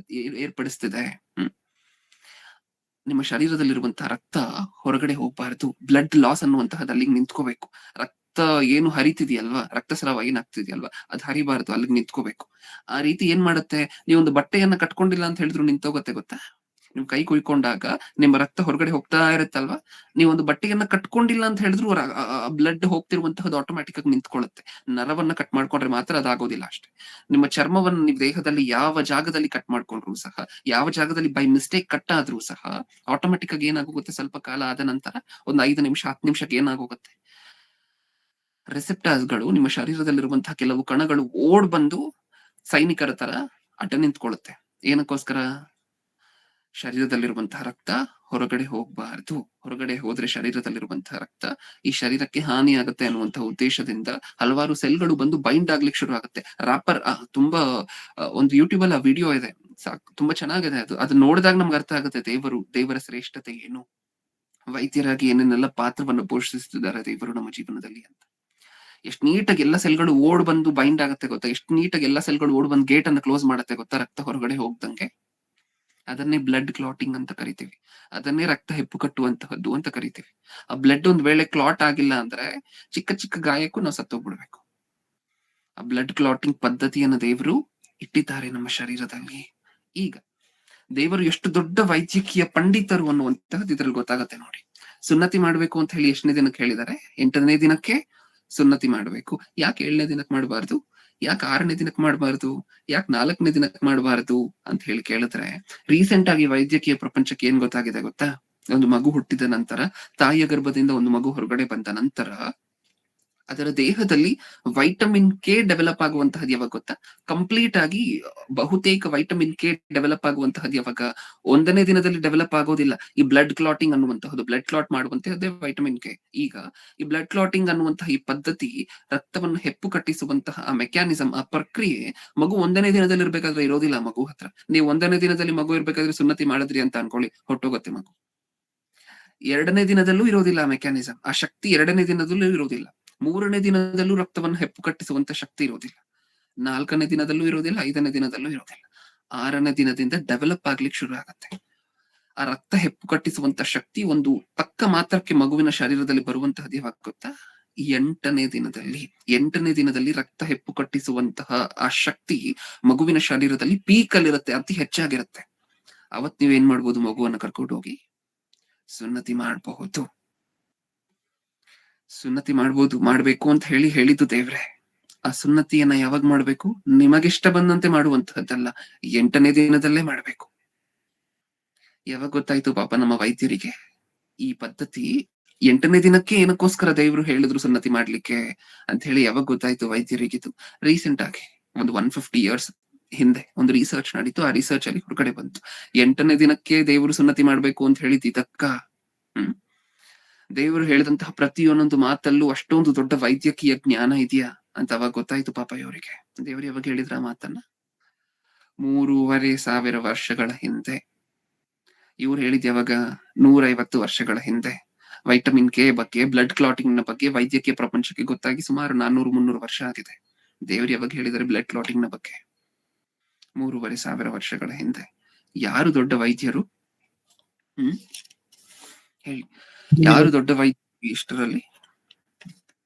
S1: ಏರ್ಪಡಿಸ್ತಿದೆ? ನಿಮ್ಮ ಶರೀರದಲ್ಲಿರುವಂತಹ ರಕ್ತ ಹೊರಗಡೆ ಹೋಗ್ಬಾರ್ದು, ಬ್ಲಡ್ ಲಾಸ್ ಅನ್ನುವಂತಹದ್ದು ಅಲ್ಲಿಗೆ ನಿಂತ್ಕೋಬೇಕು. ರಕ್ತ ಏನು ಹರಿತಿದೆಯಲ್ವಾ, ರಕ್ತಸ್ರಾವ ಏನಾಗ್ತಿದೆಯಲ್ವಾ, ಅದು ಹರಿಬಾರ್ದು, ಅಲ್ಲಿಗೆ ನಿಂತ್ಕೋಬೇಕು. ಆ ರೀತಿ ಏನ್ ಮಾಡುತ್ತೆ? ನೀವೊಂದು ಬಟ್ಟೆಯನ್ನ ಕಟ್ಕೊಂಡಿಲ್ಲ ಅಂತ ಹೇಳಿದ್ರು ನಿಂತೋಗತ್ತೆ, ಗೊತ್ತಾ? ನೀವು ಕೈ ಕುಯ್ಕೊಂಡಾಗ ನಿಮ್ಮ ರಕ್ತ ಹೊರಗಡೆ ಹೋಗ್ತಾ ಇರುತ್ತಲ್ವಾ, ನೀವೊಂದು ಬಟ್ಟೆಯನ್ನ ಕಟ್ಕೊಂಡಿಲ್ಲ ಅಂತ ಹೇಳಿದ್ರು ಬ್ಲಡ್ ಹೋಗ್ತಿರುವಂತಹದ್ದು ಆಟೋಮ್ಯಾಟಿಕ್ ಆಗಿ ನಿಂತ್ಕೊಳ್ಳುತ್ತೆ. ನರವನ್ನ ಕಟ್ ಮಾಡ್ಕೊಂಡ್ರೆ ಮಾತ್ರ ಅದಾಗೋದಿಲ್ಲ ಅಷ್ಟೇ. ನಿಮ್ಮ ಚರ್ಮವನ್ನು ನೀವು ದೇಹದಲ್ಲಿ ಯಾವ ಜಾಗದಲ್ಲಿ ಕಟ್ ಮಾಡ್ಕೊಂಡ್ರು ಸಹ, ಯಾವ ಜಾಗದಲ್ಲಿ ಬೈ ಮಿಸ್ಟೇಕ್ ಕಟ್ ಆದ್ರೂ ಸಹ ಆಟೋಮ್ಯಾಟಿಕ್ ಆಗಿ ಏನಾಗೋಗುತ್ತೆ? ಸ್ವಲ್ಪ ಕಾಲ ಆದ ನಂತರ ಒಂದು 5 ನಿಮಿಷ 10 ನಿಮಿಷಕ್ಕೆ ಏನಾಗೋಗುತ್ತೆ? ರೆಸೆಪ್ಟಾರ್ಸ್ಗಳು, ನಿಮ್ಮ ಶರೀರದಲ್ಲಿರುವಂತಹ ಕೆಲವು ಕಣಗಳು ಓಡ್ ಬಂದು ಸೈನಿಕರ ತರ ಅಡ್ಡ ನಿಂತ್ಕೊಳ್ಳುತ್ತೆ. ಏನಕ್ಕೋಸ್ಕರ? ಶರೀರದಲ್ಲಿರುವಂತಹ ರಕ್ತ ಹೊರಗಡೆ ಹೋಗ್ಬಾರ್ದು. ಹೊರಗಡೆ ಹೋದ್ರೆ ಶರೀರದಲ್ಲಿರುವಂತಹ ರಕ್ತ ಈ ಶರೀರಕ್ಕೆ ಹಾನಿ ಆಗುತ್ತೆ ಅನ್ನುವಂತಹ ಉದ್ದೇಶದಿಂದ ಹಲವಾರು ಸೆಲ್ಗಳು ಬಂದು ಬೈಂಡ್ ಆಗ್ಲಿಕ್ಕೆ ಶುರು ಆಗುತ್ತೆ. ರಾಪರ್ ತುಂಬಾ ಒಂದು ಯೂಟ್ಯೂಬ್ ಅಲ್ಲಿ ಆ ವಿಡಿಯೋ ಇದೆ, ತುಂಬಾ ಚೆನ್ನಾಗಿದೆ ಅದು. ಅದು ನೋಡಿದಾಗ ನಮ್ಗೆ ಅರ್ಥ ಆಗುತ್ತೆ ದೇವರ ಶ್ರೇಷ್ಠತೆ ಏನು, ವೈದ್ಯರಾಗಿ ಏನೇನೆಲ್ಲ ಪಾತ್ರವನ್ನು ಪೋಷಿಸುತ್ತಿದ್ದಾರೆ ದೇವರು ನಮ್ಮ ಜೀವನದಲ್ಲಿ ಅಂತ. ಎಷ್ಟು ನೀಟಾಗಿ ಎಲ್ಲ ಸೆಲ್ಗಳು ಓಡ್ ಬಂದು ಬೈಂಡ್ ಆಗುತ್ತೆ ಗೊತ್ತಾ, ಎಷ್ಟು ನೀಟಾಗಿ ಎಲ್ಲ ಸೆಲ್ಗಳು ಓಡ್ ಬಂದು ಗೇಟ್ ಅನ್ನು ಕ್ಲೋಸ್ ಮಾಡುತ್ತೆ ಗೊತ್ತಾ, ರಕ್ತ ಹೊರಗಡೆ ಹೋಗ್ದಂಗೆ. ಅದನ್ನೇ ಬ್ಲಡ್ ಕ್ಲಾಟಿಂಗ್ ಅಂತ ಕರಿತೀವಿ, ಅದನ್ನೇ ರಕ್ತ ಹೆಪ್ಪು ಕಟ್ಟುವಂತಹದ್ದು ಅಂತ ಕರಿತೀವಿ. ಆ ಬ್ಲಡ್ ಒಂದ್ ವೇಳೆ ಕ್ಲಾಟ್ ಆಗಿಲ್ಲ ಅಂದ್ರೆ ಚಿಕ್ಕ ಚಿಕ್ಕ ಗಾಯಕ್ಕೂ ನಾವು ಸತ್ತೋಗ್ಬಿಡ್ಬೇಕು. ಆ ಬ್ಲಡ್ ಕ್ಲಾಟಿಂಗ್ ಪದ್ಧತಿಯನ್ನ ದೇವರು ಇಟ್ಟಿದ್ದಾರೆ ನಮ್ಮ ಶರೀರದಲ್ಲಿ. ಈಗ ದೇವರು ಎಷ್ಟು ದೊಡ್ಡ ವೈದ್ಯಕೀಯ ಪಂಡಿತರು ಅನ್ನುವಂತಹದ್ದು ಇದ್ರಲ್ಲಿ ಗೊತ್ತಾಗತ್ತೆ ನೋಡಿ. ಸುನ್ನತಿ ಮಾಡ್ಬೇಕು ಅಂತ ಹೇಳಿ ಎಷ್ಟನೇ ದಿನಕ್ಕೆ ಹೇಳಿದ್ದಾರೆ? 8ನೇ ದಿನಕ್ಕೆ ಸುನ್ನತಿ ಮಾಡ್ಬೇಕು. ಯಾಕೆ 7ನೇ ದಿನಕ್ಕೆ ಮಾಡಬಾರ್ದು? ಯಾಕೆ 6ನೇ ದಿನಕ್ಕೆ ಮಾಡಬಾರ್ದು? ಯಾಕೆ 4ನೇ ದಿನಕ್ಕೆ ಮಾಡಬಾರ್ದು ಅಂತ ಹೇಳಿ ಕೇಳಿದ್ರೆ, ರೀಸೆಂಟ್ ಆಗಿ ವೈದ್ಯಕೀಯ ಪ್ರಪಂಚಕ್ಕೆ ಏನ್ ಗೊತ್ತಾಗಿದೆ ಗೊತ್ತಾ? ಒಂದು ಮಗು ಹುಟ್ಟಿದ ನಂತರ, ತಾಯಿಯ ಗರ್ಭದಿಂದ ಒಂದು ಮಗು ಹೊರಗಡೆ ಬಂದ ನಂತರ ಅದರ ದೇಹದಲ್ಲಿ ವೈಟಮಿನ್ ಕೆ ಡೆವಲಪ್ ಆಗುವಂತಹದ್ದು ಯಾವಾಗ ಗೊತ್ತಾ? ಕಂಪ್ಲೀಟ್ ಆಗಿ ಬಹುತೇಕ ವೈಟಮಿನ್ ಕೆ ಡೆವಲಪ್ ಆಗುವಂತಹದ್ದು ಯಾವಾಗ? 1ನೇ ದಿನದಲ್ಲಿ ಡೆವಲಪ್ ಆಗೋದಿಲ್ಲ. ಈ ಬ್ಲಡ್ ಕ್ಲಾಟಿಂಗ್ ಅನ್ನುವಂತಹದ್ದು, ಬ್ಲಡ್ ಕ್ಲಾಟ್ ಮಾಡುವಂತಹದ್ದೇ ವೈಟಮಿನ್ ಕೆ. ಈಗ ಈ ಬ್ಲಡ್ ಕ್ಲಾಟಿಂಗ್ ಅನ್ನುವಂತಹ ಈ ಪದ್ಧತಿ, ರಕ್ತವನ್ನು ಹೆಪ್ಪು ಕಟ್ಟಿಸುವಂತಹ ಆ ಮೆಕ್ಯಾನಿಸಮ್, ಆ ಪ್ರಕ್ರಿಯೆ ಮಗು 1ನೇ ದಿನದಲ್ಲಿ ಇರ್ಬೇಕಾದ್ರೆ ಇರೋದಿಲ್ಲ ಮಗು ಹತ್ರ. ನೀವು 1ನೇ ದಿನದಲ್ಲಿ ಮಗು ಇರ್ಬೇಕಾದ್ರೆ ಸುನ್ನತಿ ಮಾಡಿದ್ರಿ ಅಂತ ಅನ್ಕೊಳ್ಳಿ, ಹೊಟ್ಟೋಗತ್ತೆ ಮಗು. 2ನೇ ದಿನದಲ್ಲೂ ಇರೋದಿಲ್ಲ ಆ ಮೆಕ್ಯಾನಿಸಮ್, ಆ ಶಕ್ತಿ 2ನೇ ದಿನದಲ್ಲೂ ಇರೋದಿಲ್ಲ. 3ನೇ ದಿನದಲ್ಲೂ ರಕ್ತವನ್ನು ಹೆಪ್ಪು ಕಟ್ಟಿಸುವಂತ ಶಕ್ತಿ ಇರೋದಿಲ್ಲ. 4ನೇ ದಿನದಲ್ಲೂ ಇರೋದಿಲ್ಲ, 5ನೇ ದಿನದಲ್ಲೂ ಇರೋದಿಲ್ಲ. 6ನೇ ದಿನದಿಂದ ಡೆವಲಪ್ ಆಗ್ಲಿಕ್ಕೆ ಶುರು ಆಗತ್ತೆ. ಆ ರಕ್ತ ಹೆಪ್ಪು ಕಟ್ಟಿಸುವಂತ ಶಕ್ತಿ ಒಂದು ತಕ್ಕ ಮಾತ್ರಕ್ಕೆ ಮಗುವಿನ ಶರೀರದಲ್ಲಿ ಬರುವಂತಹದ್ದು ಯಾವಾಗ ಗೊತ್ತಾ? 8ನೇ ದಿನದಲ್ಲಿ. 8ನೇ ದಿನದಲ್ಲಿ ರಕ್ತ ಹೆಪ್ಪು ಕಟ್ಟಿಸುವಂತಹ ಆ ಶಕ್ತಿ ಮಗುವಿನ ಶರೀರದಲ್ಲಿ ಪೀಕ್ ಅಲ್ಲಿರುತ್ತೆ, ಅತಿ ಹೆಚ್ಚಾಗಿರುತ್ತೆ. ಅವತ್ ನೀವೇನ್ ಮಾಡ್ಬೋದು? ಮಗುವನ್ನ ಕರ್ಕೊಂಡು ಹೋಗಿ ಸುನ್ನತಿ ಮಾಡಬಹುದು. ಸುನ್ನತಿ ಮಾಡ್ಬೇಕು ಅಂತ ಹೇಳಿದ್ದು ದೇವ್ರೆ. ಆ ಸುನ್ನತಿಯನ್ನ ಯಾವಾಗ ಮಾಡ್ಬೇಕು? ನಿಮಗಿಷ್ಟ ಬಂದಂತೆ ಮಾಡುವಂತಹದ್ದಲ್ಲ, 8ನೇ ದಿನದಲ್ಲೇ ಮಾಡ್ಬೇಕು. ಯಾವಾಗ ಗೊತ್ತಾಯ್ತು ಪಾಪ ನಮ್ಮ ವೈದ್ಯರಿಗೆ ಈ ಪದ್ಧತಿ? 8ನೇ ದಿನಕ್ಕೆ ಏನಕ್ಕೋಸ್ಕರ ದೇವ್ರು ಹೇಳಿದ್ರು ಸುನ್ನತಿ ಮಾಡ್ಲಿಕ್ಕೆ ಅಂತ ಹೇಳಿ ಯಾವಾಗ ಗೊತ್ತಾಯ್ತು ವೈದ್ಯರಿಗಿದು? ರೀಸೆಂಟ್ ಆಗಿ ಒಂದು 150 years ಹಿಂದೆ ಒಂದು ರಿಸರ್ಚ್ ನಡೀತು. ಆ ರಿಸರ್ಚ್ ಅಲ್ಲಿ ಹೊರಗಡೆ ಬಂತು 8ನೇ ದಿನಕ್ಕೆ ದೇವರು ಸುನ್ನತಿ ಮಾಡ್ಬೇಕು ಅಂತ ಹೇಳಿದ್ದಕ್ಕ. ದೇವರು ಹೇಳಿದಂತಹ ಪ್ರತಿಯೊಂದೊಂದು ಮಾತಲ್ಲೂ ಅಷ್ಟೊಂದು ದೊಡ್ಡ ವೈದ್ಯಕೀಯ ಜ್ಞಾನ ಇದೆಯಾ ಅಂತ ಅವಾಗ ಗೊತ್ತಾಯ್ತು ಪಾಪ ಇವರಿಗೆ. ದೇವರು ಯಾವಾಗ ಹೇಳಿದ್ರ ಆ ಮಾತನ್ನ? 3500 ವರ್ಷಗಳ ಹಿಂದೆ. ಇವ್ರು ಹೇಳಿದ್ ಯಾವಾಗ? 150 ವರ್ಷಗಳ ಹಿಂದೆ. ವೈಟಮಿನ್ ಕೆ ಬಗ್ಗೆ, ಬ್ಲಡ್ ಕ್ಲಾಟಿಂಗ್ ನ ಬಗ್ಗೆ ವೈದ್ಯಕೀಯ ಪ್ರಪಂಚಕ್ಕೆ ಗೊತ್ತಾಗಿ ಸುಮಾರು 400-300 ವರ್ಷ ಆಗಿದೆ. ದೇವರು ಯಾವಾಗ ಹೇಳಿದರೆ ಬ್ಲಡ್ ಕ್ಲಾಟಿಂಗ್ ನ ಬಗ್ಗೆ? 3500 ವರ್ಷಗಳ ಹಿಂದೆ. ಯಾರು ದೊಡ್ಡ ವೈದ್ಯರು? ಹೇಳಿ, ಯಾರು ದೊಡ್ಡ ವೈದ್ಯ ಇಷ್ಟರಲ್ಲಿ?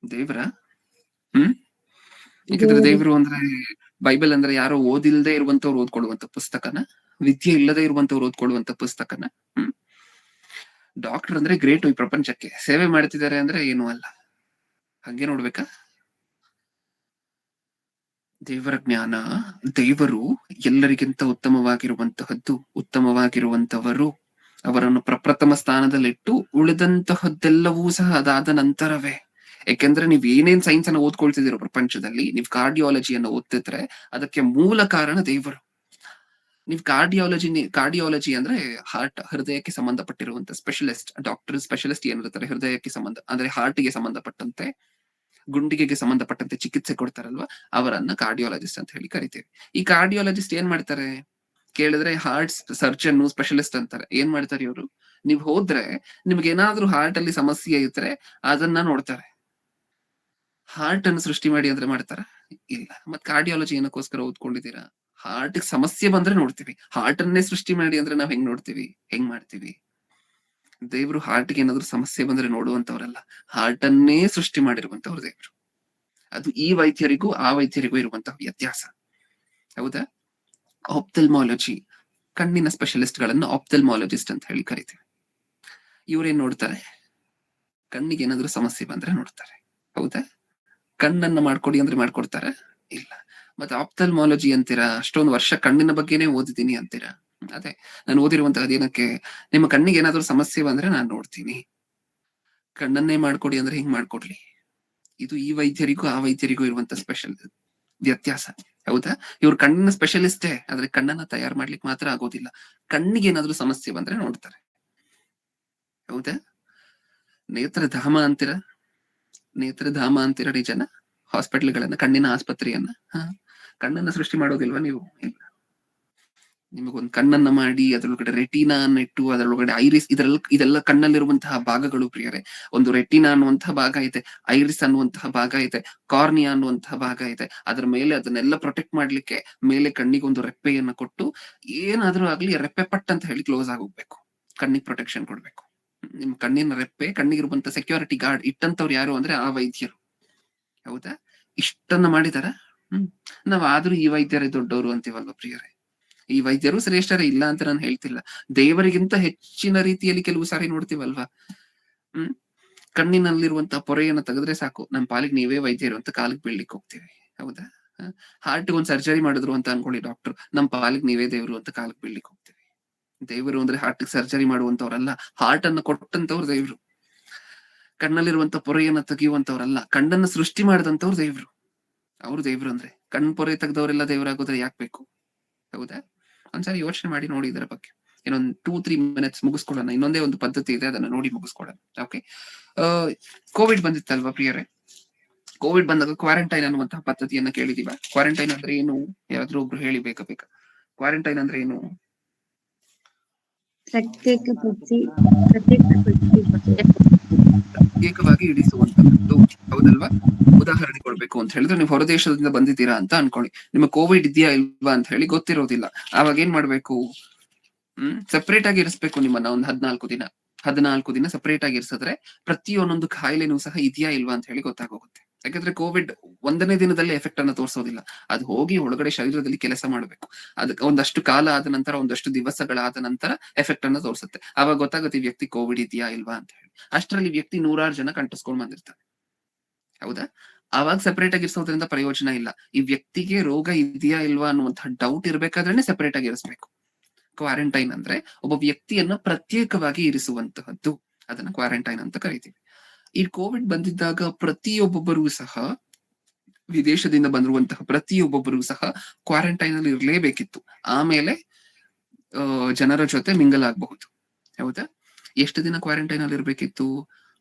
S1: ದೇವರ? ಯಾಕಂದ್ರೆ ದೇವರು ಅಂದ್ರೆ ಬೈಬಲ್ ಅಂದ್ರೆ ಯಾರೋ ಓದಿಲ್ದೇ ಇರುವಂತವ್ರು ಓದ್ಕೊಡುವಂತ ಪುಸ್ತಕನ, ವಿದ್ಯೆ ಇಲ್ಲದೆ ಇರುವಂತವ್ರು ಓದ್ಕೊಡುವಂತ ಪುಸ್ತಕನ. ಡಾಕ್ಟರ್ ಅಂದ್ರೆ ಗ್ರೇಟ್ ಈ ಪ್ರಪಂಚಕ್ಕೆ ಸೇವೆ ಮಾಡ್ತಿದ್ದಾರೆ ಅಂದ್ರೆ ಏನು ಅಲ್ಲ. ಹಂಗೆ ನೋಡ್ಬೇಕಾ? ದೇವರ ಜ್ಞಾನ, ದೇವರು ಎಲ್ಲರಿಗಿಂತ ಉತ್ತಮವಾಗಿರುವಂತವರು, ಅವರನ್ನು ಪ್ರಪ್ರಥಮ ಸ್ಥಾನದಲ್ಲಿಟ್ಟು ಉಳಿದಂತಹದ್ದೆಲ್ಲವೂ ಸಹ ಅದಾದ ನಂತರವೇ. ಯಾಕೆಂದ್ರೆ ನೀವ್ ಏನೇನ್ ಸೈನ್ಸ್ ಅನ್ನ ಓದ್ಕೊಳ್ತಿದ್ದೀರೋ ಪ್ರಪಂಚದಲ್ಲಿ, ನೀವು ಕಾರ್ಡಿಯಾಲಜಿಯನ್ನು ಓದ್ತಿದ್ರೆ ಅದಕ್ಕೆ ಮೂಲ ಕಾರಣ ದೇವರು. ನೀವು ಕಾರ್ಡಿಯಾಲಜಿ ಅಂದ್ರೆ ಹಾರ್ಟ್, ಹೃದಯಕ್ಕೆ ಸಂಬಂಧಪಟ್ಟಿರುವಂತ ಸ್ಪೆಷಲಿಸ್ಟ್ ಡಾಕ್ಟರ್, ಸ್ಪೆಷಲಿಸ್ಟ್ ಏನಿರ್ತಾರೆ ಹೃದಯಕ್ಕೆ ಅಂದ್ರೆ ಹಾರ್ಟ್ಗೆ ಸಂಬಂಧಪಟ್ಟಂತೆ, ಗುಂಡಿಗೆಗೆ ಸಂಬಂಧಪಟ್ಟಂತೆ ಚಿಕಿತ್ಸೆ ಕೊಡ್ತಾರಲ್ವಾ, ಅವರನ್ನ ಕಾರ್ಡಿಯಾಲಜಿಸ್ಟ್ ಅಂತ ಹೇಳಿ ಕರಿತೀವಿ. ಈ ಕಾರ್ಡಿಯಾಲಜಿಸ್ಟ್ ಏನ್ ಮಾಡ್ತಾರೆ ಕೇಳಿದ್ರೆ, ಹಾರ್ಟ್ ಸರ್ಜನ್, ಸ್ಪೆಷಲಿಸ್ಟ್ ಅಂತಾರೆ. ಏನ್ ಮಾಡ್ತಾರೆ ಇವರು? ನೀವ್ ಹೋದ್ರೆ ನಿಮ್ಗೆ ಏನಾದ್ರೂ ಹಾರ್ಟ್ ಅಲ್ಲಿ ಸಮಸ್ಯೆ ಇದ್ರೆ ಅದನ್ನ ನೋಡ್ತಾರೆ. ಹಾರ್ಟ್ ಅನ್ನು ಸೃಷ್ಟಿ ಮಾಡಿ ಅಂದ್ರೆ ಮಾಡ್ತಾರ? ಇಲ್ಲ. ಮತ್ ಕಾರ್ಡಿಯಾಲಜಿ ಏನಕ್ಕೋಸ್ಕರ ಓದ್ಕೊಂಡಿದ್ದೀರಾ? ಹಾರ್ಟ್ ಸಮಸ್ಯೆ ಬಂದ್ರೆ ನೋಡ್ತೀವಿ. ಹಾರ್ಟ್ ಅನ್ನೇ ಸೃಷ್ಟಿ ಮಾಡಿ ಅಂದ್ರೆ ನಾವ್ ಹೆಂಗ್ ನೋಡ್ತೀವಿ, ಹೆಂಗ್ ಮಾಡ್ತೀವಿ? ದೇವ್ರು ಹಾರ್ಟ್ಗೆ ಏನಾದ್ರು ಸಮಸ್ಯೆ ಬಂದ್ರೆ ನೋಡುವಂತವ್ರಲ್ಲ, ಹಾರ್ಟ್ ಅನ್ನೇ ಸೃಷ್ಟಿ ಮಾಡಿರುವಂತವ್ರು ದೇವ್ರು. ಅದು ಈ ವೈದ್ಯರಿಗೂ ಆ ವೈದ್ಯರಿಗೂ ಇರುವಂತಹ ವ್ಯತ್ಯಾಸ. ಹೌದಾ? ಆಪ್ಥೆಲ್ಮಾಲಜಿ, ಕಣ್ಣಿನ ಸ್ಪೆಷಲಿಸ್ಟ್ ಗಳನ್ನ ಆಪ್ಥೆಲ್ಮಾಲಜಿಸ್ಟ್ ಅಂತ ಹೇಳಿ ಕರಿತೀವಿ. ಇವ್ರೇನ್ ನೋಡ್ತಾರೆ? ಕಣ್ಣಿಗೆ ಏನಾದ್ರು ಸಮಸ್ಯೆ ಬಂದ್ರೆ ನೋಡ್ತಾರೆ. ಹೌದಾ? ಕಣ್ಣನ್ನ ಮಾಡ್ಕೊಡಿ ಅಂದ್ರೆ ಮಾಡ್ಕೊಡ್ತಾರ? ಇಲ್ಲ. ಮತ್ತೆ ಆಪ್ಥೆಲ್ಮಾಲಜಿ ಅಂತೀರಾ, ಅಷ್ಟೊಂದು ವರ್ಷ ಕಣ್ಣಿನ ಬಗ್ಗೆನೇ ಓದಿದೀನಿ ಅಂತೀರಾ? ಅದೇ ನಾನು ಓದಿರುವಂತಹ ಏನಕ್ಕೆ? ನಿಮ್ಮ ಕಣ್ಣಿಗೆ ಏನಾದ್ರು ಸಮಸ್ಯೆ ಬಂದ್ರೆ ನಾನ್ ನೋಡ್ತೀನಿ. ಕಣ್ಣನ್ನೇ ಮಾಡ್ಕೊಡಿ ಅಂದ್ರೆ ಹಿಂಗ್ ಮಾಡ್ಕೊಡ್ಲಿ? ಇದು ಈ ವೈದ್ಯರಿಗೂ ಆ ವೈದ್ಯರಿಗೂ ಇರುವಂತ ಸ್ಪೆಷಲ್ ವ್ಯತ್ಯಾಸ. ಹೌದಾ? ಇವ್ರು ಕಣ್ಣಿನ ಸ್ಪೆಷಲಿಸ್ಟೇ, ಆದ್ರೆ ಕಣ್ಣನ್ನ ತಯಾರು ಮಾಡ್ಲಿಕ್ಕೆ ಮಾತ್ರ ಆಗೋದಿಲ್ಲ. ಕಣ್ಣಿಗೆ ಏನಾದ್ರೂ ಸಮಸ್ಯೆ ಬಂದ್ರೆ ನೋಡ್ತಾರೆ. ಹೌದಾ? ನೇತ್ರಧಾಮ ಅಂತೀರಾ? ನೇತ್ರಧಾಮ ಅಂತೀರಾ ನಿಜನ? ಹಾಸ್ಪಿಟಲ್ಗಳನ್ನ, ಕಣ್ಣಿನ ಆಸ್ಪತ್ರೆಯನ್ನ. ಕಣ್ಣನ್ನ ಸೃಷ್ಟಿ ಮಾಡೋದಿಲ್ವಾ ನೀವು? ಇಲ್ಲ. ನಿಮಗೊಂದು ಕಣ್ಣನ್ನ ಮಾಡಿ ಅದ್ರೊಳಗಡೆ ರೆಟಿನಾ ಇಟ್ಟು ಅದರೊಳಗಡೆ ಐರಿಸ್, ಇದೆಲ್ಲ ಕಣ್ಣಲ್ಲಿರುವಂತಹ ಭಾಗಗಳು ಪ್ರಿಯರೇ. ಒಂದು ರೆಟಿನಾ ಅನ್ನುವಂತಹ ಭಾಗ ಇದೆ, ಐರಿಸ್ ಅನ್ನುವಂತಹ ಭಾಗ ಇದೆ, ಕಾರ್ನಿಯಾ ಅನ್ನುವಂತಹ ಭಾಗ ಇದೆ. ಅದ್ರ ಮೇಲೆ ಅದನ್ನೆಲ್ಲ ಪ್ರೊಟೆಕ್ಟ್ ಮಾಡ್ಲಿಕ್ಕೆ ಮೇಲೆ ಕಣ್ಣಿಗೆ ಒಂದು ರೆಪ್ಪೆಯನ್ನ ಕೊಟ್ಟು, ಏನಾದ್ರೂ ಆಗ್ಲಿ ರೆಪ್ಪೆ ಪಟ್ ಅಂತ ಹೇಳಿ ಕ್ಲೋಸ್ ಆಗೋಗ್ಬೇಕು. ಕಣ್ಣಿಗೆ ಪ್ರೊಟೆಕ್ಷನ್ ಕೊಡ್ಬೇಕು. ನಿಮ್ ಕಣ್ಣಿನ ರೆಪ್ಪೆ, ಕಣ್ಣಿಗಿರುವಂತ ಸೆಕ್ಯೂರಿಟಿ ಗಾರ್ಡ್ ಇಟ್ಟಂತವ್ರು ಯಾರು ಅಂದ್ರೆ ಆ ವೈದ್ಯರು. ಹೌದಾ? ಇಷ್ಟನ್ನ ಮಾಡಿದಾರ. ನಾವ್ ಆದ್ರೂ ಈ ವೈದ್ಯರೇ ದೊಡ್ಡವರು ಅಂತೀವಲ್ವ ಪ್ರಿಯರೇ? ಈ ವೈದ್ಯರು ಶ್ರೇಷ್ಠರೇ, ಇಲ್ಲ ಅಂತ ನಾನು ಹೇಳ್ತಿಲ್ಲ. ದೇವರಿಗಿಂತ ಹೆಚ್ಚಿನ ರೀತಿಯಲ್ಲಿ ಕೆಲವು ಸಾರಿ ನೋಡ್ತೀವಲ್ವಾ? ಕಣ್ಣಿನಲ್ಲಿರುವಂತಹ ಪೊರೆಯನ್ನ ತೆಗೆದ್ರೆ ಸಾಕು, ನಮ್ ಪಾಲಿಗೆ ನೀವೇ ವೈದ್ಯರು ಅಂತ ಕಾಲಿಗೆ ಬೀಳ್ಲಿಕ್ಕೆ ಹೋಗ್ತೀವಿ. ಹೌದಾ? ಹಾರ್ಟ್ ಒಂದ್ ಸರ್ಜರಿ ಮಾಡಿದ್ರು ಅಂತ ಅನ್ಕೊಳ್ಳಿ ಡಾಕ್ಟರ್, ನಮ್ ಪಾಲಿಗೆ ನೀವೇ ದೇವ್ರು ಅಂತ ಕಾಲಿಗೆ ಬೀಳ್ಲಿಕ್ಕೆ ಹೋಗ್ತೀವಿ. ದೇವರು ಅಂದ್ರೆ ಹಾರ್ಟ್ ಸರ್ಜರಿ ಮಾಡುವಂತವ್ರಲ್ಲ, ಹಾರ್ಟ್ ಅನ್ನ ಕೊಟ್ಟಂತವ್ರು ದೇವ್ರು. ಕಣ್ಣಲ್ಲಿರುವಂತ ಪೊರೆಯನ್ನ ತೆಗೆಯುವಂತವ್ರಲ್ಲ, ಕಣ್ಣನ್ನ ಸೃಷ್ಟಿ ಮಾಡಿದಂತವ್ರು ದೇವ್ರು. ಅವ್ರು ದೇವ್ರು ಅಂದ್ರೆ ಕಣ್ ಪೊರೆ ತೆಗೆದವರೆಲ್ಲ ದೇವರಾಗೋದ್ರೆ ಯಾಕೆ ಬೇಕು? ಹೌದಾ? ಒಂದ್ಸರಿ ಯೋಚನೆ ಮಾಡಿ ನೋಡಿ ಇದರ ಬಗ್ಗೆ. ಇನ್ನೊಂದು 2-3 minutes ಮುಗಿಸ್ಕೊಳ್ಳೋಣ. ಇನ್ನೊಂದೇ ಒಂದು ಪದ್ಧತಿ ಇದೆ, ಅದನ್ನ ನೋಡಿ ಮುಗಿಸ್ಕೊಳ್ಳೋಣ. ಓಕೆ. ಕೋವಿಡ್ ಬಂದಿತ್ತಲ್ವಾ ಪ್ರಿಯರೇ? ಕೋವಿಡ್ ಬಂದಾಗ ಕ್ವಾರಂಟೈನ್ ಅನ್ನುವಂತಹ ಪದ್ಧತಿಯನ್ನ ಕೇಳಿದೀವ. ಕ್ವಾರಂಟೈನ್ ಅಂದ್ರೆ ಏನು? ಯಾರಾದ್ರೂ ಒಬ್ರು ಹೇಳಿ ಬೇಕಾ? ಕ್ವಾರಂಟೈನ್ ಅಂದ್ರೆ ಏನು? ಪ್ರತ್ಯೇಕವಾಗಿ ಇಡಿಸುವಂತದ್ದು, ಹೌದಲ್ವಾ? ಉದಾಹರಣೆ ಕೊಡ್ಬೇಕು ಅಂತ ಹೇಳಿದ್ರೆ, ನೀವು ಹೊರದೇಶದಿಂದ ಬಂದಿದ್ದೀರಾ ಅಂತ ಅನ್ಕೊಳ್ಳಿ, ನಿಮ್ಮ ಕೋವಿಡ್ ಇದೆಯಾ ಇಲ್ವಾ ಅಂತ ಹೇಳಿ ಗೊತ್ತಿರೋದಿಲ್ಲ. ಅವಾಗ ಏನ್ ಮಾಡ್ಬೇಕು? ಸೆಪರೇಟ್ ಆಗಿ ಇರಿಸ್ಬೇಕು ನಿಮ್ಮನ್ನ. ಒಂದು 14 ದಿನ ಸೆಪರೇಟ್ ಆಗಿ ಇರಿಸಿದ್ರೆ ಪ್ರತಿಯೊಂದೊಂದು ಕಾಯಿಲೆನೂ ಸಹ ಇದೆಯಾ ಇಲ್ವಾ ಅಂತ ಹೇಳಿ ಗೊತ್ತಾಗೋಗುತ್ತೆ. ಯಾಕಂದ್ರೆ ಕೋವಿಡ್ 1ನೇ ದಿನದಲ್ಲಿ ಎಫೆಕ್ಟ್ ಅನ್ನ ತೋರಿಸೋದಿಲ್ಲ, ಅದು ಹೋಗಿ ಒಳಗಡೆ ಶರೀರದಲ್ಲಿ ಕೆಲಸ ಮಾಡ್ಬೇಕು. ಅದಕ್ಕೆ ಒಂದಷ್ಟು ಕಾಲ ಆದ ನಂತರ, ಒಂದಷ್ಟು ದಿವಸಗಳಾದ ನಂತರ ಎಫೆಕ್ಟ್ ಅನ್ನ ತೋರಿಸುತ್ತೆ. ಅವಾಗ ಗೊತ್ತಾಗುತ್ತೆ ಈ ವ್ಯಕ್ತಿ ಕೋವಿಡ್ ಇದೆಯಾ ಇಲ್ವಾ ಅಂತ ಹೇಳಿ. ಅಷ್ಟರಲ್ಲಿ ವ್ಯಕ್ತಿ 100 ಜನ ಕಂಟಿಸ್ಕೊಂಡ್ ಬಂದಿರ್ತಾರೆ. ಹೌದಾ? ಅವಾಗ ಸೆಪರೇಟ್ ಆಗಿ ಇರಿಸೋದ್ರಿಂದ ಪ್ರಯೋಜನ ಇಲ್ಲ. ಈ ವ್ಯಕ್ತಿಗೆ ರೋಗ ಇದೆಯಾ ಇಲ್ವಾ ಅನ್ನುವಂತಹ ಡೌಟ್ ಇರ್ಬೇಕಾದ್ರೆ ಸೆಪರೇಟ್ ಆಗಿ ಇರಿಸಬೇಕು. ಕ್ವಾರಂಟೈನ್ ಅಂದ್ರೆ ಒಬ್ಬ ವ್ಯಕ್ತಿಯನ್ನ ಪ್ರತ್ಯೇಕವಾಗಿ ಇರಿಸುವಂತಹದ್ದು, ಅದನ್ನ ಕ್ವಾರಂಟೈನ್ ಅಂತ ಕರಿತೀವಿ. ಈ ಕೋವಿಡ್ ಬಂದಿದ್ದಾಗ ಪ್ರತಿಯೊಬ್ಬೊಬ್ಬರೂ ಸಹ, ವಿದೇಶದಿಂದ ಬಂದಿರುವಂತಹ ಪ್ರತಿಯೊಬ್ಬೊಬ್ಬರೂ ಸಹ ಕ್ವಾರಂಟೈನ್ ಅಲ್ಲಿ ಇರಲೇಬೇಕಿತ್ತು. ಆಮೇಲೆ ಜನರ ಜೊತೆ ಮಿಂಗಲ್ ಆಗಬಹುದು. ಹೌದಾ? ಎಷ್ಟು ದಿನ ಕ್ವಾರಂಟೈನ್ ಅಲ್ಲಿ ಇರ್ಬೇಕಿತ್ತು?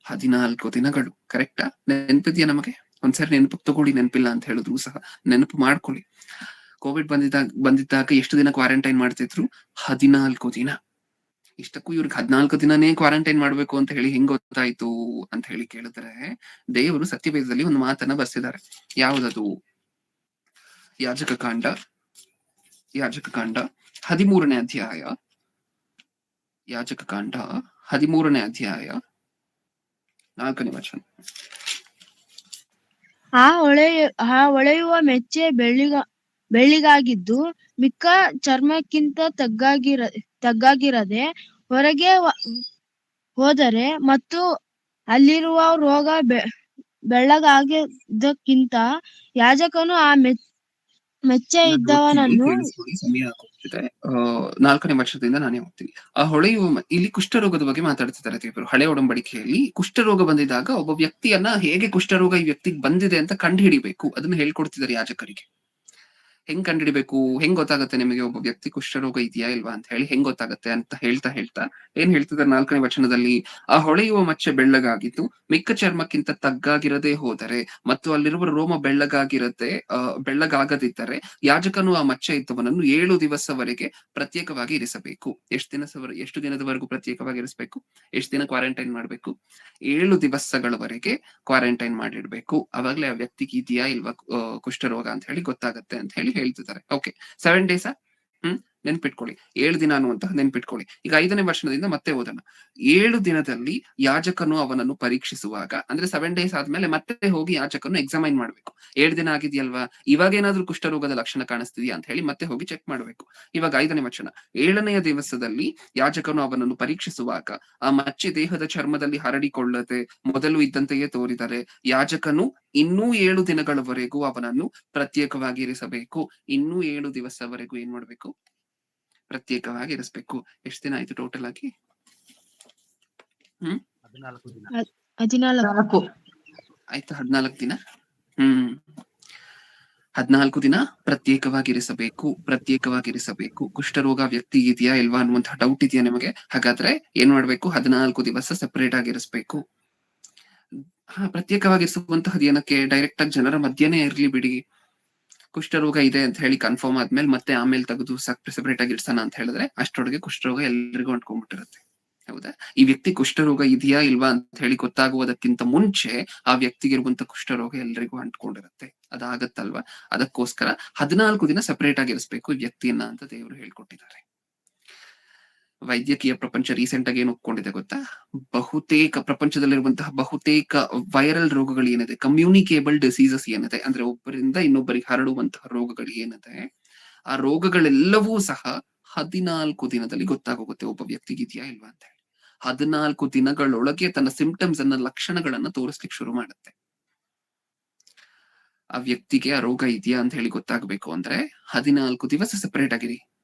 S1: 14 ದಿನಗಳು. ಕರೆಕ್ಟಾ? ನೆನಪಿದ್ಯಾ ನಮಗೆ? ಒಂದ್ಸರಿ ನೆನಪು ತಗೊಳ್ಳಿ, ನೆನಪಿಲ್ಲ ಅಂತ ಹೇಳಿದ್ರು ಸಹ ನೆನಪು ಮಾಡ್ಕೊಳ್ಳಿ. ಕೋವಿಡ್ ಬಂದಿದ್ದಾಗ ಎಷ್ಟು ದಿನ ಕ್ವಾರಂಟೈನ್ ಮಾಡ್ತಿದ್ರು? 14 ದಿನ. ಇಷ್ಟಕ್ಕೂ ಇವ್ರಿಗೆ 14 ದಿನನೇ ಕ್ವಾರಂಟೈನ್ ಮಾಡ್ಬೇಕು ಅಂತ ಹೇಳಿ ಹೆಂಗ್ ಗೊತ್ತಾಯ್ತು ಅಂತ ಹೇಳಿ ಕೇಳಿದ್ರೆ, ದೇವರು ಸತ್ಯವೇದದಲ್ಲಿ ಒಂದು ಮಾತನ್ನ ಬರ್ಸಿದ್ದಾರೆ. ಯಾವ್ದದು? ಯಾಜಕಕಾಂಡ 13ನೇ ಅಧ್ಯಾಯ. ಯಾಜಕಕಾಂಡ 13ನೇ ಅಧ್ಯಾಯ 4ನೇ ವಚನ.
S2: ಆ ಹೊಳೆಯುವ ಮೆಚ್ಚೆ ಬೆಳ್ಳಿಗಾಗಿದ್ದು ಮಿಕ್ಕ ಚರ್ಮಕ್ಕಿಂತ ತಗ್ಗಾಗಿರದೆ ಹೊರಗೆ ಹೋದರೆ ಮತ್ತು ಅಲ್ಲಿರುವ ರೋಗ ಬೆಳ್ಳಗಾಗಿದ್ದಕ್ಕಿಂತ ಯಾಜಕನು ಆ ಮೆಚ್ಚೆ ಇದ್ದವನನ್ನು.
S1: ಸಮಯ ಆಗೋಗ್ತಿದೆ. 4ನೇ ವರ್ಷದಿಂದ ನಾನೇ ಹೋಗ್ತೀನಿ. ಆ ಹೊಳೆಯುವ, ಇಲ್ಲಿ ಕುಷ್ಠರೋಗದ ಬಗ್ಗೆ ಮಾತಾಡ್ತಿದ್ದಾರೆ ದೇವರು. ಹಳೆ ಒಡಂಬಡಿಕೆಯಲ್ಲಿ ಕುಷ್ಠರೋಗ ಬಂದಿದಾಗ ಒಬ್ಬ ವ್ಯಕ್ತಿಯನ್ನ ಹೇಗೆ ಕುಷ್ಠರೋಗ ಈ ವ್ಯಕ್ತಿಗೆ ಬಂದಿದೆ ಅಂತ ಕಂಡು ಹಿಡಿಬೇಕು, ಅದನ್ನ ಹೇಳ್ಕೊಡ್ತಿದ್ದಾರೆ ಯಾಜಕರಿಗೆ. ಹೆಂಗ್ ಕಂಡಿಡಿಬೇಕು? ಹೆಂಗ್ ಗೊತ್ತಾಗುತ್ತೆ ನಿಮಗೆ ಒಬ್ಬ ವ್ಯಕ್ತಿ ಕುಷ್ಠರೋಗ ಇದೆಯಾ ಇಲ್ವಾ ಅಂತ ಹೇಳಿ? ಹೆಂಗ್ ಗೊತ್ತಾಗುತ್ತೆ ಅಂತ ಹೇಳ್ತಾ ಏನ್ ಹೇಳ್ತಿದ್ದಾರೆ 4ನೇ ವಚನದಲ್ಲಿ? ಆ ಹೊಳೆಯುವ ಮಚ್ಚೆ ಬೆಳ್ಳಗಾಗಿದ್ದು ಮಿಕ್ಕ ಚರ್ಮಕ್ಕಿಂತ ತಗ್ಗಾಗಿರದೆ ಹೋದರೆ ಮತ್ತು ಅಲ್ಲಿರುವ ರೋಮ ಬೆಳ್ಳಗಾಗದಿದ್ದರೆ ಯಾಜಕನು ಆ ಮಚ್ಚೆ ಇದ್ದವನನ್ನು 7 ದಿವಸವರೆಗೆ ಪ್ರತ್ಯೇಕವಾಗಿ ಇರಿಸಬೇಕು. ಎಷ್ಟು ದಿನದವರೆಗೂ ಪ್ರತ್ಯೇಕವಾಗಿ ಇರಿಸಬೇಕು? ಎಷ್ಟು ದಿನ ಕ್ವಾರಂಟೈನ್ ಮಾಡ್ಬೇಕು? 7 ದಿವಸಗಳವರೆಗೆ ಕ್ವಾರಂಟೈನ್ ಮಾಡಿಡ್ಬೇಕು. ಅವಾಗ್ಲೇ ಆ ವ್ಯಕ್ತಿಗೆ ಇದೆಯಾ ಇಲ್ವಾ ಕುಷ್ಠರೋಗ ಅಂತ ಹೇಳಿ ಗೊತ್ತಾಗತ್ತೆ ಅಂತ ಹೇಳಿ ಹೇಳ್ತಿದ್ದಾರೆ. ಓಕೆ, 7 ಡೇಸ್ ನೆನ್ಪಿಟ್ಕೊಳ್ಳಿ. 7 ದಿನ ಅನ್ನುವಂತಹ ನೆನ್ಪಿಟ್ಕೊಳ್ಳಿ. ಈಗ 5ನೇ ವರ್ಷದಿಂದ ಮತ್ತೆ ಓದೋಣ. 7 ದಿನದಲ್ಲಿ ಯಾಜಕನು ಅವನನ್ನು ಪರೀಕ್ಷಿಸುವಾಗ, ಅಂದ್ರೆ 7 ಡೇಸ್ ಆದ್ಮೇಲೆ ಮತ್ತೆ ಹೋಗಿ ಯಾಜಕನು ಎಕ್ಸಾಮೈನ್ ಮಾಡ್ಬೇಕು. 7 ದಿನ ಆಗಿದೆಯಲ್ವಾ, ಇವಾಗ ಏನಾದ್ರೂ ಕುಷ್ಠರೋಗದ ಲಕ್ಷಣ ಕಾಣಿಸ್ತಿದ್ಯಾ ಅಂತ ಹೇಳಿ ಮತ್ತೆ ಹೋಗಿ ಚೆಕ್ ಮಾಡ್ಬೇಕು. ಇವಾಗ 5ನೇ ವಚನ. 7ನೆಯ ದಿವಸದಲ್ಲಿ ಯಾಜಕನು ಅವನನ್ನು ಪರೀಕ್ಷಿಸುವಾಗ ಆ ಮಚ್ಚೆ ದೇಹದ ಚರ್ಮದಲ್ಲಿ ಹರಡಿಕೊಳ್ಳದೆ ಮೊದಲು ಇದ್ದಂತೆಯೇ ತೋರಿದರೆ ಯಾಜಕನು ಇನ್ನೂ 7 ದಿನಗಳವರೆಗೂ ಅವನನ್ನು ಪ್ರತ್ಯೇಕವಾಗಿ ಇರಿಸಬೇಕು. ಇನ್ನೂ 7 ದಿವಸವರೆಗೂ ಏನ್ ಮಾಡ್ಬೇಕು? ಪ್ರತ್ಯೇಕವಾಗಿ ಇರಿಸಬೇಕು. ಎಷ್ಟು ದಿನ ಆಯ್ತು ಟೋಟಲ್ ಆಗಿ?
S2: 14
S1: ಆಯ್ತು, 14 ದಿನ. 14 ದಿನ ಪ್ರತ್ಯೇಕವಾಗಿರಿಸಬೇಕು. ಕುಷ್ಠರೋಗ ವ್ಯಕ್ತಿ ಇದೆಯಾ ಇಲ್ವಾ ಅನ್ನುವಂತಹ ಡೌಟ್ ಇದೆಯಾ ನಿಮಗೆ? ಹಾಗಾದ್ರೆ ಏನ್ ಮಾಡ್ಬೇಕು? 14 ದಿವಸ ಸೆಪರೇಟ್ ಆಗಿರಿಸಬೇಕು. ಪ್ರತ್ಯೇಕವಾಗಿರಿಸುವಂತಹದ್ದು ಏನಕ್ಕೆ? ಡೈರೆಕ್ಟ್ ಆಗಿ ಜನರ ಮಧ್ಯನೇ ಇರ್ಲಿ ಬಿಡಿ. ಕುಷ್ಠರೋಗ ಇದೆ ಅಂತ ಹೇಳಿ ಕನ್ಫರ್ಮ್ ಆದ್ಮೇಲೆ ಮತ್ತೆ ಆಮೇಲೆ ತೆಗೆದು ಸೆಪರೇಟ್ ಆಗಿ ಇಡ್ಸೋಣ ಅಂತ ಹೇಳಿದ್ರೆ ಅಷ್ಟೊಳಗೆ ಕುಷ್ಠರೋಗ ಎಲ್ರಿಗೂ ಅಂಟ್ಕೊಂಡ್ಬಿಟ್ಟಿರುತ್ತೆ. ಹೌದಾ? ಈ ವ್ಯಕ್ತಿ ಕುಷ್ಠರೋಗ ಇದೆಯಾ ಇಲ್ವಾ ಅಂತ ಹೇಳಿ ಗೊತ್ತಾಗುವುದಕ್ಕಿಂತ ಮುಂಚೆ ಆ ವ್ಯಕ್ತಿಗೆ ಇರುವಂತ ಕುಷ್ಠರೋಗ ಎಲ್ರಿಗೂ ಅಂಟ್ಕೊಂಡಿರುತ್ತೆ. ಅದಾಗತ್ತಲ್ವಾ? ಅದಕ್ಕೋಸ್ಕರ 14 ದಿನ ಸೆಪರೇಟ್ ಆಗಿರಿಸಬೇಕು ವ್ಯಕ್ತಿಯನ್ನ ಅಂತ ದೇವರು ಹೇಳ್ಕೊಟ್ಟಿದ್ದಾರೆ. ವೈದ್ಯಕೀಯ ಪ್ರಪಂಚ ರೀಸೆಂಟ್ ಆಗಿ ಏನು ಒಪ್ಕೊಂಡಿದೆ ಗೊತ್ತಾ? ಪ್ರಪಂಚದಲ್ಲಿರುವಂತಹ ಬಹುತೇಕ ವೈರಲ್ ರೋಗಗಳು ಏನಿದೆ, ಕಮ್ಯುನಿಕೇಬಲ್ ಡಿಸೀಸಸ್ ಏನಿದೆ, ಅಂದ್ರೆ ಒಬ್ಬರಿಂದ ಇನ್ನೊಬ್ಬರಿಗೆ ಹರಡುವಂತಹ ರೋಗಗಳು ಏನಿದೆ, ಆ ರೋಗಗಳೆಲ್ಲವೂ ಸಹ 14 ದಿನದಲ್ಲಿ ಗೊತ್ತಾಗೋಗುತ್ತೆ ಒಬ್ಬ ವ್ಯಕ್ತಿಗೆ ಇದೆಯಾ ಇಲ್ವಾ ಅಂತ ಹೇಳಿ. 14 ದಿನಗಳೊಳಗೆ ತನ್ನ ಸಿಂಪ್ಟಮ್ಸ್ ಅನ್ನ, ಲಕ್ಷಣಗಳನ್ನ ತೋರಿಸ್ಲಿಕ್ಕೆ ಶುರು ಮಾಡುತ್ತೆ. ಆ ವ್ಯಕ್ತಿಗೆ ಆ ರೋಗ ಇದೆಯಾ ಅಂತ ಹೇಳಿ ಗೊತ್ತಾಗಬೇಕು ಅಂದ್ರೆ 14 ದಿವಸ ಸೆಪರೇಟ್ ಆಗಿರಿ.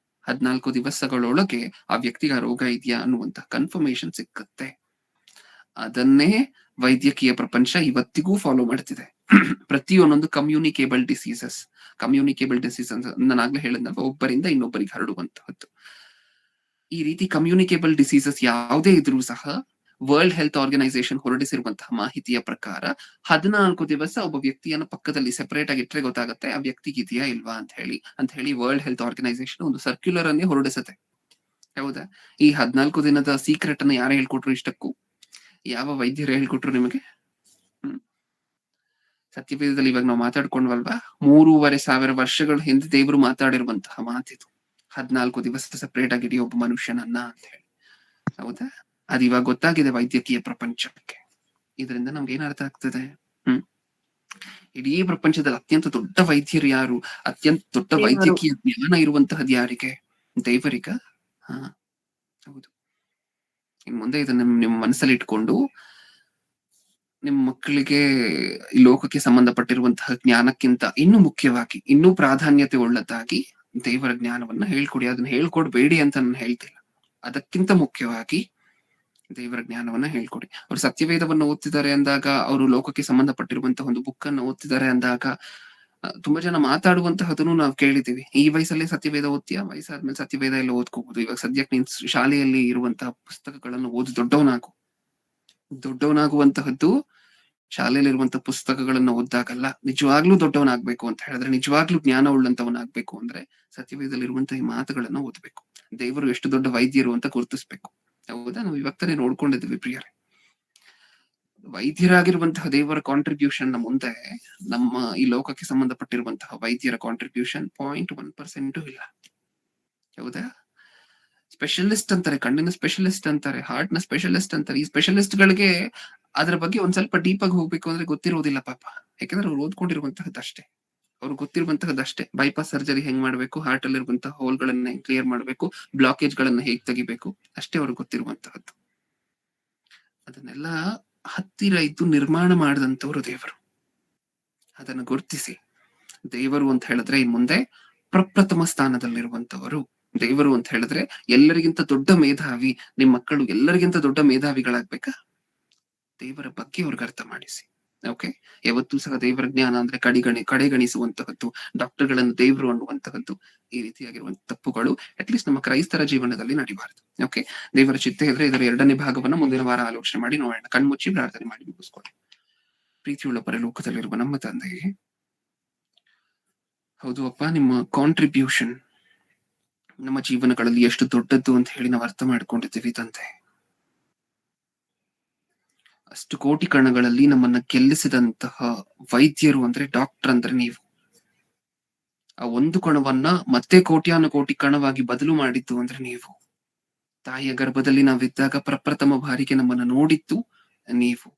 S1: 14 ದಿವಸಗಳೊಳಗೆ ಆ ವ್ಯಕ್ತಿಗೆ ಆ ರೋಗ ಇದೆಯಾ ಅನ್ನುವಂತ ಕನ್ಫರ್ಮೇಶನ್ ಸಿಕ್ಕತ್ತೆ. ಅದನ್ನೇ ವೈದ್ಯಕೀಯ ಪ್ರಪಂಚ ಇವತ್ತಿಗೂ ಫಾಲೋ ಮಾಡ್ತಿದೆ. ಪ್ರತಿಯೊಂದೊಂದು ಕಮ್ಯುನಿಕೇಬಲ್ ಡಿಸೀಸಸ್ ನಾನು ಆಗ್ಲೇ ಹೇಳಿದ್ನಲ್ವ, ಒಬ್ಬರಿಂದ ಇನ್ನೊಬ್ಬರಿಗೆ ಹರಡುವಂತಹದ್ದು. ಈ ರೀತಿ ಕಮ್ಯುನಿಕೇಬಲ್ ಡಿಸೀಸಸ್ ಯಾವುದೇ ಇದ್ರೂ ಸಹ ವರ್ಲ್ಡ್ ಹೆಲ್ತ್ ಆರ್ಗನೈಸೇಷನ್ ಹೊರಡಿಸಿರುವಂತಹ ಮಾಹಿತಿಯ ಪ್ರಕಾರ 14 ದಿವಸ ಒಬ್ಬ ವ್ಯಕ್ತಿಯನ್ನ ಪಕ್ಕದಲ್ಲಿ ಸೆಪರೇಟ್ ಆಗಿ ಇಟ್ಟರೆ ಗೊತ್ತಾಗುತ್ತೆ ಆ ವ್ಯಕ್ತಿಗೆ ಇದೆಯಾ ಇಲ್ವಾ ಅಂತ ಹೇಳಿ ವರ್ಲ್ಡ್ ಹೆಲ್ತ್ ಆರ್ಗನೈಸೇಷನ್ ಒಂದು ಸರ್ಕ್ಯುಲರ್ ಅನ್ನೇ ಹೊರಡಿಸುತ್ತೆ. ಹೌದಾ? ಈ 14 ದಿನದ ಸೀಕ್ರೆಟ್ ಅನ್ನ ಯಾರು ಹೇಳ್ಕೊಟ್ರು ಇಷ್ಟಕ್ಕೂ? ಯಾವ ವೈದ್ಯರು ಹೇಳ್ಕೊಟ್ರು ನಿಮಗೆ? ಸತ್ಯವೇದದಲ್ಲಿ ಇವಾಗ ನಾವು ಮಾತಾಡ್ಕೊಂಡ್ವಲ್ವಾ, 3500 ವರ್ಷಗಳ ಹಿಂದೆ ದೇವರು ಮಾತಾಡಿರುವಂತಹ ಮಾತಿದು. 14 ದಿವಸ ಸೆಪರೇಟ್ ಆಗಿ ಇಡೀ ಒಬ್ಬ ಮನುಷ್ಯನನ್ನ ಅಂತ ಹೇಳಿ. ಹೌದಾ? ಅದು ಇವಾಗ ಗೊತ್ತಾಗಿದೆ ವೈದ್ಯಕೀಯ ಪ್ರಪಂಚಕ್ಕೆ. ಇದರಿಂದ ನಮ್ಗೆ ಏನ್ ಅರ್ಥ ಆಗ್ತದೆ? ಇಡೀ ಪ್ರಪಂಚದಲ್ಲಿ ಅತ್ಯಂತ ದೊಡ್ಡ ವೈದ್ಯರು ಯಾರು? ಅತ್ಯಂತ ದೊಡ್ಡ ವೈದ್ಯಕೀಯ ಜ್ಞಾನ ಇರುವಂತಹದ್ದು ಯಾರಿಗೆ? ದೇವರಿಗ? ಹೌದು. ಇನ್ ಮುಂದೆ ಇದನ್ನ ನಿಮ್ಮ ಮನಸ್ಸಲ್ಲಿ ಇಟ್ಕೊಂಡು ನಿಮ್ಮ ಮಕ್ಕಳಿಗೆ ಈ ಲೋಕಕ್ಕೆ ಸಂಬಂಧಪಟ್ಟಿರುವಂತಹ ಜ್ಞಾನಕ್ಕಿಂತ ಇನ್ನೂ ಮುಖ್ಯವಾಗಿ, ಇನ್ನೂ ಪ್ರಾಧಾನ್ಯತೆ ಉಳ್ಳದ್ದಾಗಿ ದೇವರ ಜ್ಞಾನವನ್ನ ಹೇಳ್ಕೊಡಿ. ಅದನ್ನ ಹೇಳ್ಕೊಡ್ಬೇಡಿ ಅಂತ ನಾನು ಹೇಳ್ತಿಲ್ಲ. ಅದಕ್ಕಿಂತ ಮುಖ್ಯವಾಗಿ ದೇವರ ಜ್ಞಾನವನ್ನ ಹೇಳ್ಕೊಡಿ. ಅವ್ರು ಸತ್ಯವೇದವನ್ನು ಓದ್ತಿದ್ದಾರೆ ಅಂದಾಗ, ಅವರು ಲೋಕಕ್ಕೆ ಸಂಬಂಧಪಟ್ಟಿರುವಂತಹ ಒಂದು ಬುಕ್ ಅನ್ನು ಓದ್ತಿದ್ದಾರೆ ಅಂದಾಗ ತುಂಬಾ ಜನ ಮಾತಾಡುವಂತಹದನ್ನು ನಾವು ಕೇಳಿದ್ದೀವಿ. ಈ ವಯಸ್ಸಲ್ಲೇ ಸತ್ಯವೇದ ಓದ್ತೀಯಾ? ವಯಸ್ಸಾದ್ಮೇಲೆ ಸತ್ಯವೇದ ಎಲ್ಲ ಓದ್ಕೋಬಹುದು. ಇವಾಗ ಸದ್ಯಕ್ಕೆ ನೀನ್ ಶಾಲೆಯಲ್ಲಿ ಇರುವಂತಹ ಪುಸ್ತಕಗಳನ್ನು ಓದಿ ದೊಡ್ಡವನಾಗುವಂತಹದ್ದು ಶಾಲೆಯಲ್ಲಿ ಇರುವಂತಹ ಪುಸ್ತಕಗಳನ್ನ ಓದ್ದಾಗಲ್ಲ. ನಿಜವಾಗ್ಲೂ ದೊಡ್ಡವನಾಗ್ಬೇಕು ಅಂತ ಹೇಳಿದ್ರೆ, ನಿಜವಾಗ್ಲೂ ಜ್ಞಾನ ಉಳ್ಳಂತವನಾಗ್ಬೇಕು ಅಂದ್ರೆ ಸತ್ಯವೇದದಲ್ಲಿ ಇರುವಂತಹ ಈ ಮಾತುಗಳನ್ನ ಓದ್ಬೇಕು. ದೇವರು ಎಷ್ಟು ದೊಡ್ಡ ವೈದ್ಯರು ಅಂತ ಗುರುತಿಸ್ಬೇಕು. ಹೌದಾ? ನಾವು ಇವಾಗ ನೋಡ್ಕೊಂಡಿದ್ವಿ ಪ್ರಿಯರೇ. ವೈದ್ಯರಾಗಿರುವಂತಹ ದೇವರ ಕಾಂಟ್ರಿಬ್ಯೂಷನ್ ಮುಂದೆ ನಮ್ಮ ಈ ಲೋಕಕ್ಕೆ ಸಂಬಂಧಪಟ್ಟಿರುವಂತಹ ವೈದ್ಯರ ಕಾಂಟ್ರಿಬ್ಯೂಷನ್ 0.1% ಇಲ್ಲ. ಹೌದಾ? ಸ್ಪೆಷಲಿಸ್ಟ್ ಅಂತಾರೆ, ಕಣ್ಣಿನ ಸ್ಪೆಷಲಿಸ್ಟ್ ಅಂತಾರೆ, ಹಾರ್ಟ್ ನ ಸ್ಪೆಷಲಿಸ್ಟ್ ಅಂತಾರೆ. ಈ ಸ್ಪೆಷಲಿಸ್ಟ್ ಗಳಿಗೆ ಅದ್ರ ಬಗ್ಗೆ ಒಂದ್ ಸ್ವಲ್ಪ ಡೀಪ್ ಆಗಿ ಹೋಗ್ಬೇಕು ಅಂದ್ರೆ ಗೊತ್ತಿರೋದಿಲ್ಲ ಪಾಪ. ಯಾಕಂದ್ರೆ ಅವ್ರು ಓದ್ಕೊಂಡಿರುವಂತಹದ್ದಷ್ಟೇ, ಅವ್ರಿಗೆ ಗೊತ್ತಿರುವಂತಹದ್ದಷ್ಟೇ. ಬೈಪಾಸ್ ಸರ್ಜರಿ ಹೆಂಗ್ ಮಾಡ್ಬೇಕು, ಹಾರ್ಟ್ ಅಲ್ಲಿ ಇರುವಂತಹ ಹೋಲ್ ಗಳನ್ನ ಹೆಂಗ್ ಕ್ಲಿಯರ್ ಮಾಡ್ಬೇಕು, ಬ್ಲಾಕೇಜ್ ಗಳನ್ನ ಹೇಗ್ ತೆಗಿಬೇಕು, ಅಷ್ಟೇ ಅವ್ರಿಗೆ ಗೊತ್ತಿರುವಂತಹದ್ದು. ಅದನ್ನೆಲ್ಲ ಹತ್ತಿರ ಇದ್ದು ನಿರ್ಮಾಣ ಮಾಡಿದಂತವ್ರು ದೇವರು. ಅದನ್ನು ಗುರುತಿಸಿ ದೇವರು ಅಂತ ಹೇಳಿದ್ರೆ ಇನ್ ಮುಂದೆ ಪ್ರಪ್ರಥಮ ಸ್ಥಾನದಲ್ಲಿರುವಂತವರು. ದೇವರು ಅಂತ ಹೇಳಿದ್ರೆ ಎಲ್ಲರಿಗಿಂತ ದೊಡ್ಡ ಮೇಧಾವಿ. ನಿಮ್ ಮಕ್ಕಳು ಎಲ್ಲರಿಗಿಂತ ದೊಡ್ಡ ಮೇಧಾವಿಗಳಾಗ್ಬೇಕಾ? ದೇವರ ಬಗ್ಗೆ ಅವ್ರಿಗೆ ಅರ್ಥ ಮಾಡಿಸಿ. ಓಕೆ? ಯಾವತ್ತೂ ಸಹ ದೇವರ ಜ್ಞಾನ ಅಂದ್ರೆ ಕಡೆಗಣಿಸುವಂತಹದ್ದು, ಡಾಕ್ಟರ್ಗಳನ್ನು ದೇವರು ಅನ್ನುವಂತಹದ್ದು, ಈ ರೀತಿಯಾಗಿರುವಂತ ತಪ್ಪುಗಳು ಅಟ್ಲೀಸ್ಟ್ ನಮ್ಮ ಕ್ರೈಸ್ತರ ಜೀವನದಲ್ಲಿ ನಡಿಬಾರದು. ಓಕೆ? ದೇವರ ಚಿತ್ತ ಇದ್ರೆ ಇದರ 2ನೇ ಭಾಗವನ್ನ ಮುಂದಿನ ವಾರ ಆಲೋಚನೆ ಮಾಡಿ ನೋಡೋಣ. ಕಣ್ಮುಚ್ಚಿ ಪ್ರಾರ್ಥನೆ ಮಾಡಿ ಮುಗಿಸ್ಕೊಳ್ಳಿ. ಪ್ರೀತಿಯುಳ್ಳ ಪರಲೋಕದಲ್ಲಿರುವ ನಮ್ಮ ತಂದೆಗೆ, ಹೌದು ಅಪ್ಪ, ನಿಮ್ಮ ಕಾಂಟ್ರಿಬ್ಯೂಷನ್ ನಮ್ಮ ಜೀವನಗಳಲ್ಲಿ ಎಷ್ಟು ದೊಡ್ಡದ್ದು ಅಂತ ಹೇಳಿ ನಾವು ಅರ್ಥ ಮಾಡ್ಕೊಂಡಿದ್ದೀವಿ ತಂದೆ. ಅಷ್ಟು ಕೋಟಿ ಕಣಗಳಲ್ಲಿ ನಮ್ಮನ್ನ ಗೆಲ್ಲಿಸಿದಂತಹ ವೈದ್ಯರು ಅಂದ್ರೆ, ಡಾಕ್ಟರ್ ಅಂದ್ರೆ ನೀವು. ಆ ಒಂದು ಕಣವನ್ನ ಮತ್ತೆ ಕೋಟಿ ಕಣವಾಗಿ ಬದಲು ಮಾಡಿದ್ದು ಅಂದ್ರೆ ನೀವು. ತಾಯಿಯ ಗರ್ಭದಲ್ಲಿ ನಾವಿದ್ದಾಗ ಪ್ರಪ್ರಥಮ ಬಾರಿಗೆ ನಮ್ಮನ್ನ ನೋಡಿದ್ದು ನೀವು.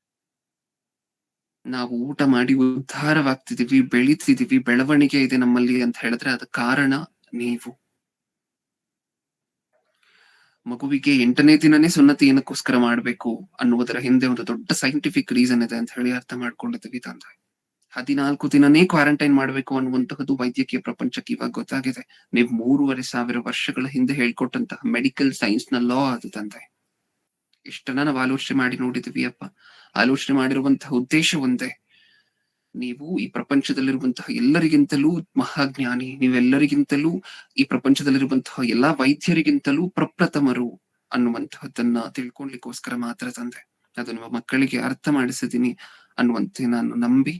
S1: ನಾವು ಊಟ ಮಾಡಿ ಉದ್ಧಾರವಾಗ್ತಿದೀವಿ, ಬೆಳೀತಿದೀವಿ, ಬೆಳವಣಿಗೆ ಇದೆ ನಮ್ಮಲ್ಲಿ ಅಂತ ಹೇಳಿದ್ರೆ ಅದ ಕಾರಣ ನೀವು. ಮಗುವಿಗೆ 8ನೇ ದಿನನೇ ಸುನ್ನತಿ ಏನಕ್ಕೋಸ್ಕರ ಮಾಡ್ಬೇಕು ಅನ್ನುವುದರ ಹಿಂದೆ ಒಂದು ದೊಡ್ಡ ಸೈಂಟಿಫಿಕ್ ರೀಸನ್ ಇದೆ ಅಂತ ಹೇಳಿ ಅರ್ಥ ಮಾಡ್ಕೊಂಡಿದ್ದೀವಿ ತಂದೆ. 14 ದಿನನೇ ಕ್ವಾರಂಟೈನ್ ಮಾಡ್ಬೇಕು ಅನ್ನುವಂತಹದ್ದು ವೈದ್ಯಕೀಯ ಪ್ರಪಂಚಕ್ಕೆ ಇವಾಗ ಗೊತ್ತಾಗಿದೆ. ನೀವು 3500 ವರ್ಷಗಳ ಹಿಂದೆ ಹೇಳ್ಕೊಟ್ಟಂತಹ ಮೆಡಿಕಲ್ ಸೈನ್ಸ್ ನ ಲಾ ಅದು ತಂದೆ. ಇಷ್ಟನ್ನ ನಾವು ಆಲೋಚನೆ ಮಾಡಿ ನೋಡಿದ್ವಿ ಅಪ್ಪ. ಆಲೋಚನೆ ಮಾಡಿರುವಂತಹ ಉದ್ದೇಶ ಒಂದೇ, ನೀವು ಈ ಪ್ರಪಂಚದಲ್ಲಿರುವಂತಹ ಎಲ್ಲರಿಗಿಂತಲೂ ಮಹಾಜ್ಞಾನಿ, ನೀವೆಲ್ಲರಿಗಿಂತಲೂ ಈ ಪ್ರಪಂಚದಲ್ಲಿರುವಂತಹ ಎಲ್ಲಾ ವೈದ್ಯರಿಗಿಂತಲೂ ಪ್ರಪ್ರಥಮರು ಅನ್ನುವಂತಹದ್ದನ್ನ ತಿಳ್ಕೊಳ್ಲಿಕ್ಕೋಸ್ಕರ ಮಾತ್ರ ತಂದೆ. ಅದು ನಿಮ್ಮ ಮಕ್ಕಳಿಗೆ ಅರ್ಥ ಮಾಡಿಸಿದ್ದೀನಿ ಅನ್ನುವಂತೆ ನಾನು ನಂಬಿ,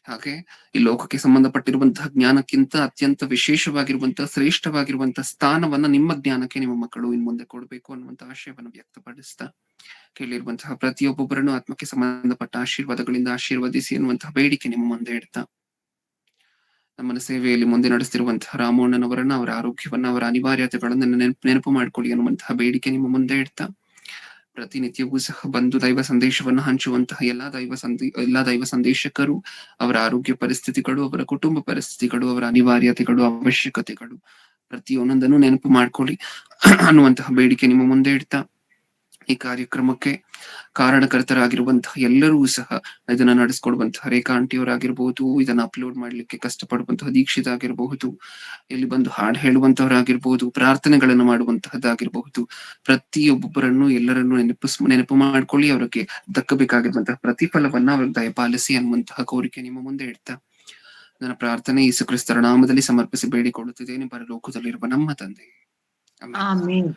S1: ಹಾಗೆ ಈ ಲೋಕಕ್ಕೆ ಸಂಬಂಧಪಟ್ಟಿರುವಂತಹ ಜ್ಞಾನಕ್ಕಿಂತ ಅತ್ಯಂತ ವಿಶೇಷವಾಗಿರುವಂತಹ ಶ್ರೇಷ್ಠವಾಗಿರುವಂತಹ ಸ್ಥಾನವನ್ನ ನಿಮ್ಮ ಜ್ಞಾನಕ್ಕೆ ನಿಮ್ಮ ಮಕ್ಕಳು ಇನ್ ಮುಂದೆ ಕೊಡ್ಬೇಕು ಅನ್ನುವಂತ ಆಶಯವನ್ನು ವ್ಯಕ್ತಪಡಿಸ್ತಾ, ಕೇಳಿರುವಂತಹ ಪ್ರತಿಯೊಬ್ಬೊಬ್ಬರನ್ನು ಆತ್ಮಕ್ಕೆ ಸಂಬಂಧಪಟ್ಟ ಆಶೀರ್ವಾದಗಳಿಂದ ಆಶೀರ್ವದಿಸಿ ಎನ್ನುವಂತಹ ಬೇಡಿಕೆ ನಿಮ್ಮ ಮುಂದೆ ಇಡ್ತಾ, ನಮ್ಮನ್ನ ಸೇವೆಯಲ್ಲಿ ಮುಂದೆ ನಡೆಸ್ತಿರುವಂತಹ ರಾಮಣ್ಣನವರನ್ನ, ಅವರ ಆರೋಗ್ಯವನ್ನ, ಅವರ ಅನಿವಾರ್ಯತೆಗಳನ್ನ ನೆನಪು ಮಾಡ್ಕೊಳ್ಳಿ ಅನ್ನುವಂತಹ ಬೇಡಿಕೆ ನಿಮ್ಮ ಮುಂದೆ ಇಡ್ತಾ, ಪ್ರತಿನಿತ್ಯವೂ ಸಹ ಬಂದು ದೈವ ಸಂದೇಶವನ್ನು ಹಂಚುವಂತಹ ಎಲ್ಲಾ ದೈವ ಸಂದೇಶಕರು, ಅವರ ಆರೋಗ್ಯ ಪರಿಸ್ಥಿತಿಗಳು, ಅವರ ಕುಟುಂಬ ಪರಿಸ್ಥಿತಿಗಳು, ಅವರ ಅನಿವಾರ್ಯತೆಗಳು, ಅವಶ್ಯಕತೆಗಳು ಪ್ರತಿಯೊಂದನ್ನು ನೆನಪು ಮಾಡ್ಕೊಳ್ಳಿ ಅನ್ನುವಂತಹ ಬೇಡಿಕೆ ನಿಮ್ಮ ಮುಂದೆ ಇಡ್ತಾ, ಈ ಕಾರ್ಯಕ್ರಮಕ್ಕೆ ಕಾರಣಕರ್ತರಾಗಿರುವಂತಹ ಎಲ್ಲರೂ ಸಹ ಇದನ್ನ ನಡೆಸ್ಕೊಡುವಂತಹ ರೇಖಾ ಆಂಟಿಯವರಾಗಿರ್ಬಹುದು, ಇದನ್ನ ಅಪ್ಲೋಡ್ ಮಾಡ್ಲಿಕ್ಕೆ ಕಷ್ಟಪಡುವಂತಹ ದೀಕ್ಷಿತ ಆಗಿರಬಹುದು, ಇಲ್ಲಿ ಬಂದು ಹಾಡು ಹೇಳುವಂತವರಾಗಿರ್ಬಹುದು, ಪ್ರಾರ್ಥನೆಗಳನ್ನು ಮಾಡುವಂತಹದ್ದಾಗಿರಬಹುದು, ಪ್ರತಿಯೊಬ್ಬೊಬ್ಬರನ್ನು ಎಲ್ಲರನ್ನು ನೆನಪು ಮಾಡ್ಕೊಳ್ಳಿ, ಅವರಿಗೆ ದಕ್ಕಬೇಕಾಗಿರುವಂತಹ ಪ್ರತಿಫಲವನ್ನ ಅವ್ರಿಗೆ ದಯಪಾಲಿಸಿ ಅನ್ನುವಂತಹ ಕೋರಿಕೆ ನಿಮ್ಮ ಮುಂದೆ ಇಡ್ತಾ, ನನ್ನ ಪ್ರಾರ್ಥನೆ ಯೇಸು ಕ್ರಿಸ್ತರ ನಾಮದಲ್ಲಿ ಸಮರ್ಪಿಸಿ ಬೇಡಿಕೊಳ್ಳುತ್ತಿದ್ದೇನೆ, ಪರಲೋಕದಲ್ಲಿರುವ ನಮ್ಮ ತಂದೆ. ಆಮೆನ್.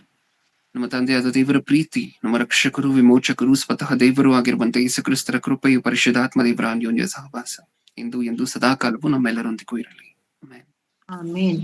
S1: ನಮ್ಮ ತಂದೆಯಾದ ದೇವರ ಪ್ರೀತಿ, ನಮ್ಮ ರಕ್ಷಕರು, ವಿಮೋಚಕರು, ಸ್ವತಃ ದೇವರು ಆಗಿರುವಂತಹ ಯೇಸು ಕ್ರಿಸ್ತರ ಕೃಪೆಯು, ಪರಿಶುದ್ಧಾತ್ಮ ದೇವರ ಅನ್ಯೋನ್ಯ ಸಹವಾಸ ಇಂದು ಎಂದು ಸದಾಕಾಲವೂ ನಮ್ಮೆಲ್ಲರೊಂದಿಗೂ ಇರಲಿ. ಆಮೆನ್.
S6: ಆಮೆನ್.